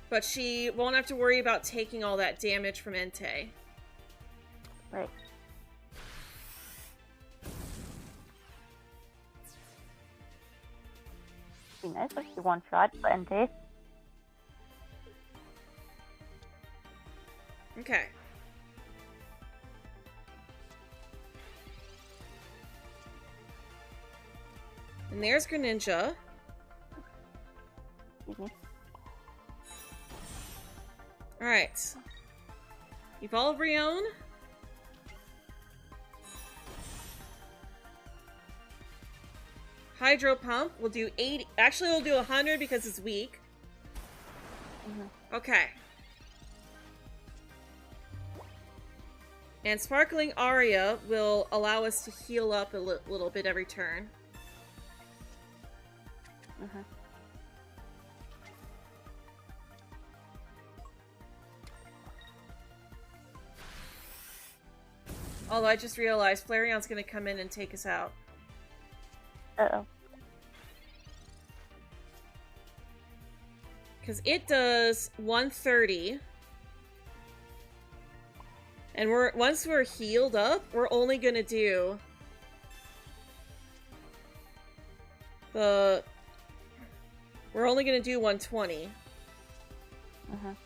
But she won't have to worry about taking all that damage from Entei. Right. Be nice if she one shot, but Entei. Okay. And there's Greninja. Excuse me. Alright. Evolve Brionne. Hydro Pump. We'll do 80. Actually, we'll do 100 because it's weak. Okay. And Sparkling Aria will allow us to heal up a little bit every turn. Mhm. Although I just realized Flareon's gonna come in and take us out. Uh-oh. Because it does 130. And once we're healed up, we're only gonna do we're only gonna do 120. Mhm.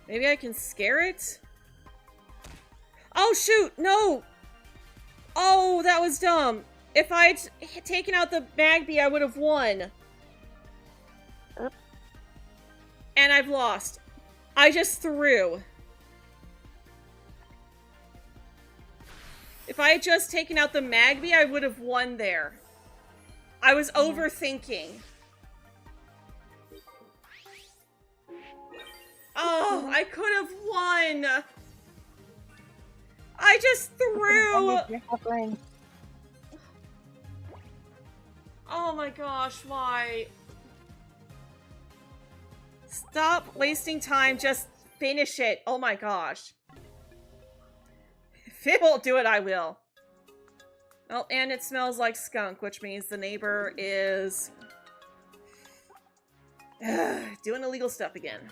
Maybe I can scare it? Oh shoot, no! Oh, that was dumb. If I'd taken out the Magby, I would have won. Oops. And I've lost. I just threw. If I had just taken out the Magby, I would have won there. I was overthinking. Oh, I could have won. I just threw. You're suffering. Oh my gosh, why? Stop wasting time, just finish it. Oh my gosh. If it won't do it, I will. Oh, and it smells like skunk, which means the neighbor is doing illegal stuff again.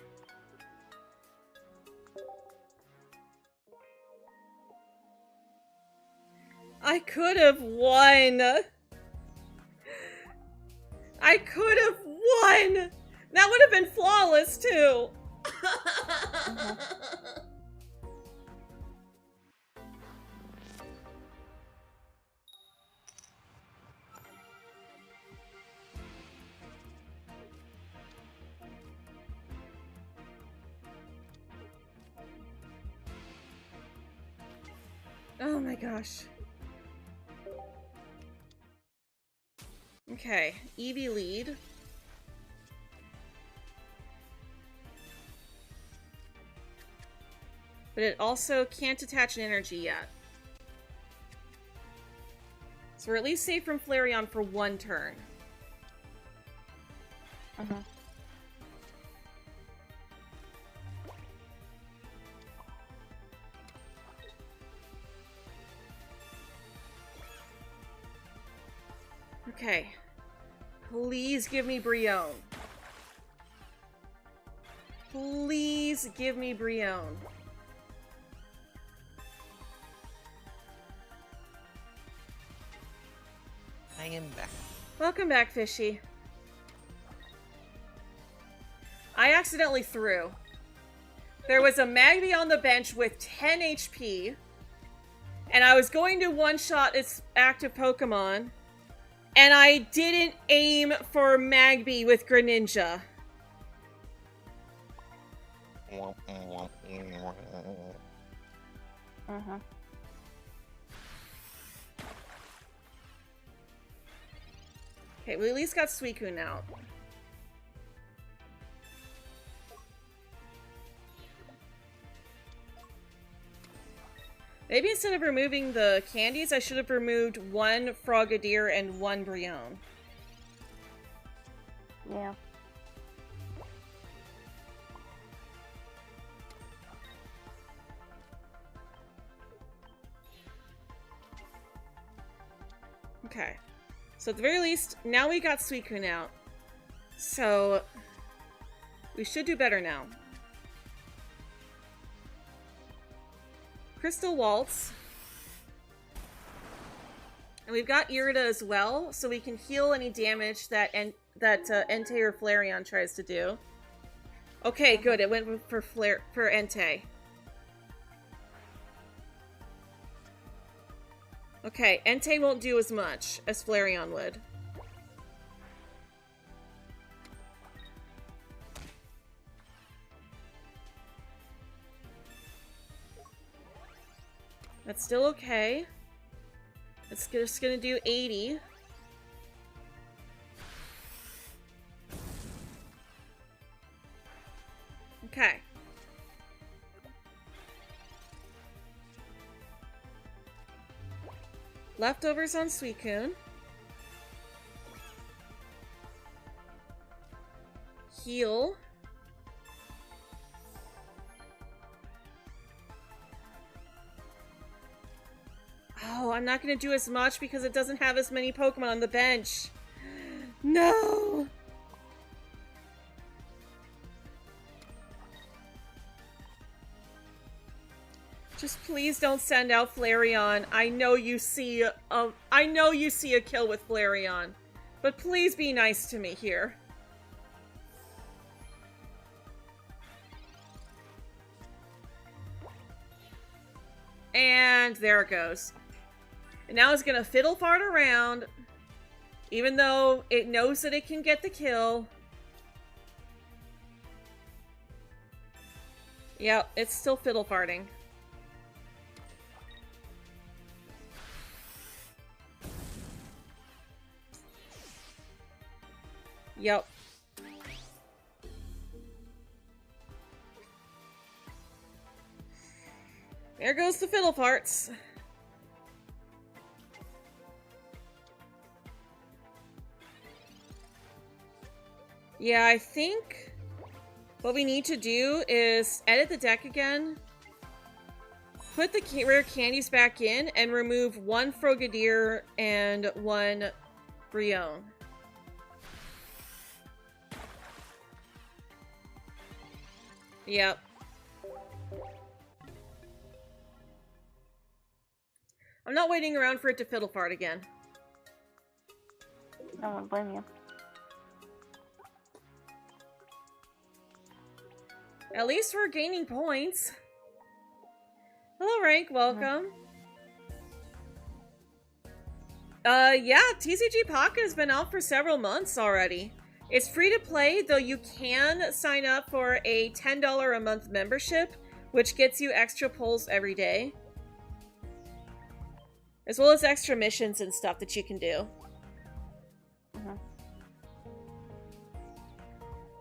I could have won. I could have won. That would have been flawless too. Oh my gosh. Okay, Eevee lead. But it also can't attach an energy yet. So we're at least safe from Flareon for one turn. Mhm. Okay. Please give me Brionne. Please give me Brionne. I am back. Welcome back, Fishy. I accidentally threw. There was a Magby on the bench with 10 HP, and I was going to one-shot its active Pokemon, and I didn't aim for Magby with Greninja. Mhm. Okay, we at least got Suicune out. Maybe instead of removing the candies, I should have removed one Frogadier and one Brionne. Yeah. Okay. So at the very least, now we got Suicune out. So we should do better now. Crystal Waltz. And we've got Irida as well, so we can heal any damage that Entei or Flareon tries to do. Okay, good. It went for Entei. Okay, Entei won't do as much as Flareon would. That's still okay. It's just gonna do 80. Okay. Leftovers on Suicune. Heal. Oh, I'm not going to do as much because it doesn't have as many Pokemon on the bench. No! Just please don't send out Flareon. I know you see a kill with Flareon. But please be nice to me here. And there it goes. And now it's gonna fiddle fart around, even though it knows that it can get the kill. Yep, it's still fiddle farting. Yep. There goes the fiddle farts. Yeah, I think what we need to do is edit the deck again, put the rare candies back in, and remove one Frogadier and one Brionne. Yep. I'm not waiting around for it to fiddle fart again. I won't blame you. At least we're gaining points. Hello, Rank. Welcome. Yeah, TCG Pocket has been out for several months already. It's free to play, though you can sign up for a $10 a month membership, which gets you extra pulls every day. As well as extra missions and stuff that you can do.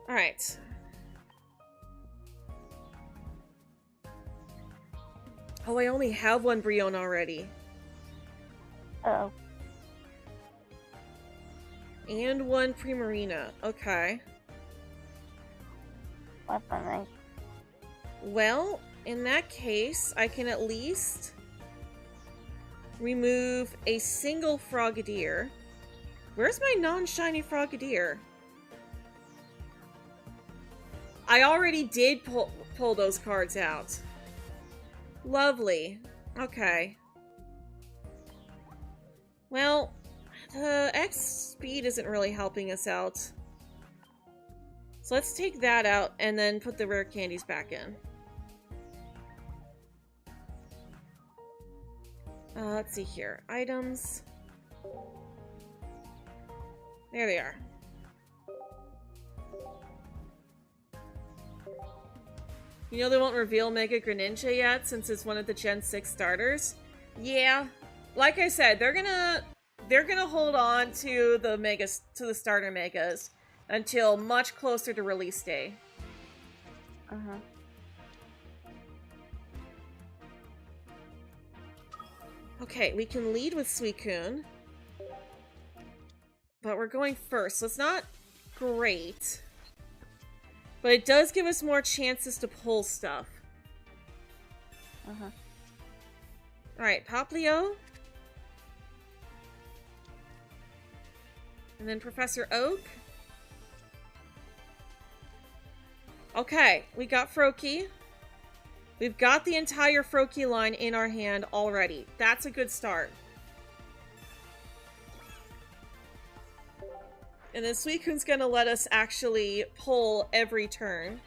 Alright. Oh, I only have one Brionne already. Uh-oh. And one Primarina. Okay. That's not nice. Well, in that case, I can at least remove a single Frogadier. Where's my non-shiny Frogadier? I already did pull those cards out. Lovely. Okay. Well, the X speed isn't really helping us out. So let's take that out and then put the rare candies back in. Let's see here. Items. There they are. You know they won't reveal Mega Greninja yet since it's one of the Gen 6 starters? Yeah. Like I said, they're gonna hold on to the starter Megas until much closer to release day. Okay, we can lead with Suicune. But we're going first, so it's not great. But it does give us more chances to pull stuff. Alright, Poplio. And then Professor Oak. Okay, we got Froakie. We've got the entire Froakie line in our hand already. That's a good start. And then Suicune's gonna let us actually pull every turn.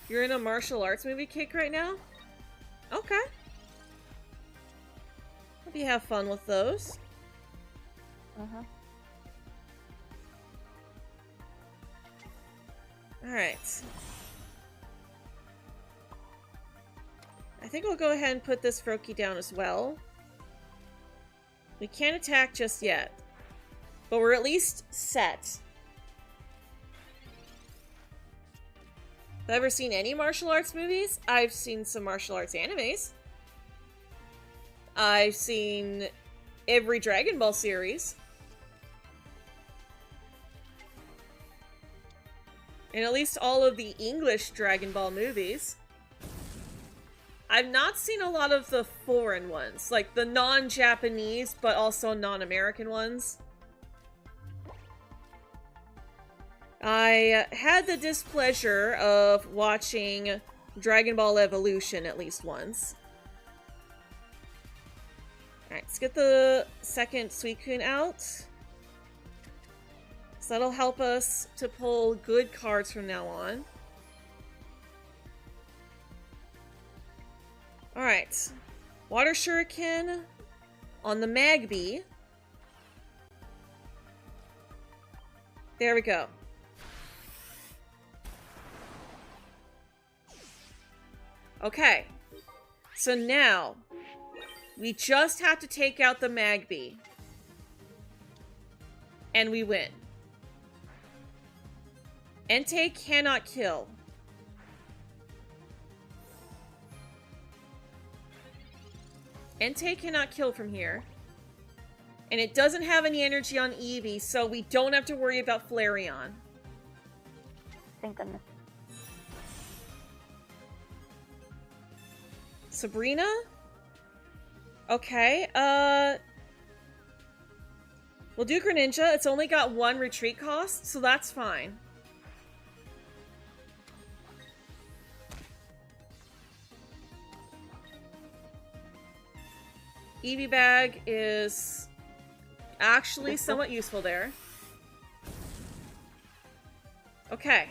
You're in a martial arts movie kick right now? Okay. Hope you have fun with those. Alright. I I think we'll go ahead and put this Froakie down as well. We can't attack just yet, but we're at least set. Have I ever seen any martial arts movies? I've seen some martial arts animes. I've seen every Dragon Ball series. And at least all of the English Dragon Ball movies. I've not seen a lot of the foreign ones, like the non-Japanese, but also non-American ones. I had the displeasure of watching Dragon Ball Evolution at least once. Alright, let's get the second Suicune out. So that'll help us to pull good cards from now on. Alright. Water Shuriken on the Magby. There we go. Okay. So now, we just have to take out the Magby. And we win. Entei cannot kill. Entei cannot kill from here. And it doesn't have any energy on Eevee, so we don't have to worry about Flareon. Thank goodness. Sabrina? Okay, we'll do Greninja. It's only got 1 retreat cost, so that's fine. Eevee Bag is actually somewhat useful there. Okay.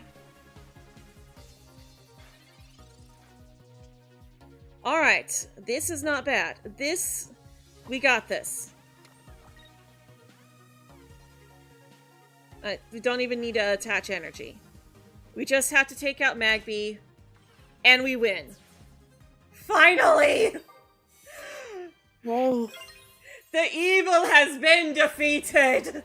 Alright, this is not bad. This, we got this. We don't even need to attach energy. We just have to take out Magby, and we win. Finally! Yay. The evil has been defeated!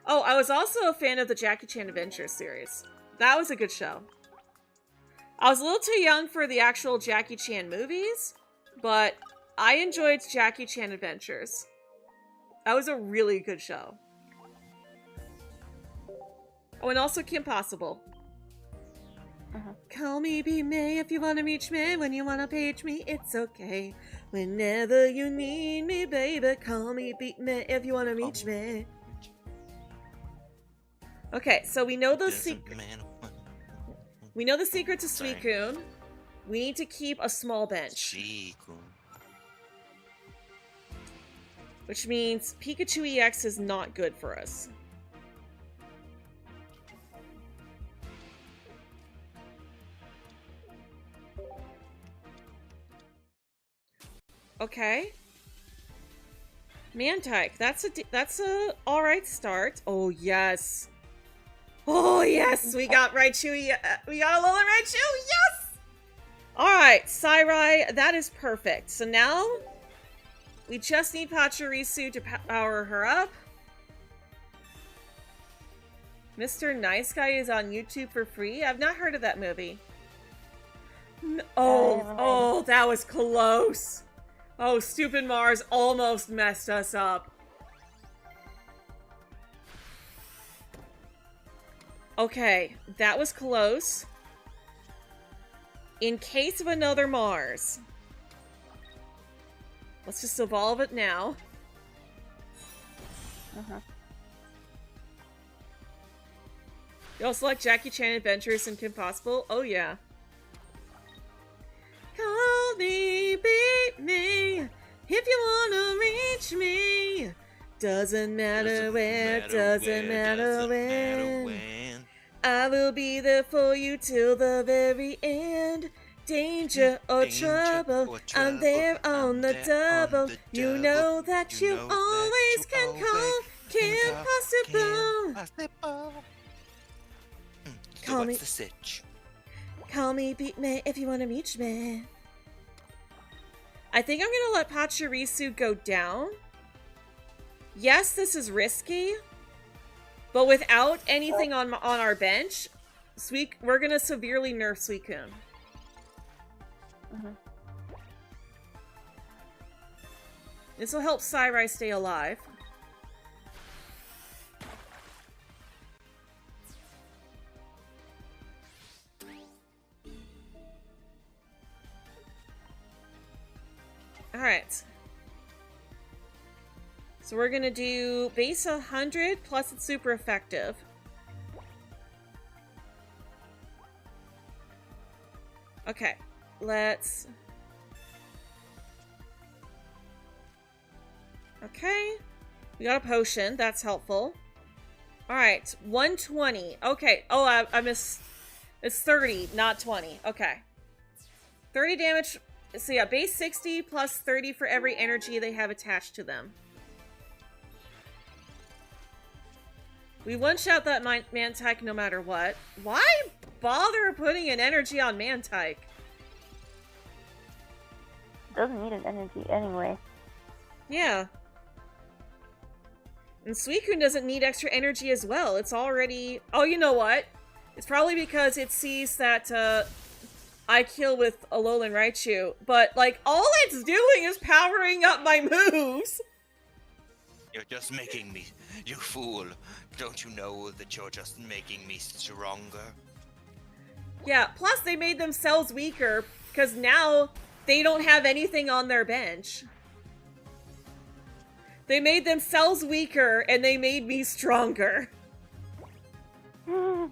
Oh, I was also a fan of the Jackie Chan Adventures series. That was a good show. I was a little too young for the actual Jackie Chan movies, but I enjoyed Jackie Chan Adventures. That was a really good show. Oh, and also Kim Possible. Call me, be me, if you wanna reach me, when you wanna page me, it's okay. Whenever you need me, baby, call me, beat me, if you wanna reach me. Okay, so we know the secret. We know the secret to Suicune. We need to keep a small bench. Which means Pikachu EX is not good for us. Okay. Mantike, that's a all right start. Oh yes. Oh yes, we got Raichu. We got a Alolan Raichu. Yes. All right, Sairai, that is perfect. So now we just need Pachirisu to power her up. Mr. Nice Guy is on YouTube for free. I've not heard of that movie. Oh, that was close. Oh, stupid Mars almost messed us up. Okay, that was close. In case of another Mars. Let's just evolve it now. You also like Jackie Chan Adventures and Kim Possible? Oh yeah. Call me, beat me, if you wanna reach me. Doesn't matter where, doesn't matter when. I will be there for you till the very end. Danger or trouble, I'm there on the double. You know that you always can call Kim Possible. Call what's me. the sitch? Call me, beat me if you want to reach me. I think I'm gonna let Pachirisu go down. Yes, this is risky, but without anything on our bench, we're gonna severely nerf Suicune. Mhm. This will help Sairai stay alive. Alright. So we're gonna do base 100 plus it's super effective. Okay, let's... Okay, we got a potion, that's helpful. Alright, 120. Okay, oh, I missed... It's 30, not 20. Okay. 30 damage... So yeah, base 60 plus 30 for every energy they have attached to them. We one-shot that Mantike no matter what. Why bother putting an energy on Mantike? Doesn't need an energy anyway. Yeah. And Suicune doesn't need extra energy as well. It's already... Oh, you know what? It's probably because it sees that, I kill with Alolan Raichu, but, like, all it's doing is powering up my moves! You're just making me... You fool. Don't you know that you're just making me stronger? Yeah, plus they made themselves weaker, because now they don't have anything on their bench. They made themselves weaker, and they made me stronger. But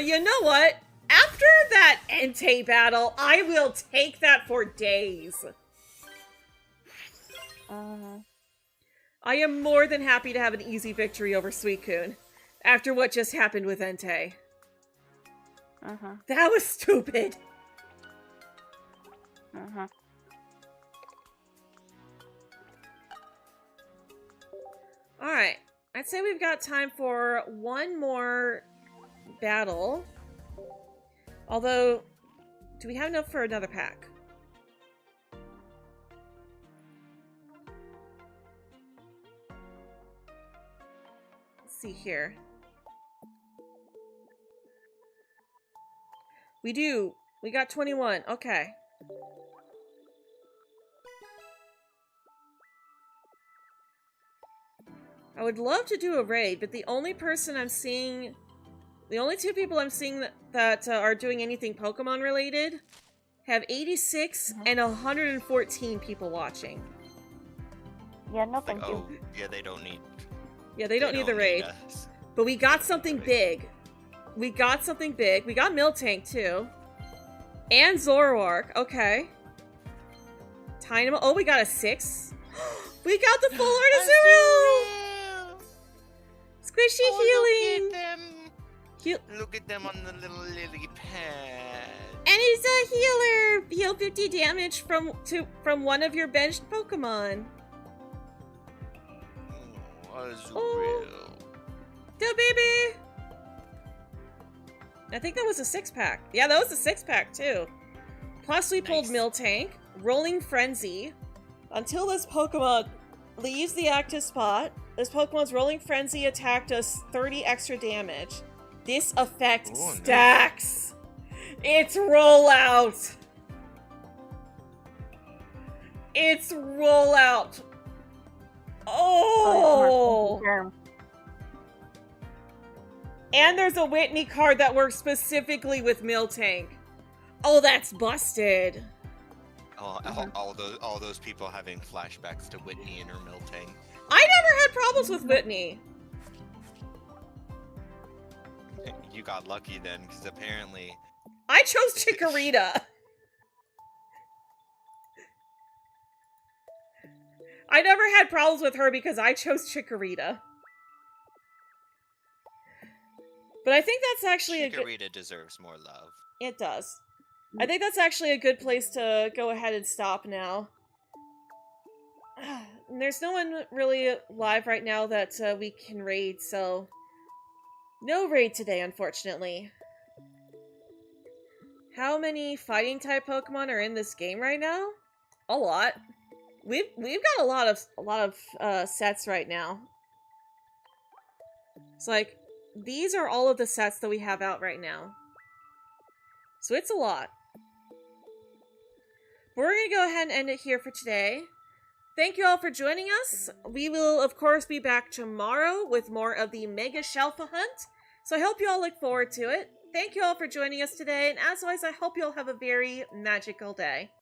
you know what? After that Entei battle, I will take that for days. I am more than happy to have an easy victory over Suicune after what just happened with Entei. That was stupid. Alright, I'd say we've got time for one more battle. Although, do we have enough for another pack? Let's see here. We do. We got 21. Okay. I would love to do a raid, but the only person I'm seeing... The only two people I'm seeing that are doing anything Pokemon related have 86 and 114 people watching. Yeah, no thank you. Oh, yeah, they don't need... Yeah, they don't need the raid. us. But we got something big. We got something big. We got Miltank, too. And Zoroark. Okay. Tynamo. Oh, we got a 6. We got the full Artisaurus! Squishy healing! Look at them! Heal. Look at them on the little lily pad. And he's a healer! Heal 50 damage from one of your benched Pokemon. Oh, Oh. Azurill. The baby! I think that was a 6-pack. Yeah, that was a 6-pack, too. Plus, we pulled Nice. Miltank, Rolling Frenzy. Until this Pokemon leaves the active spot, this Pokemon's Rolling Frenzy attacked us 30 extra damage. This effect Ooh, nice. stacks! It's rollout! It's rollout! Oh! And there's a Whitney card that works specifically with Miltank. Oh, that's busted. All those people having flashbacks to Whitney and her Miltank. I never had problems with Whitney. You got lucky then, because apparently... I chose Chikorita. I never had problems with her because I chose Chikorita. But I think that's actually a good... Chikorita deserves more love. It does. I think that's actually a good place to go ahead and stop now. There's no one really live right now that we can raid, so... No raid today, unfortunately. How many fighting type Pokemon are in this game right now? A lot. We've got a lot of sets right now. It's like these are all of the sets that we have out right now. So it's a lot. We're going to go ahead and end it here for today. Thank you all for joining us. We will, of course, be back tomorrow with more of the Mega Shelfa Hunt. So I hope you all look forward to it. Thank you all for joining us today. And as always, I hope you all have a very magical day.